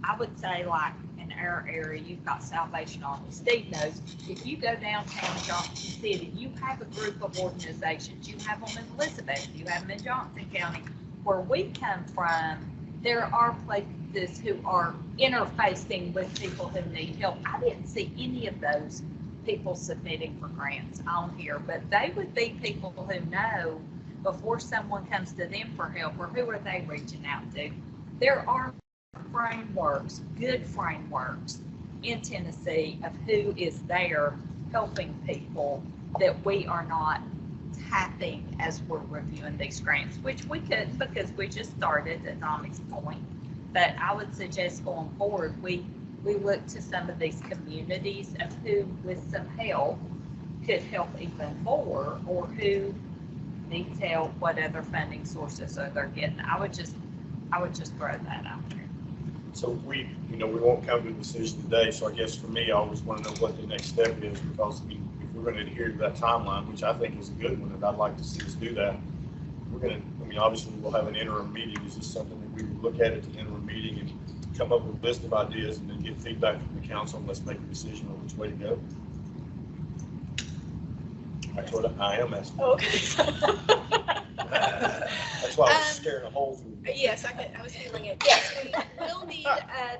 I would say, like in our area, you've got Salvation Army. Steve knows, if you go downtown Johnson City, you have a group of organizations. You have them in Elizabeth, you have them in Johnson County. Where we come from, there are places who are interfacing with people who need help. I didn't see any of those people submitting for grants on here, but they would be people who know before someone comes to them for help, or who are they reaching out to? There are frameworks, good frameworks in Tennessee of who is there helping people that we are not tapping as we're reviewing these grants, which we could because we just started at Tommy's point. But I would suggest going forward, we look to some of these communities of who, with some help, could help even more, or who needs help, what other funding sources are they getting. I would just throw that out there. So we won't come to a decision today. So I guess for me, I always want to know what the next step is, because if we're going to adhere to that timeline, which I think is a good one, and I'd like to see us do that, we're going to, mean, obviously we'll have an interim meeting. Is this something that we would look at the interim meeting and come up with a list of ideas and then get feedback from the council and let's make a decision on which way to go? That's what I am asking. Okay. That's why I was staring a hole through. Yes, I was feeling it. Yes, we will need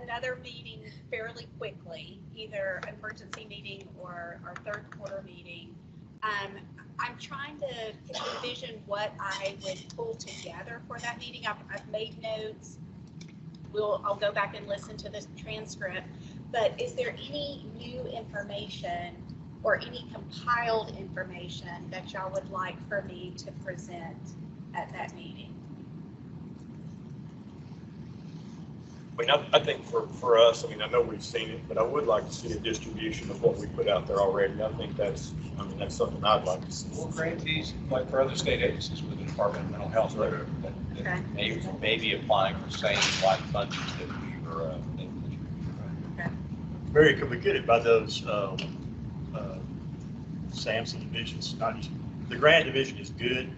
another meeting fairly quickly, either an emergency meeting or our third quarter meeting. I'm trying to envision what I would pull together for that meeting. I've made notes. I'll go back and listen to this transcript. But is there any new information or any compiled information that y'all would like for me to present at that meeting? I mean, I think for us, I mean, I know we've seen it, but I would like to see a distribution of what we put out there already. I think that's something I'd like to see. We'll grant these like for other state agencies with the Department of Mental Health that Okay. may be applying for same like funding that we were. Mary, could we get it by those Samson divisions? Not just, the Grand Division is good,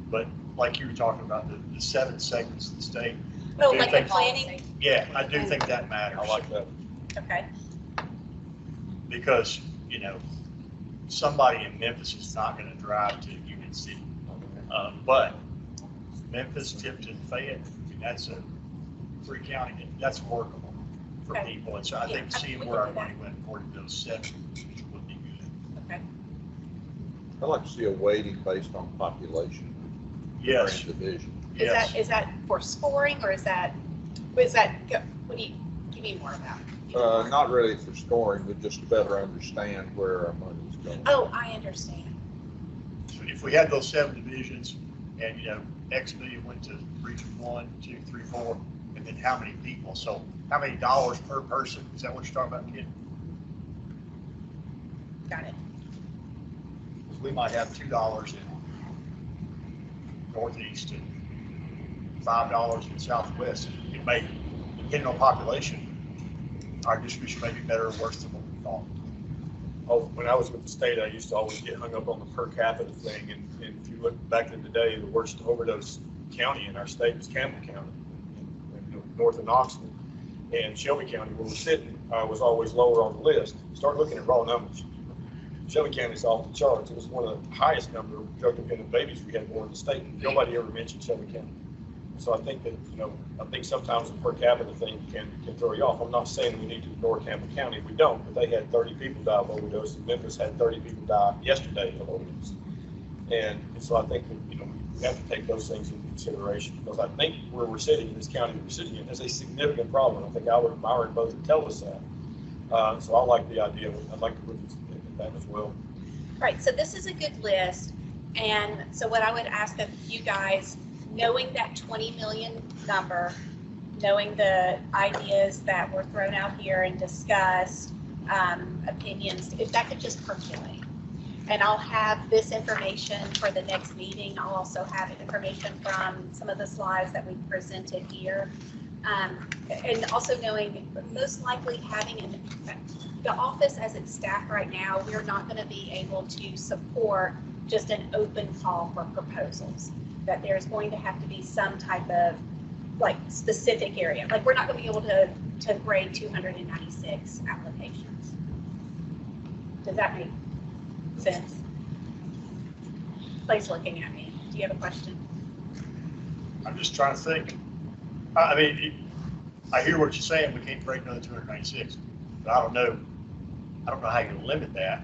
but like you were talking about, the 7 segments of the state. Oh, like the planning? Yeah, I do think that matters. I like that. Okay. Because, you know, somebody in Memphis is not going to drive to Union City. But Memphis, Tipton, Fayette, I mean, that's a 3-county, that's workable for people. And so I think seeing where our money went according to those 7 would be good. Okay. I'd like to see a weighting based on population. Yes. Division. Is that for scoring, or is that what do you give me more about? Not really for scoring, but just to better understand where our money's going. Oh, I understand. So if we had those 7 divisions and, you know, X million went to region 1, 2, 3, 4, and then how many people? So how many dollars per person? Is that what you're talking about, kid? Got it. Because we might have $2 in Northeast and $5 in Southwest. It may, depending on population, our distribution may be better or worse than what we thought. Oh, when I was with the state, I used to always get hung up on the per capita thing. And if you look back in the day, the worst overdose county in our state was Campbell County, north of Knoxville. And Shelby County, where we're sitting, was always lower on the list. Start looking at raw numbers. Shelby County is off the charts. It was one of the highest number of drug-dependent babies we had born in the state. Nobody ever mentioned Shelby County. So I think that, you know, I think sometimes the per capita thing can throw you off. I'm not saying we need to ignore Campbell County. We don't, but they had 30 people die of overdose, and Memphis had 30 people die yesterday of overdose. And so I think that, you know, we have to take those things into consideration, because I think where we're sitting in this county we're sitting in is a significant problem. I think Albert and Myron both tell us that. So I like the idea. I'd like to look at that as well. Right, so this is a good list. And so what I would ask of you guys, knowing that 20 million number, knowing the ideas that were thrown out here and discussed, opinions, if that could just percolate. And I'll have this information for the next meeting. I'll also have information from some of the slides that we presented here. And also knowing, most likely having the office as it's staffed right now, we're not going to be able to support just an open call for proposals. That there's going to have to be some type of like specific area. Like we're not going to be able to grade 296 applications. Does that make sense? Clay's looking at me. Do you have a question? I'm just trying to think. I mean, I hear what you're saying. We can't break another 296, but I don't know how you limit that.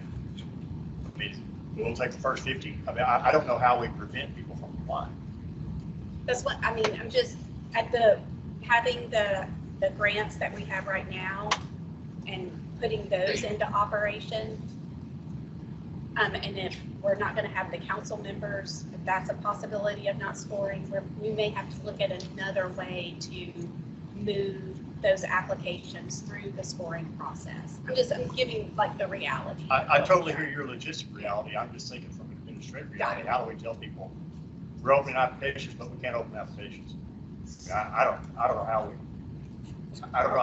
I mean, we'll take the first 50. I mean, I don't know how we prevent people from applying. That's what I mean. I'm just at having the grants that we have right now and putting those into operation. And if we're not going to have the council members, if that's a possibility of not scoring, we may have to look at another way to move those applications through the scoring process. I'm giving like the reality. I totally hear your logistic reality. I'm just thinking from an administrative reality. How do we tell people we're opening applications, but we can't open applications? I don't know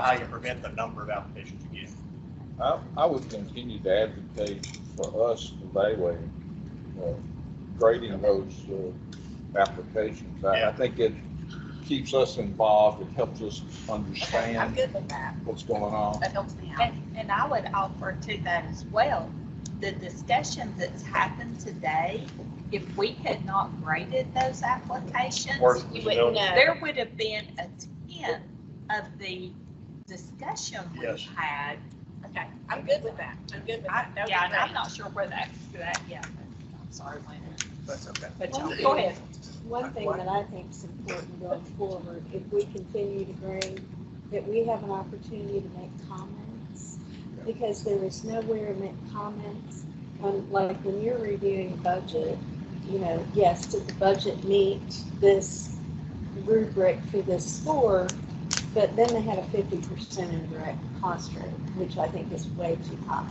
how you prevent the number of applications you get. I would continue to advocate for us evaluating, grading those applications. I Yeah. think it keeps us involved. It helps us I'm understand good with that. what's going on. That helps me out. And I would offer to that as well, the discussion that's happened today, if we had not graded those applications, Worse you was would no. know, there would have been a tenth of the discussion we Yes. had. Okay, I'm good with that. I'm good with that. Yeah, and I'm not sure where that, yeah. I'm sorry, Lynn. That's okay. But go ahead. One thing that I think is important going forward, if we continue to grade, that we have an opportunity to make comments, because there is nowhere to make comments on, like, when you're reviewing a budget, you know, yes, did the budget meet this rubric for this score? But then they had a 50% indirect cost rate, which I think is way too high.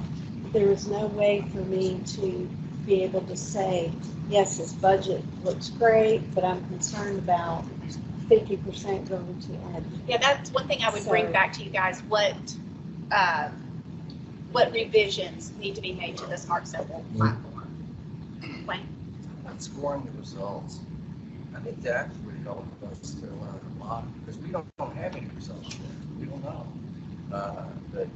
There is no way for me to be able to say, yes, this budget looks great, but I'm concerned about 50% going to ed. Yeah, that's one thing I would bring So- back to you guys, what revisions need to be made to the Smart Simple platform. Wayne? Not scoring the results. I think that would help us to learn a lot, because we don't have any results yet. We don't know. But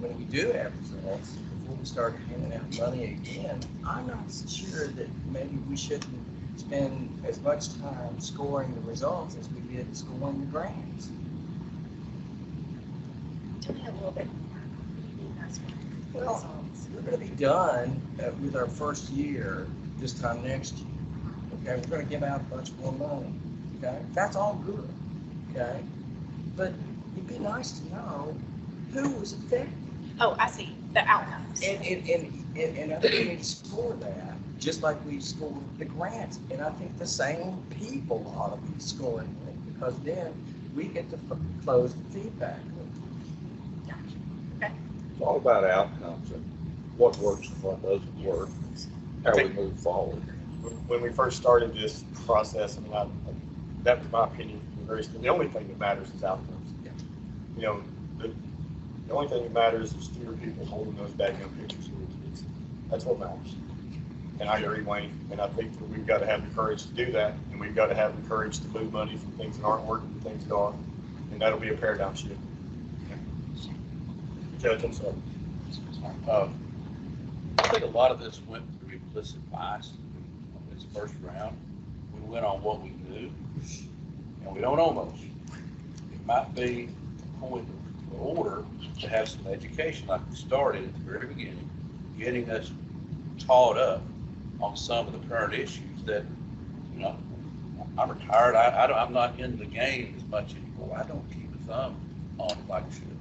when we do have results, before we start handing out money again, I'm not sure that maybe we shouldn't spend as much time scoring the results as we did scoring the grants. Tell me a little bit more. Well, we're going to be done with our first year this time next year. Okay, we're going to give out a bunch more money. Okay, that's all good. Okay, but it'd be nice to know who was affected. Oh, I see, the outcomes. And I think we need to score that just like we scored the grants. And I think the same people ought to be scoring it, because then we get to close the feedback loop. It's all about outcomes and what works and what doesn't work, how we move forward. When we first started this process, I mean, that was my opinion from the very start. The only thing that matters is outcomes. Yeah. You know, the only thing that matters is fewer people holding those daggone pictures. That's what matters. And I agree, Wayne, and I think that we've got to have the courage to do that, and we've got to have the courage to move money from things that aren't working to things that are, and that'll be a paradigm shift. Judge, I'm sorry. I think a lot of this went through implicit bias on this first round. We went on what we knew, and we don't know much. It might be a point of order to have some education, like we started at the very beginning, getting us taught up on some of the current issues that, you know, I'm retired. I'm not in the game as much anymore. I don't keep a thumb on it like I should.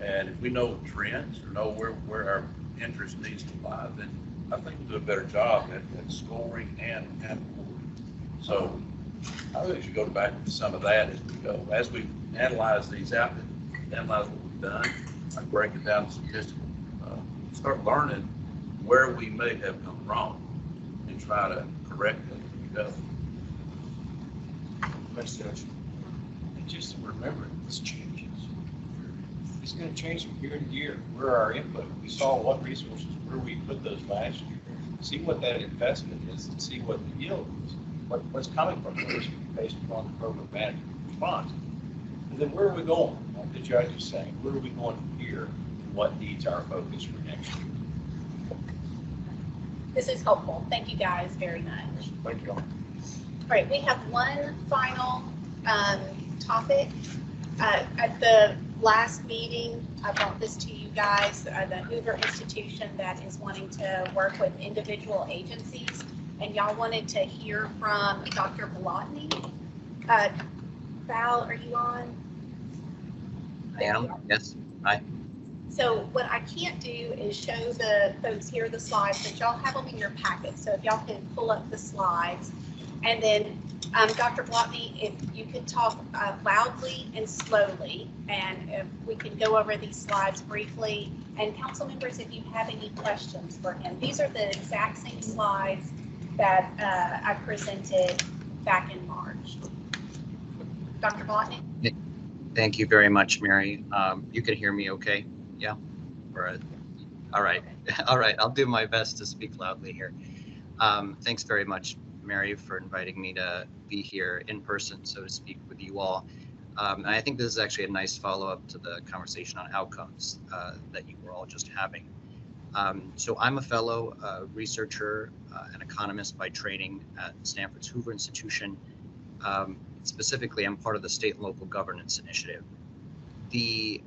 And if we know trends or know where our interest needs to lie, then I think we'll do a better job at scoring and recording. So I think we should go back to some of that as we go. As we analyze these out, analyze what we've done, like break it down statistically, start learning where we may have gone wrong and try to correct it as we go. Thanks, Judge. And just remember, this changes. It's going to change from year to year. Where our input, we saw what resources, where we put those last year. See what that investment is and see what the yield is, what's coming from those based upon the program management response. And then where are we going? Like the judge is saying, where are we going from here? And what needs our focus for next year? This is helpful. Thank you guys very much. Thank you all. All right, we have one final topic. At the last meeting, I brought this to you guys, the Hoover Institution that is wanting to work with individual agencies, and y'all wanted to hear from Dr. Blotny. Val, are you on? I am, yes. Hi. So what I can't do is show the folks here the slides, but y'all have them in your packet. So if y'all can pull up the slides. And then Dr. Blotny, if you could talk loudly and slowly, and if we can go over these slides briefly. And council members, if you have any questions for him, these are the exact same slides that I presented back in March. Dr. Blotny? Thank you very much, Mary. You can hear me okay? Yeah? All right. All right. I'll do my best to speak loudly here. Thanks very much, Mary, for inviting me to be here in person, so to speak, with you all. And I think this is actually a nice follow-up to the conversation on outcomes that you were all just having. So I'm a fellow researcher and economist by training at Stanford's Hoover Institution. Specifically, I'm part of the State and Local Governance Initiative. The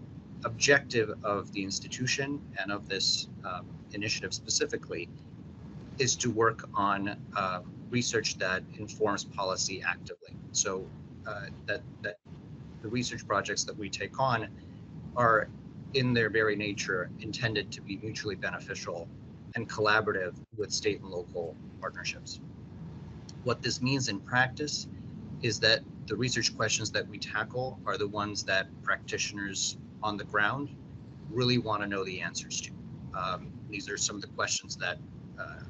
objective of the institution and of this initiative specifically is to work on research that informs policy actively. So that the research projects that we take on are in their very nature intended to be mutually beneficial and collaborative with state and local partnerships. What this means in practice is that the research questions that we tackle are the ones that practitioners on the ground really want to know the answers to. These are some of the questions that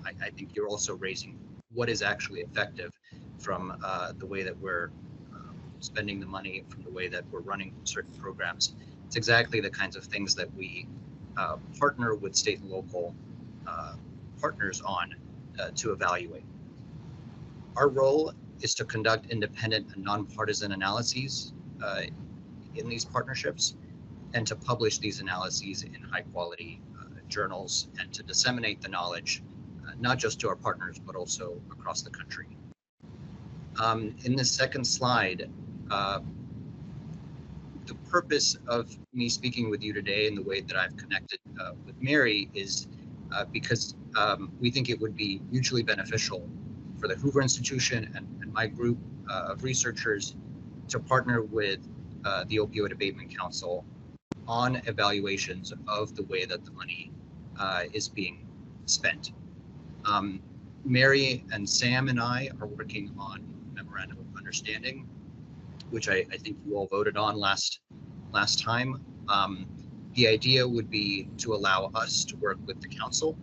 I think you're also raising. What is actually effective from the way that we're spending the money, from the way that we're running certain programs? It's exactly the kinds of things that we partner with state and local partners on to evaluate. Our role is to conduct independent and nonpartisan analyses in these partnerships and to publish these analyses in high quality journals and to disseminate the knowledge not just to our partners but also across the country. In this second slide, the purpose of me speaking with you today and the way that I've connected with Mary is because we think it would be mutually beneficial for the Hoover Institution and my group of researchers to partner with the Opioid Abatement Council on evaluations of the way that the money is being spent. Mary and Sam and I are working on memorandum of understanding, which I think you all voted on last time. The idea would be to allow us to work with the council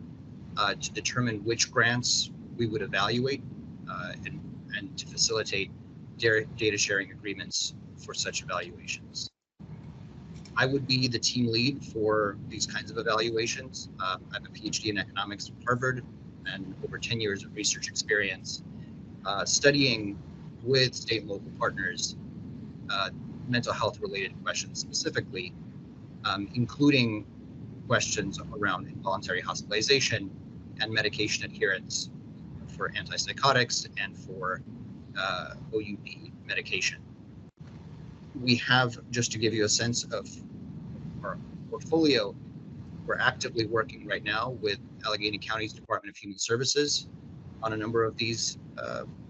to determine which grants we would evaluate and to facilitate data sharing agreements for such evaluations. I would be the team lead for these kinds of evaluations. I have a PhD in economics from Harvard and over 10 years of research experience studying with state and local partners mental health related questions specifically, including questions around involuntary hospitalization and medication adherence for antipsychotics and for OUD medication. We have, just to give you a sense of our portfolio, we're actively working right now with Allegheny County's Department of Human Services on a number of these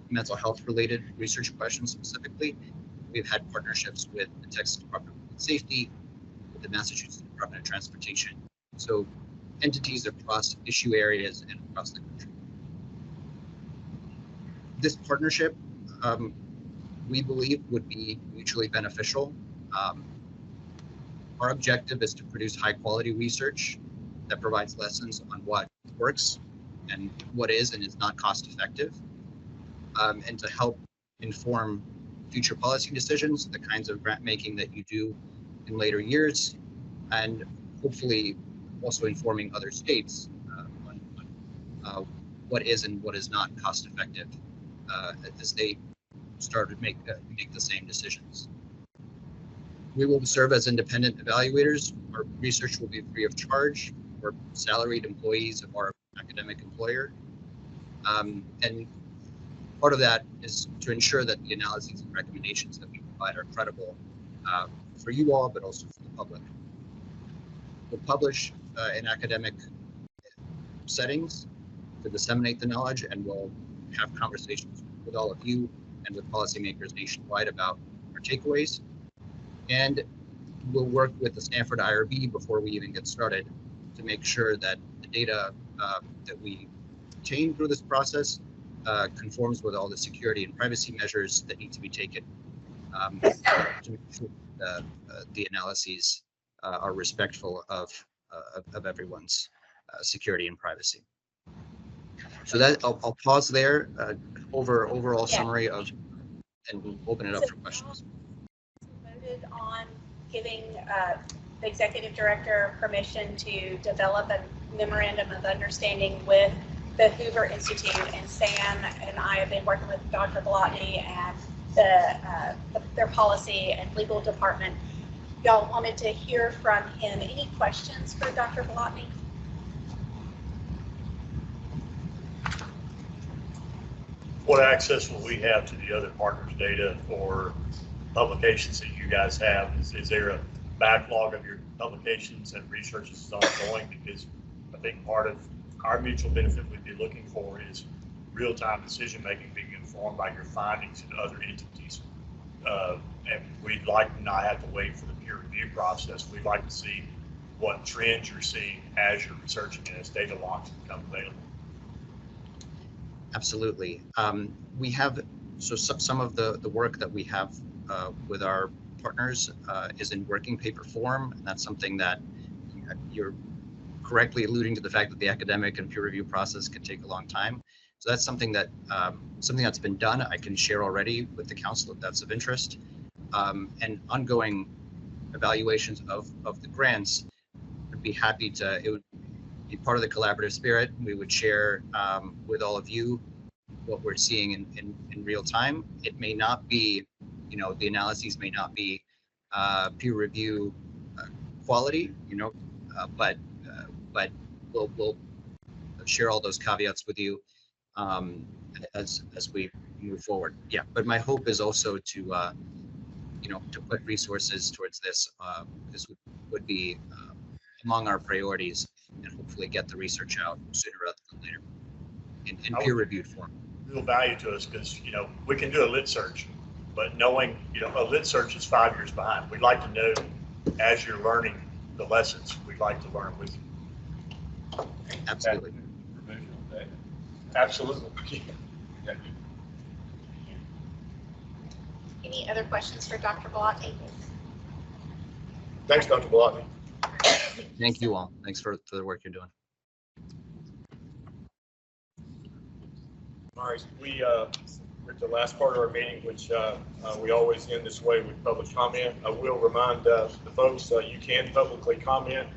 mental health related research questions specifically. We've had partnerships with the Texas Department of Public Safety, with the Massachusetts Department of Transportation. So entities across issue areas and across the country. This partnership, we believe, would be mutually beneficial. Our objective is to produce high quality research that provides lessons on what works and what is and is not cost effective, and to help inform future policy decisions, the kinds of grant making that you do in later years, and hopefully also informing other states on what is and what is not cost effective as they start to make the same decisions. We will serve as independent evaluators. Our research will be free of charge. We're salaried employees of our academic employer. And part of that is to ensure that the analyses and recommendations that we provide are credible for you all, but also for the public. We'll publish in academic settings to disseminate the knowledge, and we'll have conversations with all of you and with policymakers nationwide about our takeaways. And we'll work with the Stanford IRB before we even get started to make sure that the data that we obtain through this process conforms with all the security and privacy measures that need to be taken to make sure the analyses are respectful of everyone's security and privacy. So that I'll pause there. Overall summary of, and we'll open it up for questions. Voted on giving the executive director permission to develop a memorandum of understanding with the Hoover Institute, and Sam and I have been working with Dr. Blotney and their policy and legal department. Y'all wanted to hear from him. Any questions for Dr. Blotney? What access will we have to the other partners' data or publications that you guys have? Is there a backlog of your publications and research is ongoing? Because I think part of our mutual benefit we'd be looking for is real-time decision-making being informed by your findings in other entities. And we'd like to not have to wait for the peer review process. We'd like to see what trends you're seeing as you're researching and as data locks become available. Absolutely. We have, so some of the work that we have with our partners is in working paper form, and that's something that you're correctly alluding to, the fact that the academic and peer review process can take a long time. So that's something that that's been done. I can share already with the council if that's of interest. And ongoing evaluations of the grants, I'd be happy to, it would be part of the collaborative spirit. We would share with all of you what we're seeing in real time. It may not be, the analyses may not be peer review quality, but we'll share all those caveats with you as we move forward. Yeah, but my hope is also to to put resources towards this. This would be among our priorities, and hopefully get the research out sooner rather than later in peer reviewed form. Real value to us because we can do a lit search, but knowing a lit search is 5 years behind. We'd like to know as you're learning the lessons. We'd like to learn with you. Absolutely. Absolutely. Any other questions for Dr. Blotney? Thanks, Dr. Blotney. Thank you all. Thanks for the work you're doing. All right, we're at the last part of our meeting, which we always end this way with public comment. I will remind the folks you can publicly comment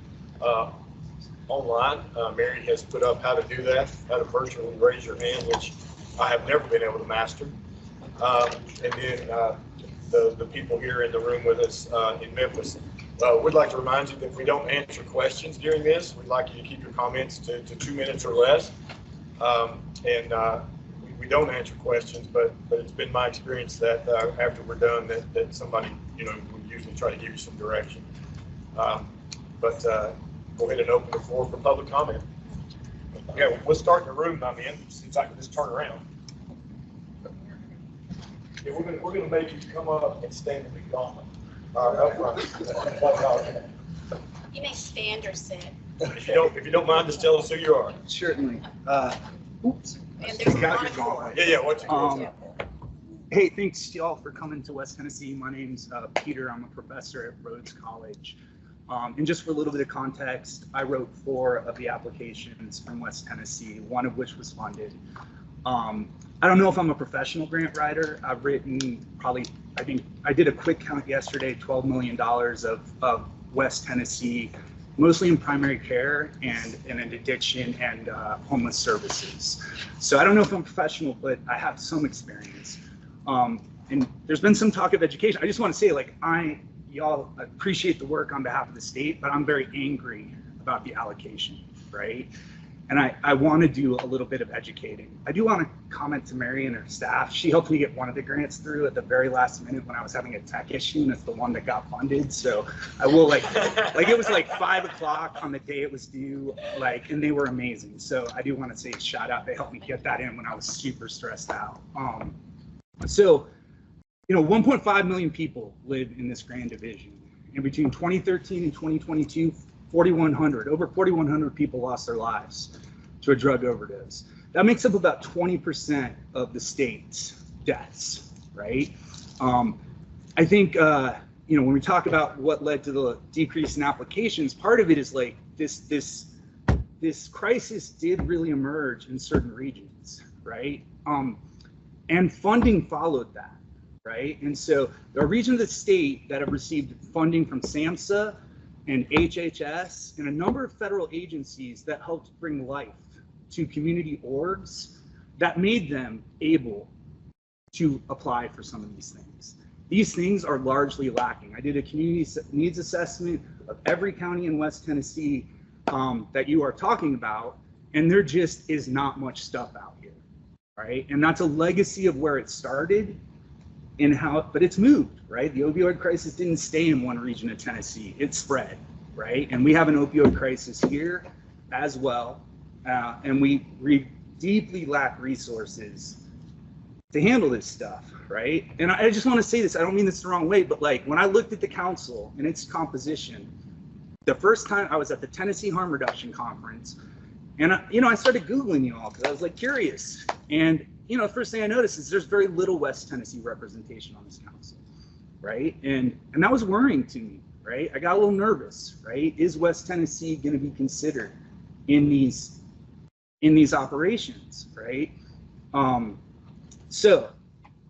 online. Mary has put up how to do that, how to virtually raise your hand, which I have never been able to master. And then the people here in the room with us in Memphis. We'd like to remind you that if we don't answer questions during this, we'd like you to keep your comments to 2 minutes or less. We don't answer questions, but it's been my experience that after we're done, that somebody, we usually try to give you some direction. Go ahead and open the floor for public comment. Yeah, we'll start in the room I'm in, since I can just turn around. Yeah, we're gonna make you come up and stand in the gauntlet. Up front. You may stand or sit. If you don't mind, just tell us who you are. Certainly. Oops. And there's Got a your gauntlet. Yeah, what's your Hey, thanks y'all for coming to West Tennessee. My name's Peter. I'm a professor at Rhodes College. And just for a little bit of context, I wrote 4 of the applications from West Tennessee, one of which was funded. I don't know if I'm a professional grant writer. I've written probably, I think I did a quick count yesterday, $12 million of West Tennessee, mostly in primary care and in addiction and homeless services. So I don't know if I'm professional, but I have some experience. And there's been some talk of education. I just want to say, y'all appreciate the work on behalf of the state, but I'm very angry about the allocation, right? And I want to do a little bit of educating. I do want to comment to Mary and her staff. She helped me get one of the grants through at the very last minute when I was having a tech issue, and it's the one that got funded. So I will it was 5 o'clock on the day it was due, and they were amazing. So I do want to say a shout out. They helped me get that in when I was super stressed out. 1.5 million people live in this Grand Division. And between 2013 and 2022, over 4,100 people lost their lives to a drug overdose. That makes up about 20% of the state's deaths, right? I think, when we talk about what led to the decrease in applications, part of it is this crisis did really emerge in certain regions, right? And funding followed that, right? And so there are regions of the state that have received funding from SAMHSA and HHS and a number of federal agencies that helped bring life to community orgs that made them able to apply for some of these things. These things are largely lacking. I did a community needs assessment of every county in West Tennessee that you are talking about, and there just is not much stuff out here, right? And that's a legacy of where it started and how, but it's moved, right? The opioid crisis didn't stay in one region of Tennessee, it spread, right? And we have an opioid crisis here as well, and we deeply lack resources to handle this stuff, right? And I just want to say this, I don't mean this the wrong way, but like when I looked at the council and its composition, the first time I was at the Tennessee Harm Reduction Conference, and I started Googling you all because I was like curious. And the first thing I noticed is there's very little West Tennessee representation on this council, right? And that was worrying to me, right? I got a little nervous, right? Is West Tennessee going to be considered in these operations, right? So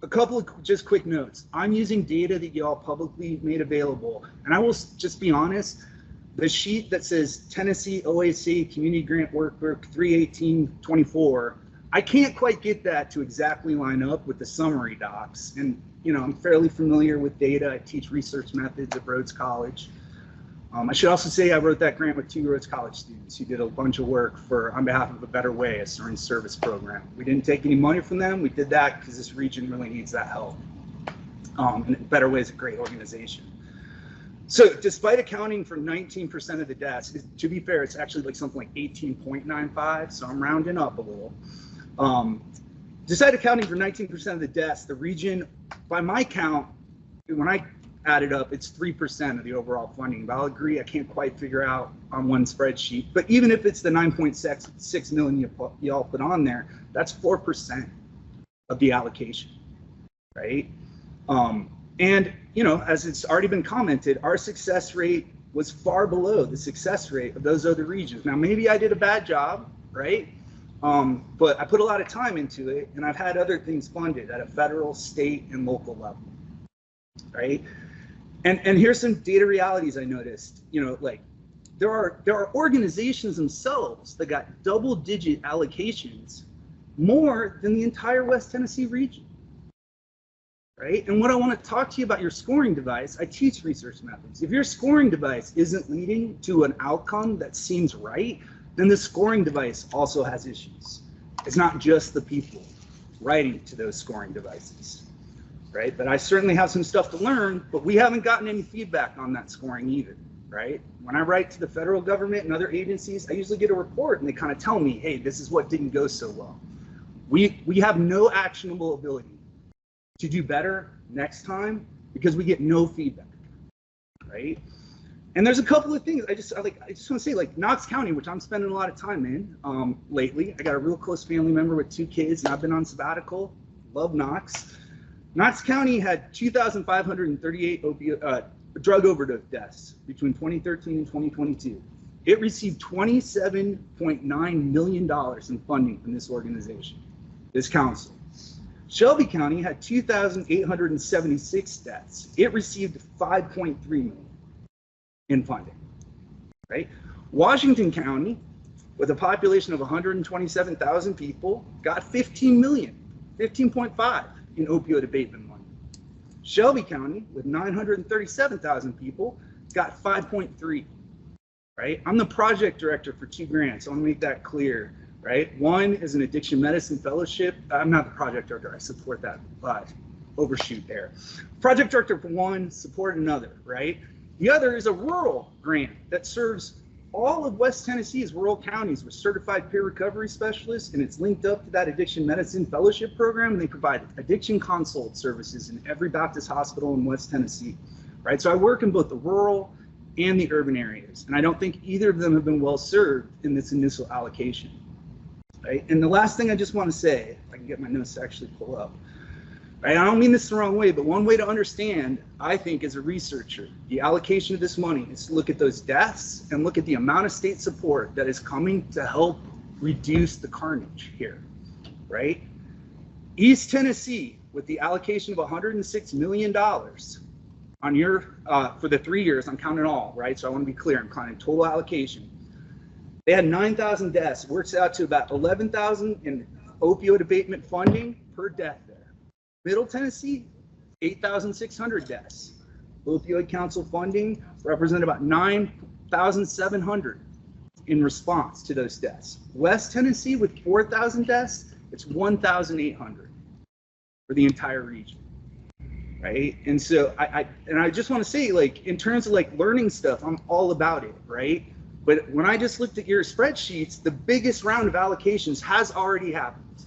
a couple of just quick notes. I'm using data that y'all publicly made available, and I will just be honest. The sheet that says Tennessee OAC Community Grant Workbook 31824, I can't quite get that to exactly line up with the summary docs. And I'm fairly familiar with data. I teach research methods at Rhodes College. I should also say I wrote that grant with 2 Rhodes College students who did a bunch of work on behalf of A Better Way, a syringe service program. We didn't take any money from them. We did that because this region really needs that help. And Better Way is a great organization. So despite accounting for 19% of the deaths, to be fair, it's actually like something like 18.95, so I'm rounding up a little. Despite accounting for 19% of the deaths, the region, by my count, when I add it up, it's 3% of the overall funding. But I'll agree, I can't quite figure out on one spreadsheet. But even if it's the 9.6 million y'all put on there, that's 4% of the allocation, right? And as it's already been commented, our success rate was far below the success rate of those other regions. Now, maybe I did a bad job, right? But I put a lot of time into it, and I've had other things funded at a federal, state, and local level, right? And here's some data realities I noticed. Like there are organizations themselves that got double-digit allocations more than the entire West Tennessee region. Right? And what I want to talk to you about your scoring device, I teach research methods. If your scoring device isn't leading to an outcome that seems right, then the scoring device also has issues. It's not just the people writing to those scoring devices, right? But I certainly have some stuff to learn, but we haven't gotten any feedback on that scoring either, right? When I write to the federal government and other agencies, I usually get a report and they kind of tell me, hey, this is what didn't go so well. We have no actionable ability to do better next time because we get no feedback, right? And there's a couple of things I just want to say, like Knox County, which I'm spending a lot of time in lately. I got a real close family member with 2 kids, and I've been on sabbatical. Love Knox. Knox County had 2,538 drug overdose deaths between 2013 and 2022. It received $27.9 million in funding from this organization, this council. Shelby County had 2,876 deaths. It received $5.3 million in funding, right? Washington County, with a population of 127,000 people, got 15 million, 15.5 in opioid abatement money. Shelby County, with 937,000 people, got 5.3, right? I'm the project director for 2 grants. I want to make that clear. Right? One is an addiction medicine fellowship. I'm not the project director. I support that, but overshoot there. Project director for one, support another, right? The other is a rural grant that serves all of West Tennessee's rural counties with certified peer recovery specialists, and it's linked up to that addiction medicine fellowship program, and they provide addiction consult services in every Baptist hospital in West Tennessee, right? So I work in both the rural and the urban areas, and I don't think either of them have been well served in this initial allocation. Right? And the last thing I just want to say, if I can get my notes to actually pull up, right? I don't mean this the wrong way, but one way to understand, I think, as a researcher, the allocation of this money is to look at those deaths and look at the amount of state support that is coming to help reduce the carnage here, right? East Tennessee, with the allocation of $106 million on your, for the 3 years, I'm counting all, right? So I want to be clear, I'm counting total allocation. They had 9,000 deaths, works out to about 11,000 in opioid abatement funding per death there. Middle Tennessee, 8,600 deaths. Opioid Council funding represented about 9,700 in response to those deaths. West Tennessee with 4,000 deaths, it's 1,800 for the entire region, right? And so I just want to say, like, in terms of like learning stuff, I'm all about it, right? But when I just looked at your spreadsheets, the biggest round of allocations has already happened,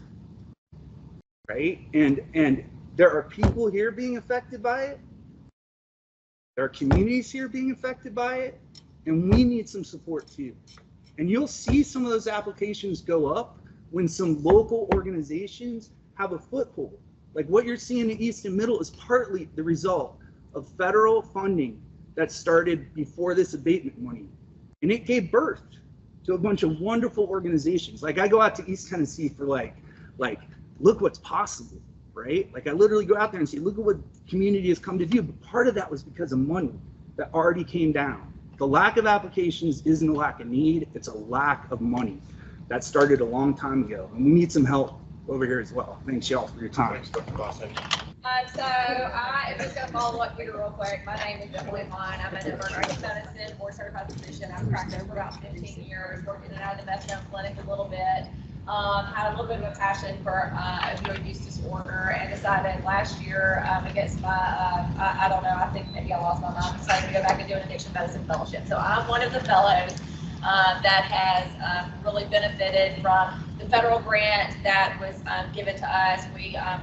right? And there are people here being affected by it. There are communities here being affected by it, and we need some support too. And you'll see some of those applications go up when some local organizations have a foothold. Like what you're seeing in East and Middle is partly the result of federal funding that started before this abatement money. And it gave birth to a bunch of wonderful organizations. Like I go out to East Tennessee for like look what's possible, right? Like I literally go out there and say, look at what community has come to do. But part of that was because of money that already came down. The lack of applications isn't a lack of need, it's a lack of money. That started a long time ago, and we need some help over here as well. Thanks y'all for your time. So I am just going to follow up Peter real quick. My name is Emily Vaughn. I'm an emergency medicine board certified physician. I've practiced for about 15 years, working in and out of the methadone clinic a little bit. Had a little bit of a passion for opioid use disorder and decided last year against my, I don't know, I think maybe I lost my mind, decided to go back and do an addiction medicine fellowship. So I'm one of the fellows that has really benefited from the federal grant that was given to us.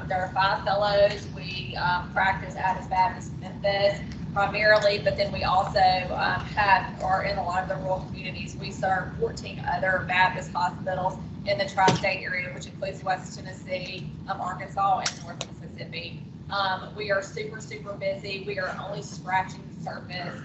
There are 5 fellows. We practice out of Baptist Memphis primarily, but then we also are in a lot of the rural communities. We serve 14 other Baptist hospitals in the tri-state area, which includes West Tennessee, Arkansas, and North Mississippi. We are super, super busy. We are only scratching the surface,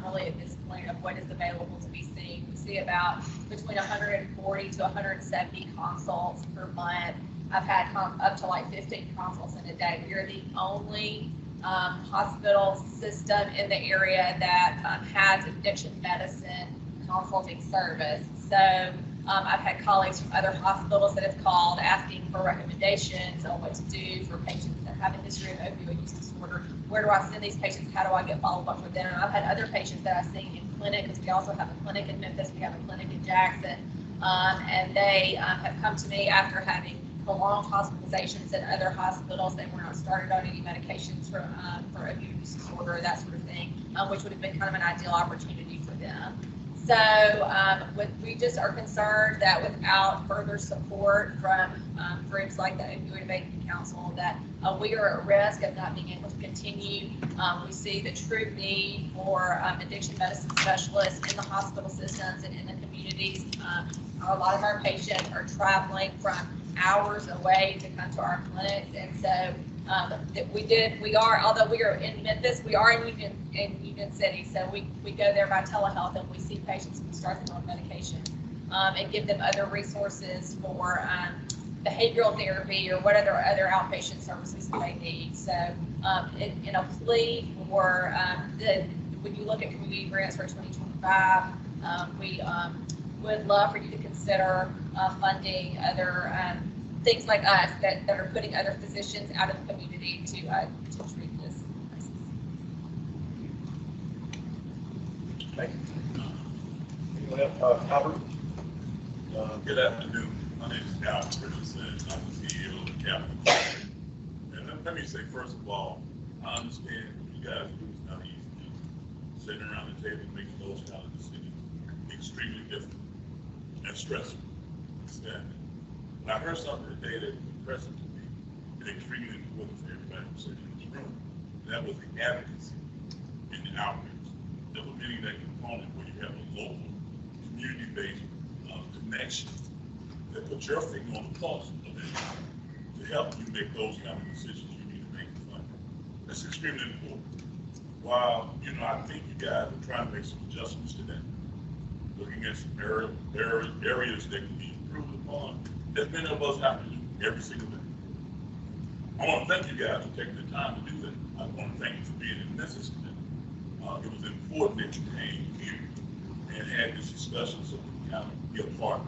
really at this point, of what is available to be seen. We see about between 140 to 170 consults per month. I've had up to like 15 consults in a day. We are the only hospital system in the area that has addiction medicine consulting service. So I've had colleagues from other hospitals that have called asking for recommendations on what to do for patients that have a history of opioid use disorder. Where do I send these patients? How do I get follow up for them? I've had other patients that I've seen in clinic, because we also have a clinic in Memphis, we have a clinic in Jackson, and they have come to me after having prolonged hospitalizations at other hospitals. They were not started on any medications for opioid use disorder, that sort of thing, which would have been kind of an ideal opportunity for them. So we just are concerned that without further support from groups like the Opioid Abatement Council, that we are at risk of not being able to continue. We see the true need for addiction medicine specialists in the hospital systems and in the communities. A lot of our patients are traveling from hours away to come to our clinics, and so although we are in Memphis, we are in Union City, so we go there by telehealth, and we see patients and start them on medication and give them other resources for behavioral therapy or what other outpatient services they need. So in a plea for when you look at community grants for 2025, we would love for you to consider funding other things like us that are putting other physicians out of the community to treat this. Thank you. Anyone else? Albert? Good afternoon. My name is Albert Richardson. I'm the CEO of the Capital. And let me say, first of all, I understand what you guys do is not easy. Sitting around the table making those kind of decisions extremely difficult and stressful. When I heard something today that was impressive to me and extremely important for everybody who's sitting in this room, and that was the advocacy and the outreach. Implementing that component where you have a local, community-based connection that puts your finger on the pulse of it to help you make those kind of decisions you need to make in life. That's extremely important. While, I think you guys are trying to make some adjustments to that, looking at some areas that can be improved upon, that many of us have to do every single day. I want to thank you guys for taking the time to do that. I want to thank you for being in this event. It was important that you came here and had this discussion so we kind of be a part.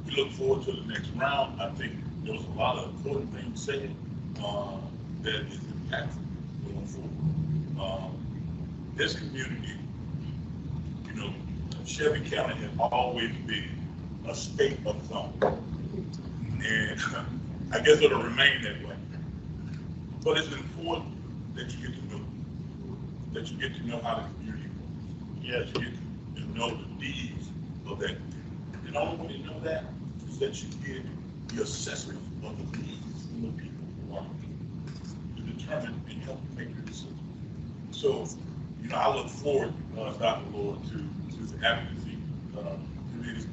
We look forward to the next round. I think there was a lot of important things said that is impactful going forward. This community, you know, Shelby County has always been a state of its own. And I guess it'll remain that way. But it's important that you get to know how the community works. Yes, you get to know the needs of that community. And the only way to know that is that you get the assessment of the needs of the people who are to determine and help you make your decision. So, you know, I look forward, Dr. Lord, to the advocacy committee.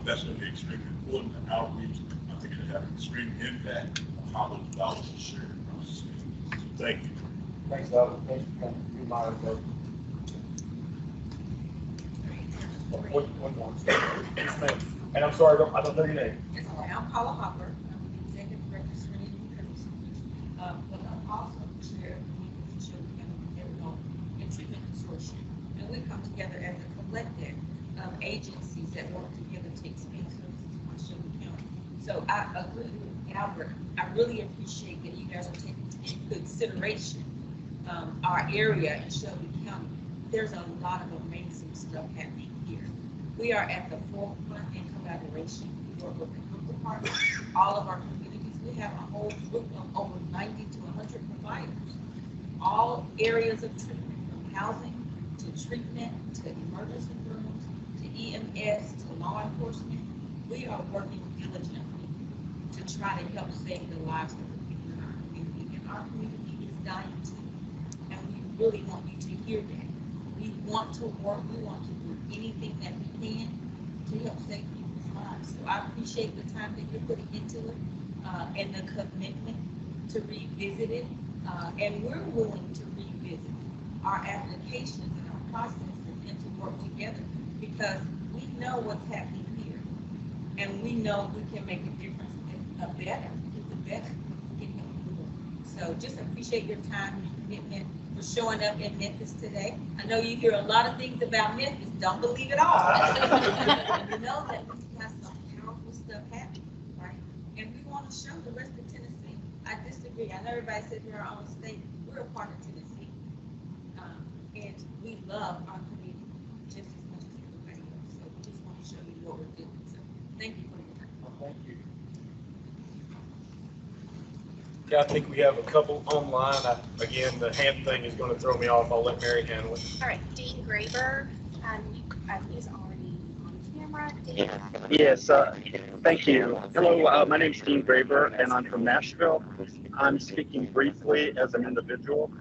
That's going to be extremely important in outreach. I think it'll have an extreme impact on how those dollars are shared across the state. Thank you. Thanks, Doug. Thanks for coming. You mind, Doug? One more. Yes, ma'am. And I'm sorry, I don't know your name. It's all right. I'm Paula Hopper. I'm the executive director of Serenity University. But I'm also the chair of the Children and Treatment Consortium. And we come together as a collective of agencies that work together to expand services on Shelby County. So I agree with Albert. I really appreciate that you guys are taking into consideration our area in Shelby County. There's a lot of amazing stuff happening here. We are at the forefront in collaboration. We work with the health department, all of our communities. We have a whole group of over 90 to 100 providers. All areas of treatment, from housing to treatment to emergency rooms to EMS to law enforcement. We are working diligently to try to help save the lives of the people in our community. And our community is dying too. And we really want you to hear that. We want to work, we want to do anything that we can to help save people's lives. So I appreciate the time that you're putting into it and the commitment to revisit it. And we're willing to revisit our applications and our processes and to work together because we know what's happening here. And we know we can make a difference and a better, we can help people. So just appreciate your time and commitment for showing up in Memphis today. I know you hear a lot of things about Memphis, don't believe it all. You know that we've got some powerful stuff happening, right? And we want to show the rest of Tennessee. I disagree. I know everybody says we're our own state. We're a part of Tennessee. And we love our community just as much as everybody else. So we just want to show you what we're doing. So thank you for your time. Thank you. Yeah, I think we have a couple online. Again, the hand thing is going to throw me off. I'll let Mary handle it. All right, Dean Graber, he's already on camera. Dean. Yes, thank you. Hello, my name is Dean Graber, and I'm from Nashville. I'm speaking briefly as an individual.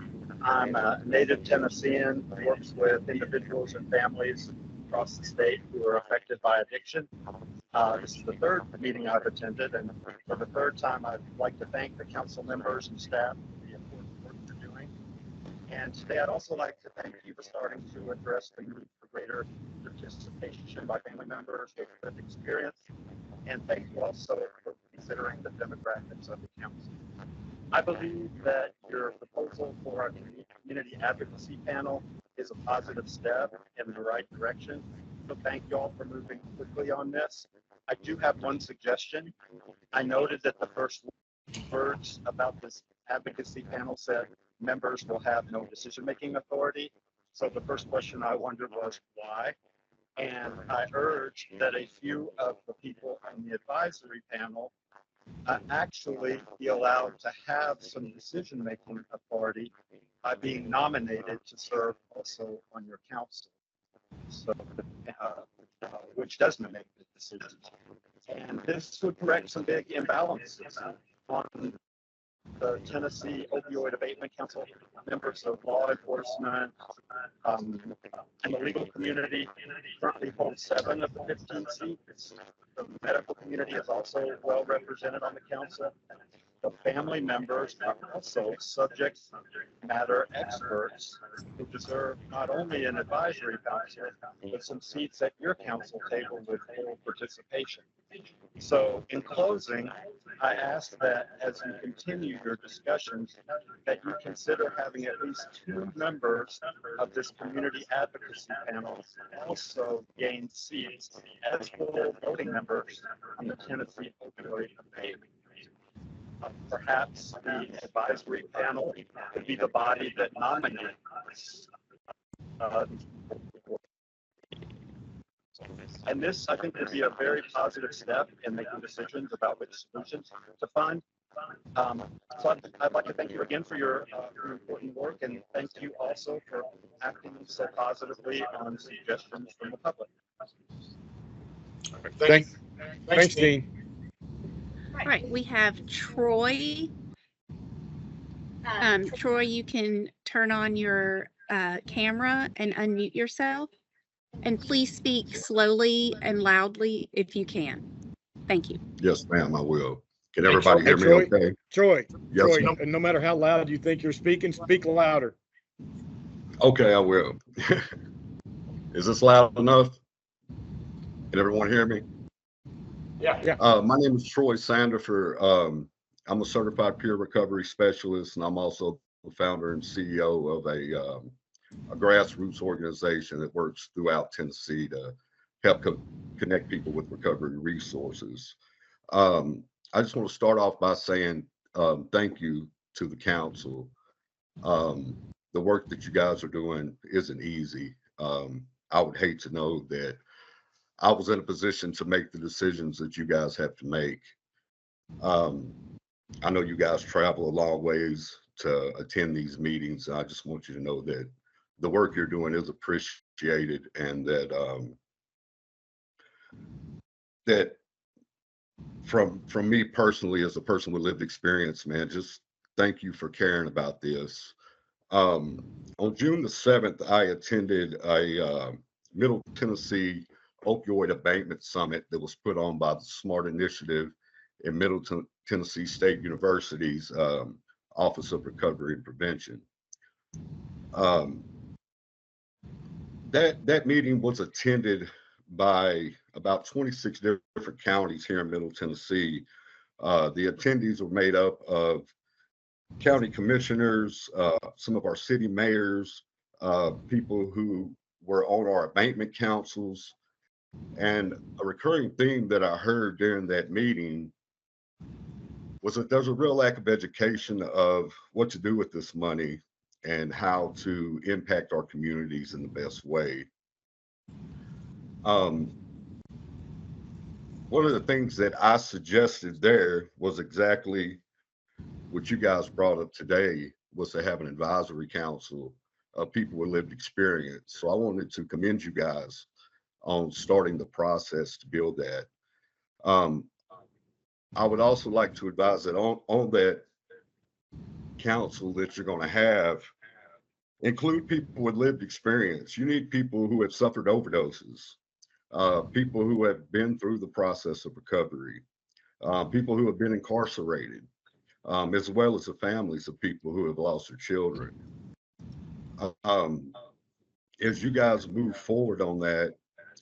I'm a native Tennessean who works with individuals and families across the state who are affected by addiction. This is the third meeting I've attended, and for the third time, I'd like to thank the council members and staff for the important work they're doing. And today, I'd also like to thank you for starting to address the need for greater participation by family members with lived experience. And thank you also for considering the demographics of the council. I believe that your proposal for our community advocacy panel is a positive step in the right direction. So thank you all for moving quickly on this. I do have one suggestion. I noted that the first words about this advocacy panel said members will have no decision-making authority. So the first question I wondered was why? And I urge that a few of the people on the advisory panel actually be allowed to have some decision-making authority by being nominated to serve also on your council. So, which doesn't make the decisions. And this would correct some big imbalances on the Tennessee Opioid Abatement Council. Members of law enforcement and the legal community currently hold 7 of the 15 seats. The medical community is also well represented on the council. The family members are also subject matter experts who deserve not only an advisory council, but some seats at your council table with full participation. So in closing, I ask that as you continue your discussions, that you consider having at least 2 members of this community advocacy panel also gain seats as full voting members on the Tennessee Opioid Abatement. Perhaps the advisory panel could be the body that nominates and this, I think, would be a very positive step in making decisions about which solutions to fund. So I'd like to thank you again for your important work, and thank you also for acting so positively on suggestions from the public. Thanks, Dean. All right, we have Troy. Troy, you can turn on your camera and unmute yourself. And please speak slowly and loudly if you can. Thank you. Yes, ma'am, I will. Can everybody hear me Troy, okay? Troy, Yes, Troy, ma'am. and no matter how loud you think you're speaking, speak louder. Okay, I will. Is this loud enough? Can everyone hear me? Yeah. My name is Troy Sandifer. I'm a certified peer recovery specialist, and I'm also the founder and CEO of a grassroots organization that works throughout Tennessee to help connect people with recovery resources. I just want to start off by saying thank you to the council. The work that you guys are doing isn't easy. I would hate to know that I was in a position to make the decisions that you guys have to make. I know you guys travel a long ways to attend these meetings. I just want you to know that the work you're doing is appreciated, and that from me personally, as a person with lived experience, man, just thank you for caring about this. On June the 7th, I attended a Middle Tennessee Opioid Abatement Summit that was put on by the SMART Initiative in Middle Tennessee State University's Office of Recovery and Prevention. That meeting was attended by about 26 different counties here in Middle Tennessee. The attendees were made up of county commissioners, some of our city mayors, people who were on our abatement councils. And a recurring theme that I heard during that meeting was that there's a real lack of education of what to do with this money and how to impact our communities in the best way. One of the things that I suggested there was exactly what you guys brought up today, was to have an advisory council of people with lived experience. So I wanted to commend you guys on starting the process to build that. I would also like to advise that on that council that you're going to have, include people with lived experience. You need people who have suffered overdoses, people who have been through the process of recovery, people who have been incarcerated, as well as the families of people who have lost their children. As you guys move forward on that,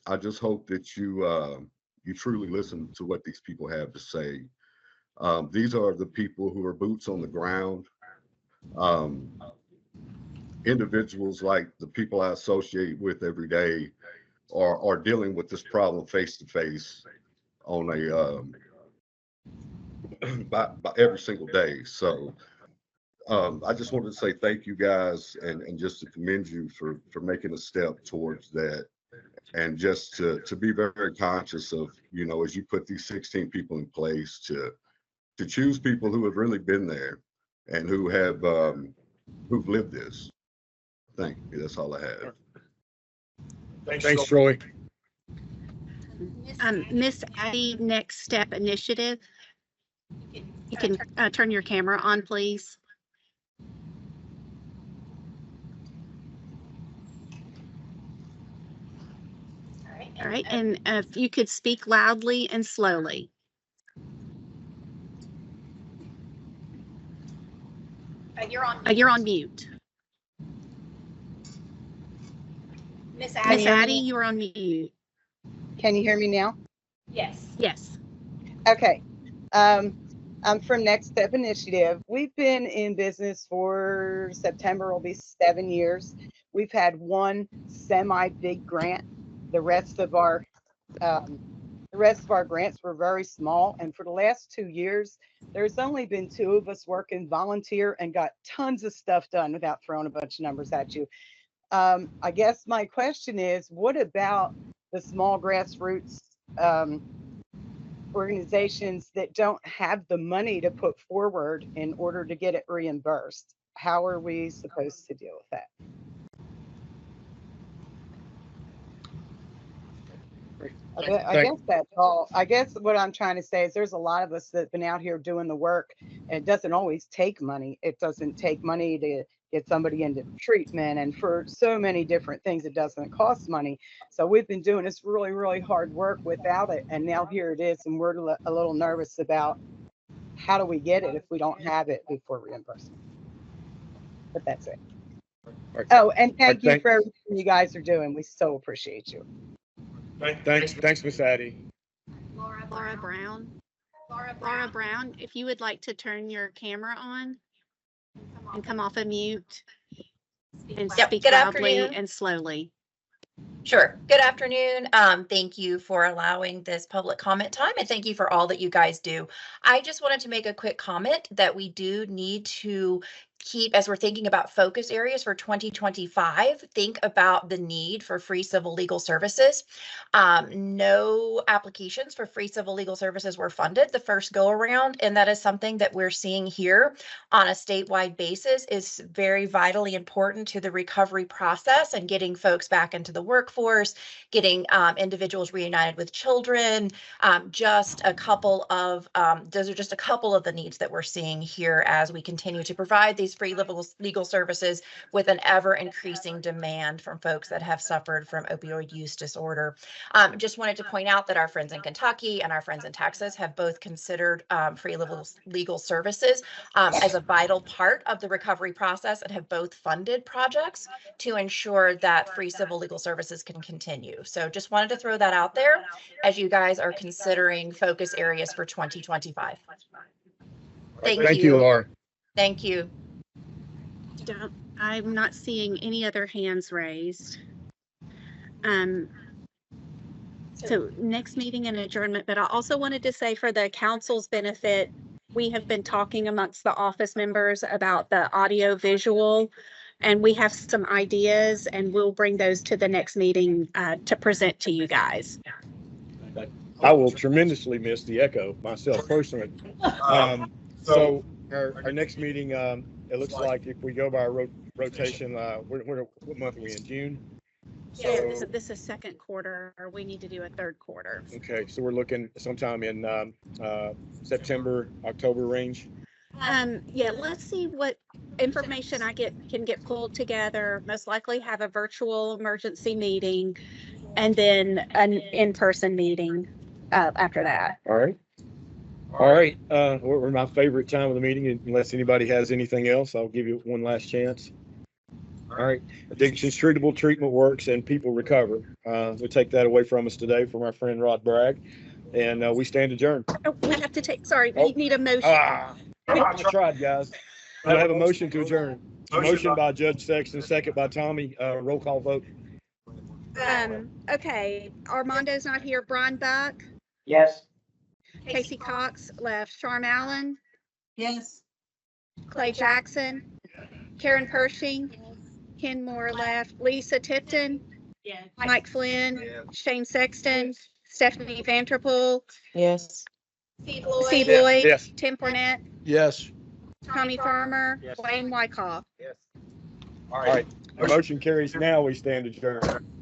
I just hope that you truly listen to what these people have to say. These are the people who are boots on the ground. Individuals like the people I associate with every day are dealing with this problem face to face on a by every single day. So I just wanted to say thank you guys, and just to commend you for making a step towards that, and just to be very, very conscious of, as you put these 16 people in place, to choose people who have really been there and who have who've lived this. Thank you. That's all I have. Thanks, Troy. Miss Addie, Next Step Initiative. You can turn your camera on, please. All right, and if you could speak loudly and slowly. You're on mute. You're on mute. Miss Miss Addie, you're on mute. Can you hear me now? Yes. Yes. Okay. I'm from Next Step Initiative. We've been in business for September will be 7 years. We've had one semi-big grant. The rest of our grants were very small. And for the last 2 years, there's only been 2 of us working volunteer and got tons of stuff done without throwing a bunch of numbers at you. I guess my question is, what about the small grassroots organizations that don't have the money to put forward in order to get it reimbursed? How are we supposed to deal with that? I guess that's all. I guess what I'm trying to say is there's a lot of us that have been out here doing the work, and it doesn't always take money. It doesn't take money to get somebody into treatment, and for so many different things, it doesn't cost money. So we've been doing this really, really hard work without it, and now here it is, and we're a little nervous about how do we get it if we don't have it before reimbursement. But that's it. Oh, and thank you for everything you guys are doing. We so appreciate you. Thanks, Miss Addie. Laura Brown. Laura Brown, if you would like to turn your camera on and come off of mute and speak loudly and slowly. Sure. Good afternoon. Thank you for allowing this public comment time, and thank you for all that you guys do. I just wanted to make a quick comment that we do need to keep, as we're thinking about focus areas for 2025, think about the need for free civil legal services. No applications for free civil legal services were funded the first go around, and that is something that we're seeing here on a statewide basis is very vitally important to the recovery process and getting folks back into the workforce, getting individuals reunited with children. Just a couple of, those are just a couple of the needs that we're seeing here as we continue to provide these free legal services with an ever increasing demand from folks that have suffered from opioid use disorder. Just wanted to point out that our friends in Kentucky and our friends in Texas have both considered free legal services as a vital part of the recovery process and have both funded projects to ensure that free civil legal services can continue. So just wanted to throw that out there as you guys are considering focus areas for 2025. Thank you, Laura. Thank you. I'm not seeing any other hands raised. So next meeting and adjournment, but I also wanted to say for the council's benefit, we have been talking amongst the office members about the audio visual, and we have some ideas, and we'll bring those to the next meeting to present to you guys. I will tremendously miss the echo myself personally. So our next meeting, it looks like if we go by our rotation, what month are we in? June? Yeah, this is second quarter. We need to do a third quarter. Okay, so we're looking sometime in September, October range. Yeah, let's see what information I can get pulled together. Most likely have a virtual emergency meeting and then an in-person meeting after that. All right. All right. We're my favorite time of the meeting. Unless anybody has anything else, I'll give you one last chance. All right. Addictions treatable, treatment works, and people recover. We take that away from us today from our friend Rod Bragg, and we stand adjourned. Oh, we have to take. Sorry, we need a motion. I tried, guys. I have a motion to adjourn. Motion by Judge Sexton, second by Tommy. Roll call vote. Okay. Armando's not here. Brian Buck. Yes. Casey Cox left. Charm Allen. Yes. Clay Jackson. Karen Pershing. Ken Moore left. Lisa Tipton. Yes. Mike Flynn. Shane Sexton. Stephanie Vanterpool. Yes. Steve Lloyd. Yes. Tim Fournette. Yes. Tommy Farmer. Yes. Wayne Wyckoff. All right. The motion carries. Now we stand adjourned.